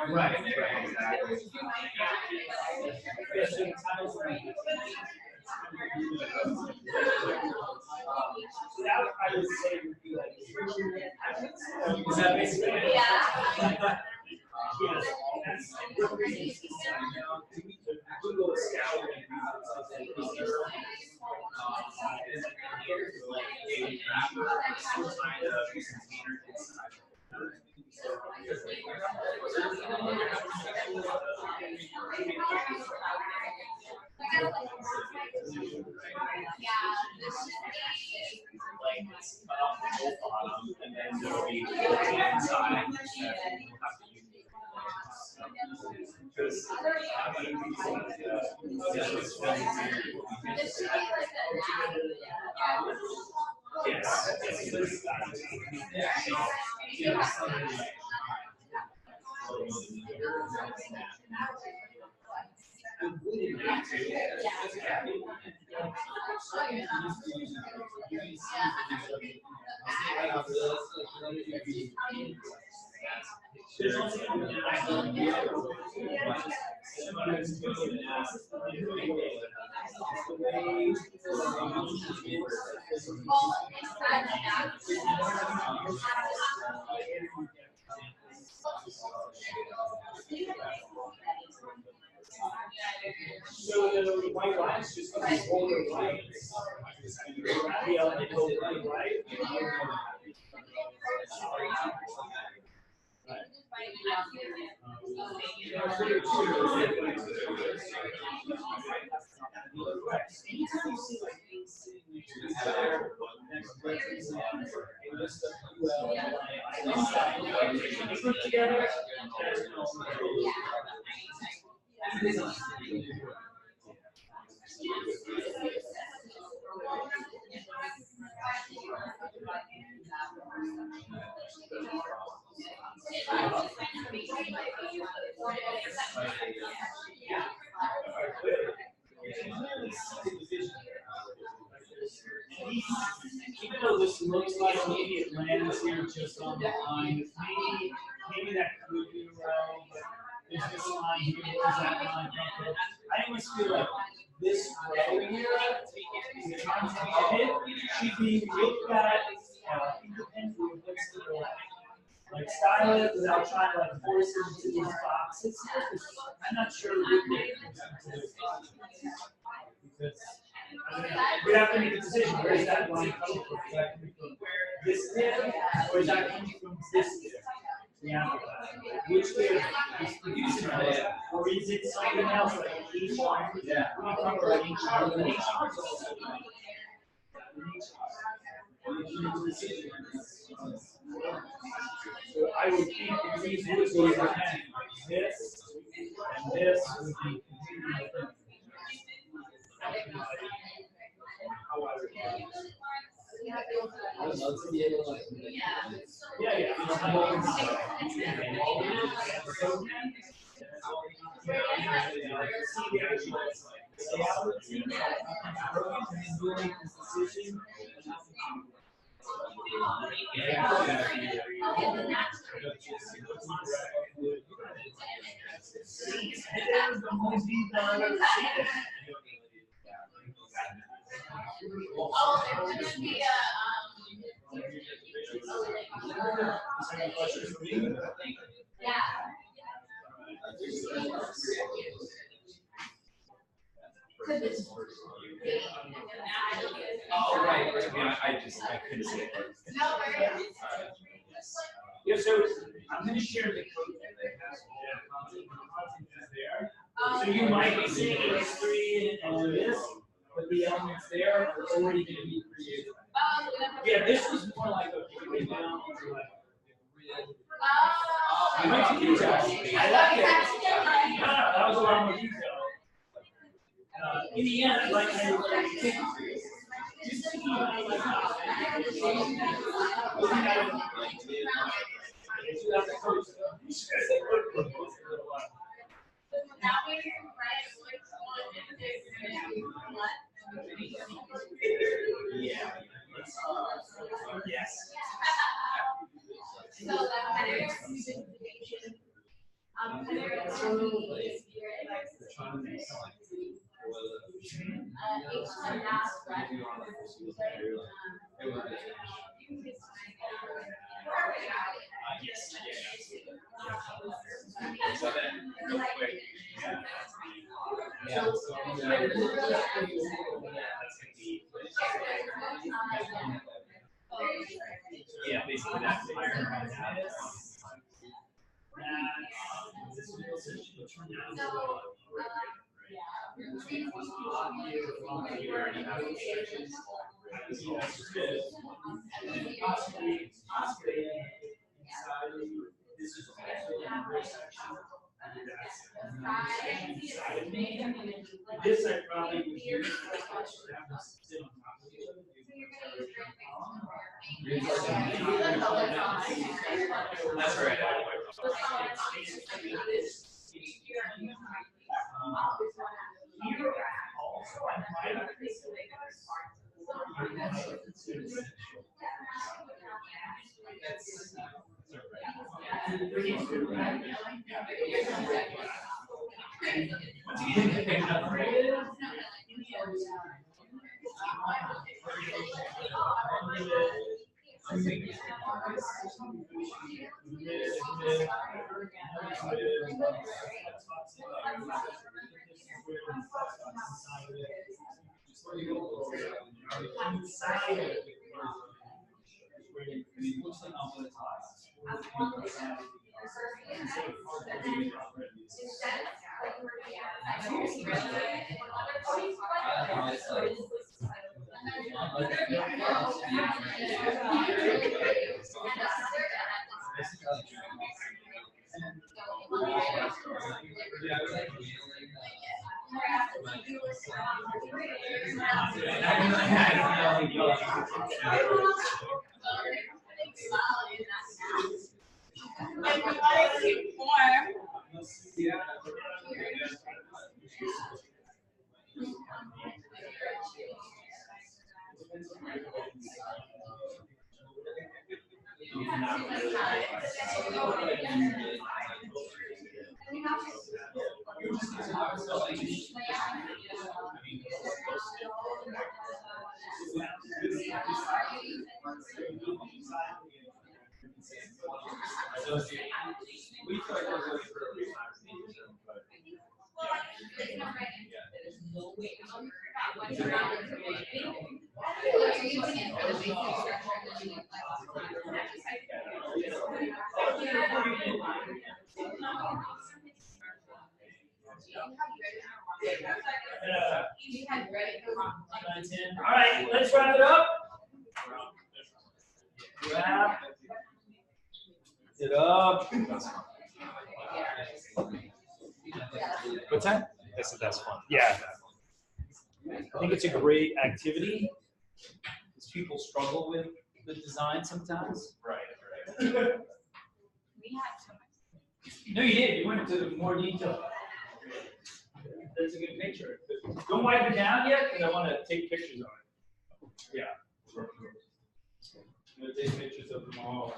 Right, exactly. Is that basically it? Yeah. And then there'll be inside. Because so the white lines just going to be polar lines. The element of right. Together. Even though this looks like maybe it lands here just on the line, maybe that could be right, but there's this line here, there's that line. I almost feel like this row here, in terms of it, should be looked at independently of what's to the left. Like style it without trying to like force it into these boxes. I'm not sure we would make it into those boxes. Because we have to make a decision. Where is that line coming from? Is that coming from this div, or is that coming from this div? Yeah. Which div is producing it, or is it something else like an H line? Yeah. Or an H line. So I would think these would be this and this would be completely different. Oh, right. I couldn't see it. Yeah, so I'm going to share the code that has all the content is there. So you might be seeing history and this, but the elements there are already going to be created. Yeah, this was more like a break down to like I went to detail. I like it. No, that was a lot more detail. In the end, I'd like to just thinking about like looking at it. Yeah. Yes. Yeah, basically that's the this I probably would use. That's right. All right, let's wrap it up. Wrap it up. What's that? That's fun. Yeah. I think it's a great activity because people struggle with the design sometimes. Right. We had so much. No, you did. You went into more detail. That's a good picture. Don't wipe it down yet because I want to take pictures of it. Yeah. I'm going to take pictures of them all.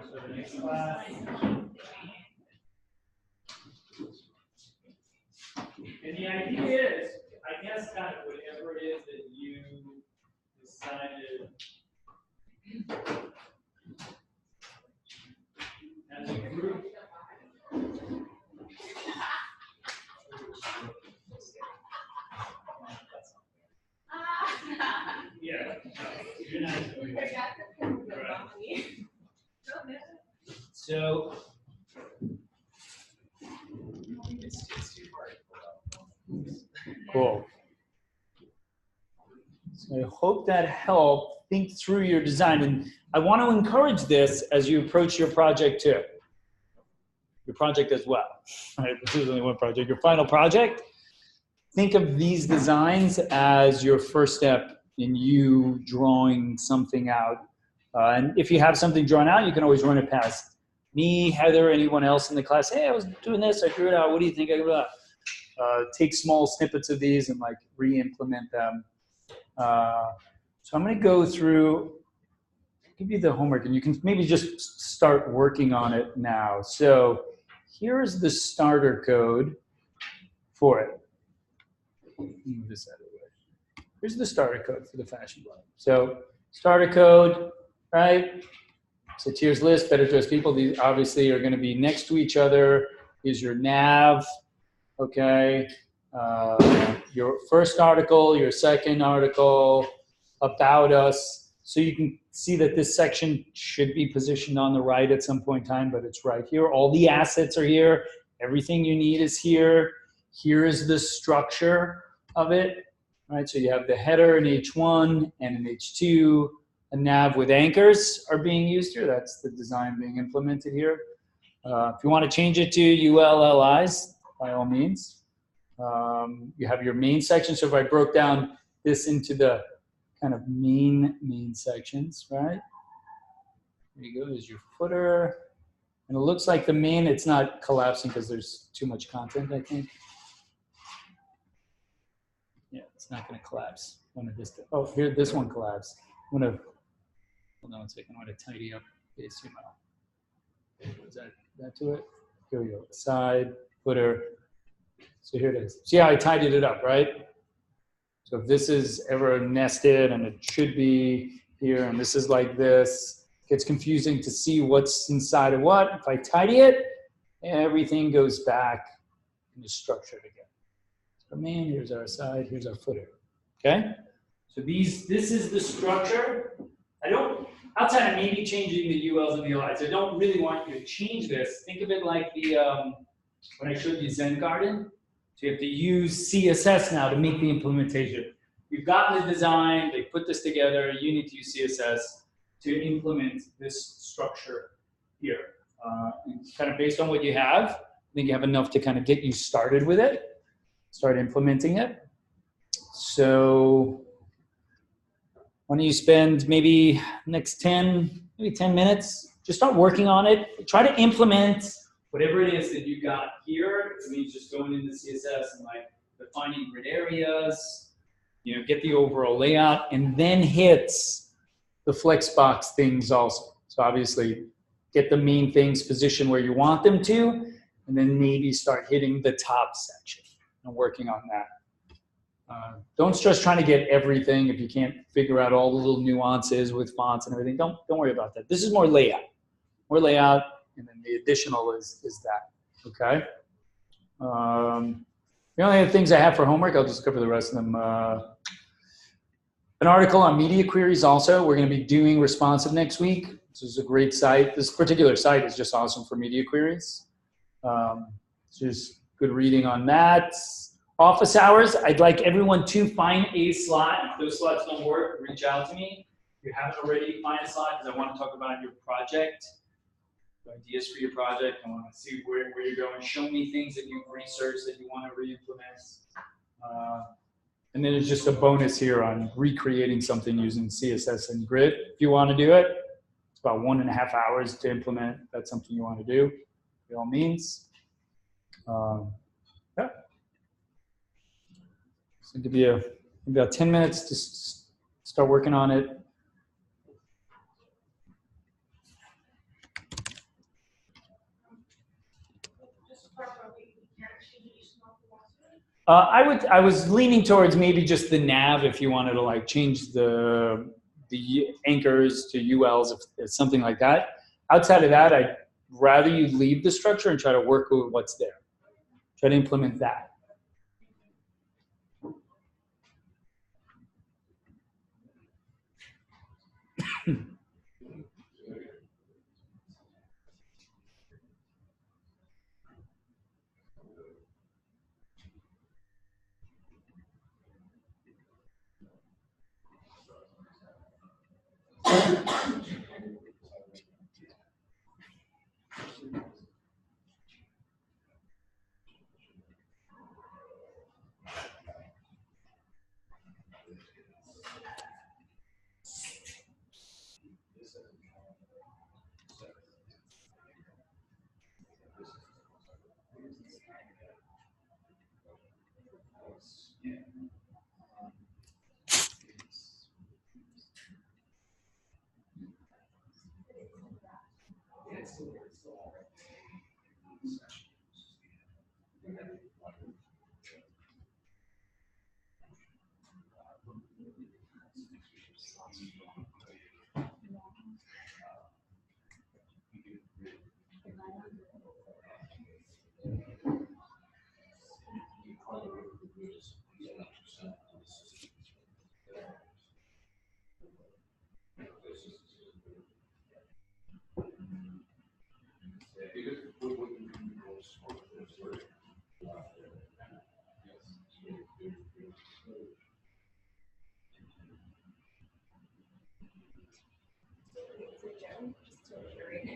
So the next class. And the idea is, I guess, kind of whatever it is that you decided as a group. Yeah. You're not doing it. Right. So it's too hard. Cool. So I hope that helped think through your design. And I want to encourage this as you approach your project too. Your project as well. Right? This is only one project. Your final project. Think of these designs as your first step in you drawing something out And if you have something drawn out, you can always run it past me, Heather, anyone else in the class. Hey, I was doing this, I drew it out. What do you think? Take small snippets of these and like re-implement them. So I'm going to go through, give you the homework, and you can maybe just start working on it now. So here's the starter code for it. Move this out of the way. Here's the starter code for the fashion blog. So starter code, right? So tiers list, better dressed people. These obviously are going to be next to each other. Here's your nav, okay? Your first article, your second article, about us. So you can see that this section should be positioned on the right at some point in time, but it's right here. All the assets are here. Everything you need is here. Here is the structure of it, right? So you have the header in H1 and in H2. A nav with anchors are being used here. That's the design being implemented here. If you want to change it to ULLIs, by all means. You have your main section. So if I broke down this into the kind of main sections, right? There you go, there's your footer. And it looks like the main, it's not collapsing because there's too much content, I think. Yeah, it's not going to collapse. Oh, here, this one collapsed. I'm going to, hold on a second, I'm going to tidy up the HTML. Is that to it? Here we go, side, footer. So here it is. See how I tidied it up, right? So if this is ever nested and it should be here and this is like this, it gets confusing to see what's inside of what. If I tidy it, everything goes back and is structured again. So main, here's our side, here's our footer. Okay? So this is the structure. Outside of maybe changing the ULs and the LIs, I don't really want you to change this. Think of it like the, when I showed you Zen Garden. So you have to use CSS now to make the implementation. You've gotten the design, they put this together, you need to use CSS to implement this structure here. And kind of based on what you have, I think you have enough to kind of get you started with it, start implementing it. So why don't you spend maybe next 10 minutes, just start working on it, try to implement whatever it is that you got here. It means just going into CSS and like defining grid areas, you know, get the overall layout, and then hit the Flexbox things also. So obviously get the main things positioned where you want them to, and then maybe start hitting the top section and working on that. Don't stress trying to get everything if you can't figure out all the little nuances with fonts and everything. Don't worry about that. This is more layout. More layout, and then the additional is that, okay? The only other things I have for homework, I'll just cover the rest of them. An article on media queries also. We're going to be doing responsive next week. This is a great site. This particular site is just awesome for media queries. Just good reading on that. Office hours, I'd like everyone to find a slot. If those slots don't work, reach out to me. If you haven't already, find a slot because I want to talk about your project, ideas for your project. I want to see where you're going. Show me things that you've researched that you want to re-implement. And then it's just a bonus here on recreating something using CSS and Grid. If you want to do it, it's about 1.5 hours to implement. If that's something you want to do, by all means. Yeah. So give you about 10 minutes to start working on it. I was leaning towards maybe just the nav if you wanted to like change the anchors to ULs, if something like that. Outside of that, I'd rather you leave the structure and try to work with what's there. Try to implement that.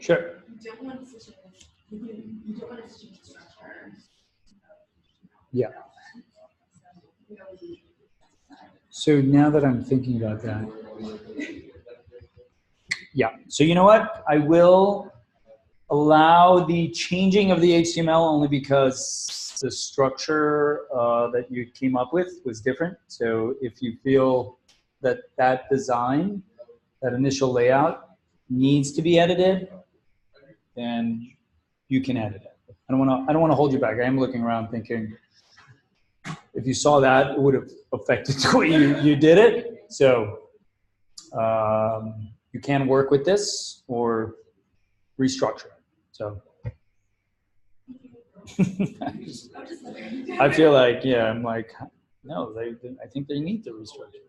Sure. You don't want to switch it. You don't want to switch the structure. Yeah. So now that I'm thinking about that, yeah. So you know what? I will allow the changing of the HTML only because the structure that you came up with was different. So if you feel that that design, that initial layout needs to be edited, then you can edit it. I don't want to hold you back. I am looking around thinking, if you saw that, it would have affected the way you did it. So you can work with this or restructure it. So I feel like, yeah, I'm like, no, I think they need to restructure.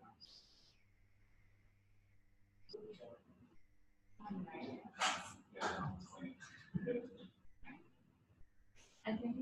I think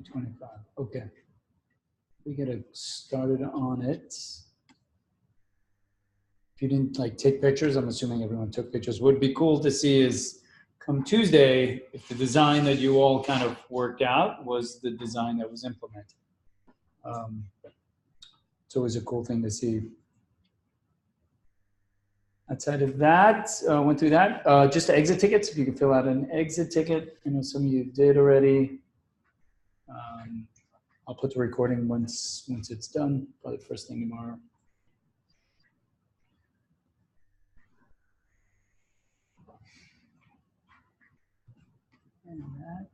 325. Okay. We gotta started on it. If you didn't like take pictures, I'm assuming everyone took pictures. What would be cool to see is come Tuesday, if the design that you all kind of worked out was the design that was implemented. It's always a cool thing to see. Outside of that, went through that. Just the exit tickets, if you can fill out an exit ticket. I know some of you did already. I'll put the recording once it's done, probably first thing tomorrow. And that.